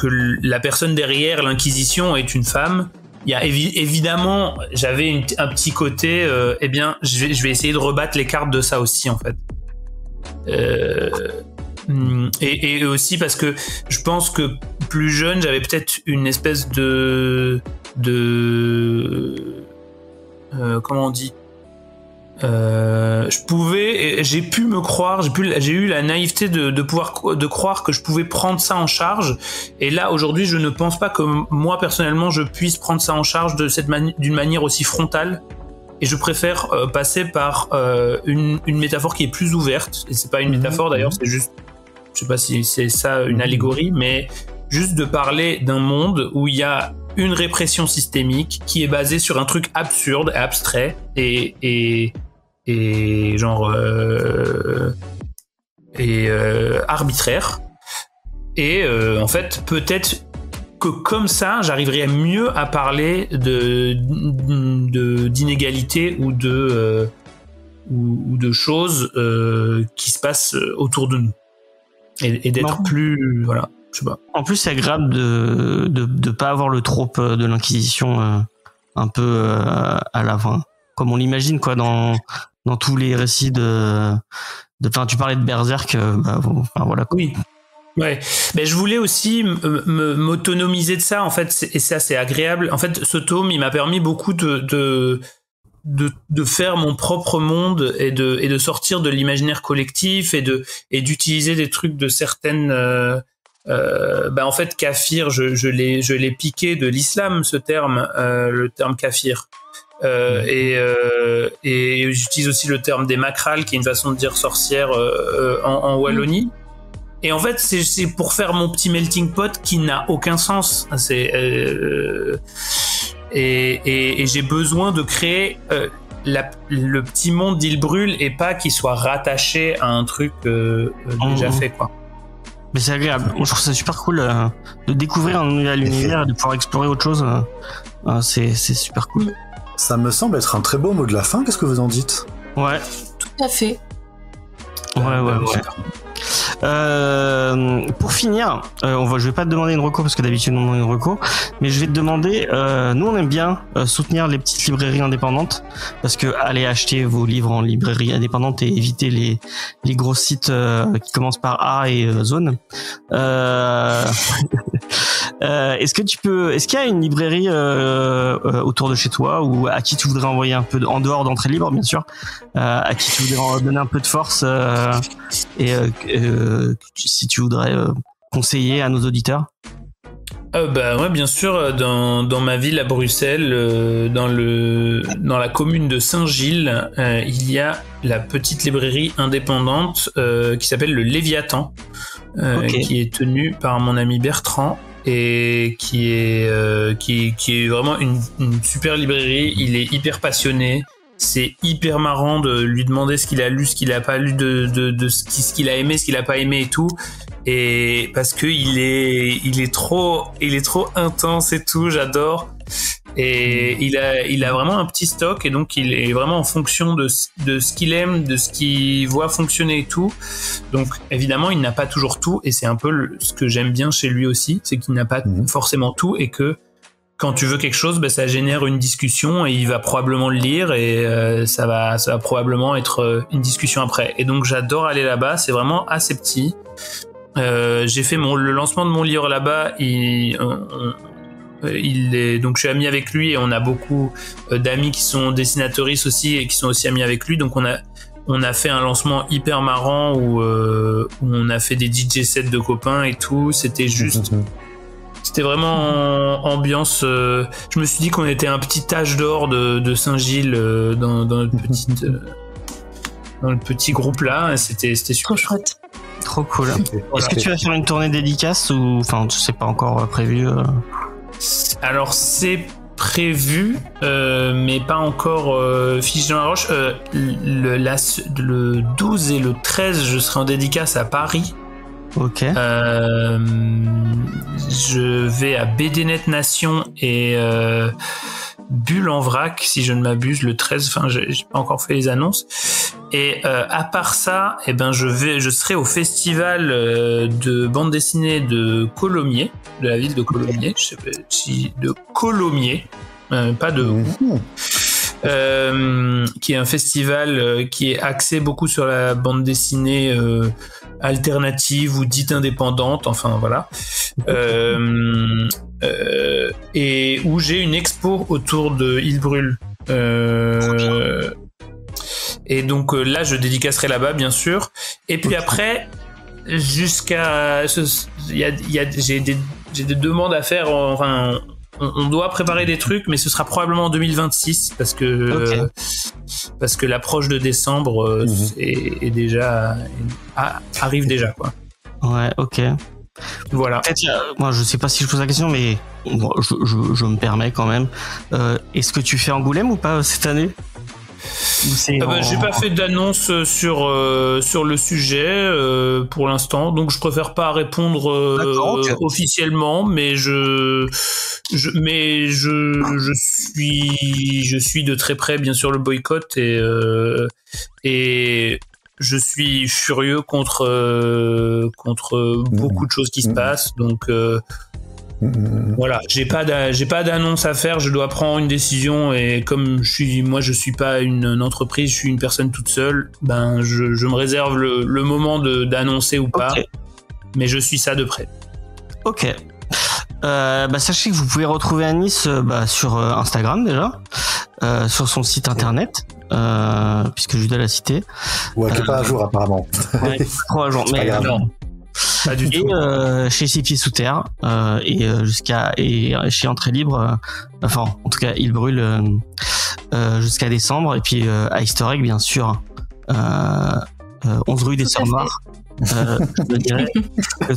[SPEAKER 3] la personne derrière l'Inquisition est une femme. Il y a évidemment, j'avais un petit côté, je vais essayer de rebattre les cartes de ça aussi en fait. Et aussi parce que je pense que plus jeune, j'avais peut-être une espèce de comment on dit, j'ai pu me croire, j'ai eu la naïveté de croire que je pouvais prendre ça en charge, et là aujourd'hui je ne pense pas que moi personnellement je puisse prendre ça en charge d'une manière aussi frontale, et je préfère passer par une métaphore qui est plus ouverte, et c'est pas une métaphore d'ailleurs, c'est juste, je sais pas si c'est ça une allégorie, mais juste de parler d'un monde où il y a une répression systémique qui est basée sur un truc absurde, abstrait et genre arbitraire. Et en fait, peut-être que comme ça, j'arriverais mieux à parler d'inégalité ou de choses qui se passent autour de nous et d'être plus, voilà. Je sais pas.
[SPEAKER 2] En plus, c'est agréable de pas avoir le trope de l'Inquisition un peu à la fin, comme on l'imagine quoi dans tous les récits enfin, tu parlais de Berserk, voilà.
[SPEAKER 3] Oui. Ouais. Ben, je voulais aussi m'autonomiser de ça en fait, et ça c'est agréable. En fait, ce tome, il m'a permis beaucoup de faire mon propre monde et de sortir de l'imaginaire collectif et d'utiliser des trucs de certaines en fait, kafir, je l'ai piqué de l'islam, ce terme, le terme kafir. Et j'utilise aussi le terme des macrales, qui est une façon de dire sorcière en Wallonie. Et en fait, c'est pour faire mon petit melting pot qui n'a aucun sens. Et j'ai besoin de créer le petit monde d'Île Brûle et pas qu'il soit rattaché à un truc déjà fait, quoi.
[SPEAKER 2] Mais c'est agréable. Je trouve ça super cool de découvrir un nouvel univers et de pouvoir explorer autre chose. C'est super cool.
[SPEAKER 5] Ça me semble être un très beau mot de la fin. Qu'est-ce que vous en dites ?
[SPEAKER 2] Ouais.
[SPEAKER 4] Tout à fait.
[SPEAKER 2] Ouais. Pour finir, je vais pas te demander une reco parce que d'habitude on demande une reco, mais je vais te demander, nous on aime bien soutenir les petites librairies indépendantes parce que allez acheter vos livres en librairie indépendante et éviter les gros sites qui commencent par A et Zone. Est-ce qu'il y a une librairie autour de chez toi ou à qui tu voudrais envoyer un peu en dehors d'entrée libre bien sûr, à qui tu voudrais donner un peu de force si tu voudrais conseiller à nos auditeurs?
[SPEAKER 3] Ouais, bien sûr, dans ma ville à Bruxelles, dans la commune de Saint-Gilles, il y a la petite librairie indépendante qui s'appelle le Léviathan, qui est tenue par mon ami Bertrand et qui est vraiment une super librairie. Il est hyper passionné. C'est hyper marrant de lui demander ce qu'il a lu, ce qu'il a pas lu, de ce qu'il a aimé, ce qu'il a pas aimé et tout. Et parce que il est trop intense et tout, j'adore. Et il a vraiment un petit stock et donc il est vraiment en fonction de ce qu'il aime, de ce qu'il voit fonctionner et tout. Donc évidemment, il n'a pas toujours tout et c'est un peu ce que j'aime bien chez lui aussi, c'est qu'il n'a pas forcément tout et que quand tu veux quelque chose, ça génère une discussion et il va probablement le lire et ça va probablement être une discussion après. Et donc j'adore aller là-bas, c'est vraiment assez petit. J'ai fait le lancement de mon livre là-bas. Donc je suis ami avec lui et on a beaucoup d'amis qui sont dessinateuristes aussi et qui sont aussi amis avec lui. Donc on a fait un lancement hyper marrant où on a fait des DJ sets de copains et tout. C'était vraiment ambiance. Je me suis dit qu'on était un petit âge d'or de Saint-Gilles dans notre petite dans le petit groupe là. C'était super
[SPEAKER 4] trop chouette.
[SPEAKER 2] Trop cool. Est-ce que tu vas faire une tournée dédicace ou enfin tu sais pas encore prévu
[SPEAKER 3] Alors c'est prévu mais pas encore fiché dans la roche. Le 12 et le 13 je serai en dédicace à Paris.
[SPEAKER 2] Ok.
[SPEAKER 3] Je vais à BDnet Nation et Bulle en vrac si je ne m'abuse le 13. Enfin, j'ai pas encore fait les annonces. Et à part ça, je serai au festival de bande dessinée de Colomiers, de la ville de Colomiers. Je sais pas si de Colomiers, pas de qui est un festival qui est axé beaucoup sur la bande dessinée alternative ou dite indépendante, enfin voilà, et où j'ai une expo autour de Île Brûle. Et donc là, je dédicacerai là-bas, bien sûr. Et puis après, j'ai des demandes à faire. Enfin, on doit préparer des trucs, mais ce sera probablement en 2026 parce que l'approche de décembre est déjà arrive déjà quoi.
[SPEAKER 2] Ouais, ok.
[SPEAKER 3] Voilà.
[SPEAKER 2] Moi, je sais pas si je pose la question, mais bon, je me permets quand même. Est-ce que tu fais Angoulême ou pas cette année?
[SPEAKER 3] J'ai pas fait d'annonce sur le sujet pour l'instant, donc je préfère pas répondre officiellement, mais je suis de très près bien sûr le boycott et je suis furieux contre beaucoup de choses qui se passent, donc voilà, j'ai pas d'annonce à faire, je dois prendre une décision et comme je suis pas une entreprise, je suis une personne toute seule, ben je me réserve le moment d'annoncer ou pas, mais je suis ça de près.
[SPEAKER 2] Ok. Sachez que vous pouvez retrouver Anis sur Instagram déjà, sur son site internet, puisque Judas l'a cité.
[SPEAKER 5] Ouais, qui est pas à jour apparemment.
[SPEAKER 2] Ouais, 3 jours, mais non.
[SPEAKER 3] Pas du tout.
[SPEAKER 2] Chez Six Pieds Sous Terre et chez Entrée Libre, enfin en tout cas il brûle jusqu'à décembre, et puis à Easter Egg bien sûr, 11 rue des Sœurs Noires. Je dirais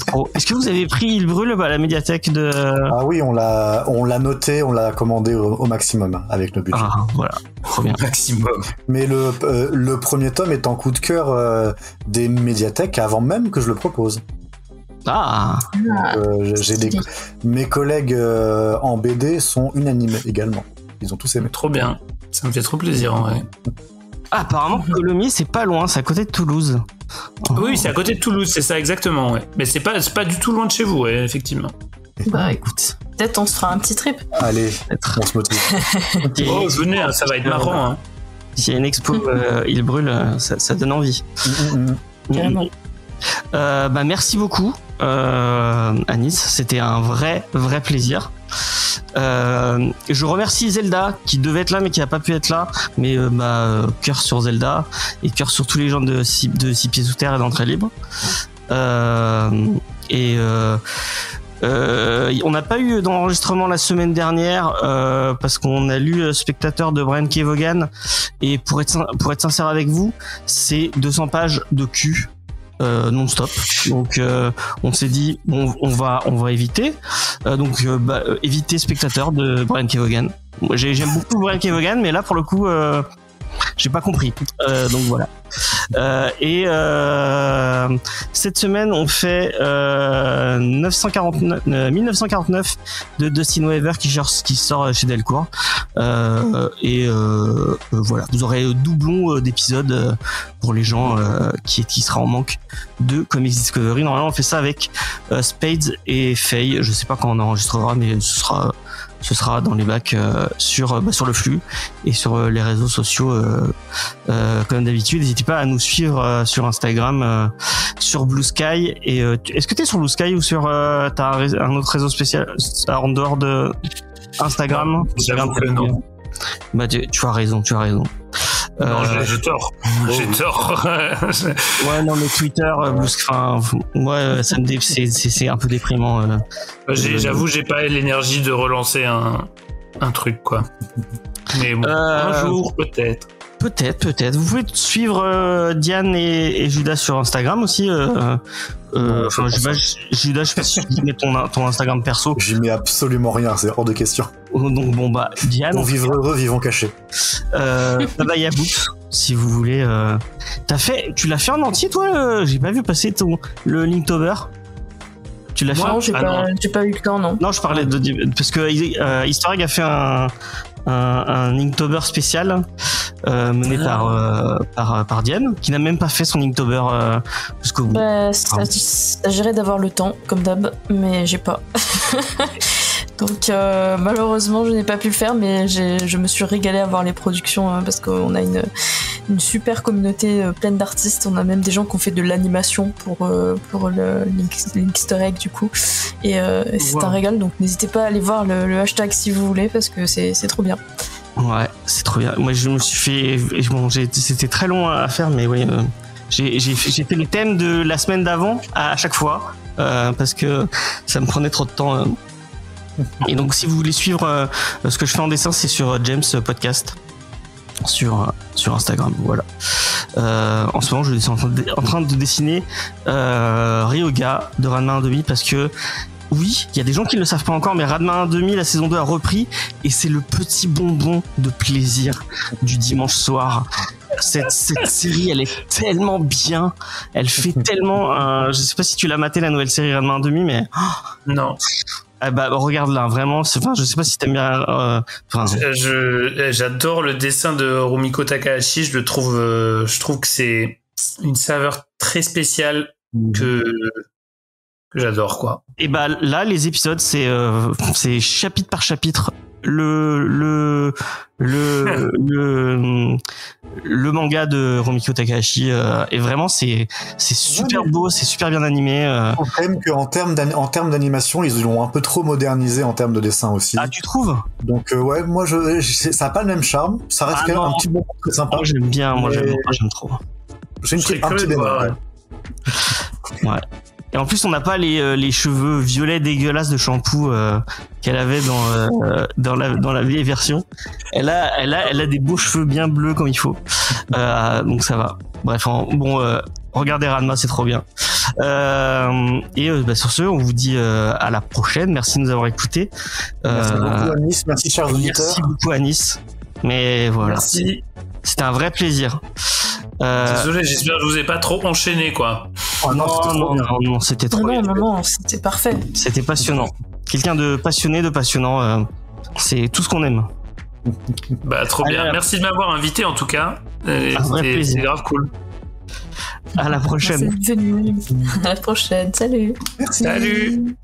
[SPEAKER 2] trop. Est-ce que vous avez pris Il brûle à la médiathèque de...
[SPEAKER 5] Ah oui, on l'a noté, on l'a commandé au maximum avec nos budgets.
[SPEAKER 2] Ah voilà, trop bien.
[SPEAKER 3] Maximum.
[SPEAKER 5] Mais le premier tome est en coup de cœur des médiathèques avant même que je le propose. Mes collègues en BD sont unanimes également. Ils ont tous aimé.
[SPEAKER 3] Trop bien. Ça me fait trop plaisir en vrai.
[SPEAKER 2] Ah, apparemment Colomiers c'est pas loin, c'est à côté de Toulouse.
[SPEAKER 3] Oui, c'est à côté de Toulouse, c'est ça exactement. Ouais. Mais c'est pas du tout loin de chez vous, ouais, effectivement.
[SPEAKER 4] Bah écoute, peut-être on se fera un petit trip.
[SPEAKER 5] Allez, on se motive.
[SPEAKER 3] Oh, venez, ça va être marrant. Hein.
[SPEAKER 2] S'il y a une expo Il brûle, ça donne envie.
[SPEAKER 4] Carrément.
[SPEAKER 2] Merci beaucoup Anis, c'était un vrai plaisir. Je remercie Zelda qui devait être là mais qui n'a pas pu être là, mais cœur sur Zelda et cœur sur tous les gens de Six Pieds Sous Terre et d'Entrée Libre. On n'a pas eu d'enregistrement la semaine dernière parce qu'on a lu Spectateur de Brian K. Vaughan, et pour être sincère avec vous, c'est 200 pages de cul non-stop, donc on s'est dit on va éviter, éviter Spectateur de Brian K. Vaughan. J'aime beaucoup Brian K. Vaughan, mais là pour le coup j'ai pas compris, donc voilà. Cette semaine on fait 1949 de Dustin Weaver qui sort chez Delcourt, voilà, vous aurez doublon d'épisodes pour les gens qui sera en manque de Comics Discovery. Normalement on fait ça avec Spades et Faye, je sais pas quand on enregistrera, mais ce sera dans les bacs sur le flux et sur les réseaux sociaux comme d'habitude. N'hésitez pas à nous suivre sur Instagram, sur Blue Sky. Et est-ce que t'es sur Blue Sky ou sur t'as un autre réseau spécial en dehors de Instagram?
[SPEAKER 3] J'avoue que non.
[SPEAKER 2] Tu as raison.
[SPEAKER 3] Non, j'ai tort. J'ai tort.
[SPEAKER 2] Ouais, non, mais Twitter, moi, ça me c'est un peu déprimant.
[SPEAKER 3] J'avoue, j'ai pas l'énergie de relancer un truc, quoi. Mais bon, un jour, peut-être.
[SPEAKER 2] Peut-être. Vous pouvez suivre Diane et Judas sur Instagram aussi. Judas, je sais pas si tu mets ton Instagram perso.
[SPEAKER 5] J'y mets absolument rien, c'est hors de question.
[SPEAKER 2] Donc Diane.
[SPEAKER 5] Pour vivre heureux, vivons cachés.
[SPEAKER 2] Yabout, si vous voulez. Tu l'as fait en entier, toi? J'ai pas vu passer le Linktober. Tu l'as fait?
[SPEAKER 4] Non, j'ai pas eu le temps, non.
[SPEAKER 2] Non, je parlais parce que Easter Egg a fait un Inktober spécial mené par Diane, qui n'a même pas fait son Inktober jusqu'au bout.
[SPEAKER 4] S'agirait d'avoir le temps, comme d'hab, mais j'ai pas. Donc malheureusement je n'ai pas pu le faire, mais je me suis régalée à voir les productions parce qu'on a une super communauté pleine d'artistes. On a même des gens qui ont fait de l'animation pour le Linkster Egg du coup, et c'est un régal, donc n'hésitez pas à aller voir le hashtag si vous voulez, parce que c'est trop bien.
[SPEAKER 2] Ouais, c'est trop bien. Moi je me suis fait, c'était très long à faire, mais oui, j'ai fait les thèmes de la semaine d'avant à chaque fois parce que ça me prenait trop de temps. Et donc si vous voulez suivre ce que je fais en dessin, c'est sur James Podcast sur Instagram. Voilà. En ce moment, je suis en train de dessiner Ryoga de Ranma 1/2 parce que oui, il y a des gens qui ne le savent pas encore, mais Ranma 1/2, la saison 2 a repris et c'est le petit bonbon de plaisir du dimanche soir. Cette série, elle est tellement bien, elle fait tellement. Je sais pas si tu l'as maté la nouvelle série Ranma 1/2, mais
[SPEAKER 3] non.
[SPEAKER 2] Ah bah regarde là, vraiment. Enfin, je sais pas si t'aimes bien.
[SPEAKER 3] J'adore le dessin de Rumiko Takahashi. Je trouve que c'est une saveur très spéciale que j'adore, quoi. Et
[SPEAKER 2] bah là, les épisodes, c'est chapitre par chapitre. Le manga de Rumiko Takahashi et vraiment c'est super beau, c'est super bien animé.
[SPEAKER 5] En termes d'animation, ils l'ont un peu trop modernisé en termes de dessin aussi.
[SPEAKER 2] Ah, tu trouves? Donc
[SPEAKER 5] ouais, moi ça a pas le même charme. Ça reste quand même un petit bon très sympa.
[SPEAKER 2] Moi j'aime bien, j'aime trop.
[SPEAKER 5] J'ai un petit bémol.
[SPEAKER 2] Ouais. Et en plus, on n'a pas les cheveux violets dégueulasses de shampoo qu'elle avait dans la vieille version. Elle a des beaux cheveux bien bleus comme il faut. Donc ça va. Bref, regardez Ranma, c'est trop bien. Sur ce, on vous dit à la prochaine. Merci de nous avoir écoutés.
[SPEAKER 5] Merci beaucoup Anis, merci chers auditeurs.
[SPEAKER 2] Merci beaucoup Anis. Mais voilà.
[SPEAKER 3] Merci.
[SPEAKER 2] C'était un vrai plaisir.
[SPEAKER 3] Désolé, j'espère que je vous ai pas trop enchaîné, quoi.
[SPEAKER 2] Oh non, c'était trop bien.
[SPEAKER 4] Non, c'était parfait.
[SPEAKER 2] C'était passionnant. Quelqu'un de passionné, de passionnant, c'est tout ce qu'on aime.
[SPEAKER 3] Bah, trop bien. Merci de m'avoir invité, en tout cas. C'est grave cool.
[SPEAKER 2] À la prochaine.
[SPEAKER 4] Merci d'être venu. À la prochaine. Salut.
[SPEAKER 5] Merci.
[SPEAKER 3] Salut.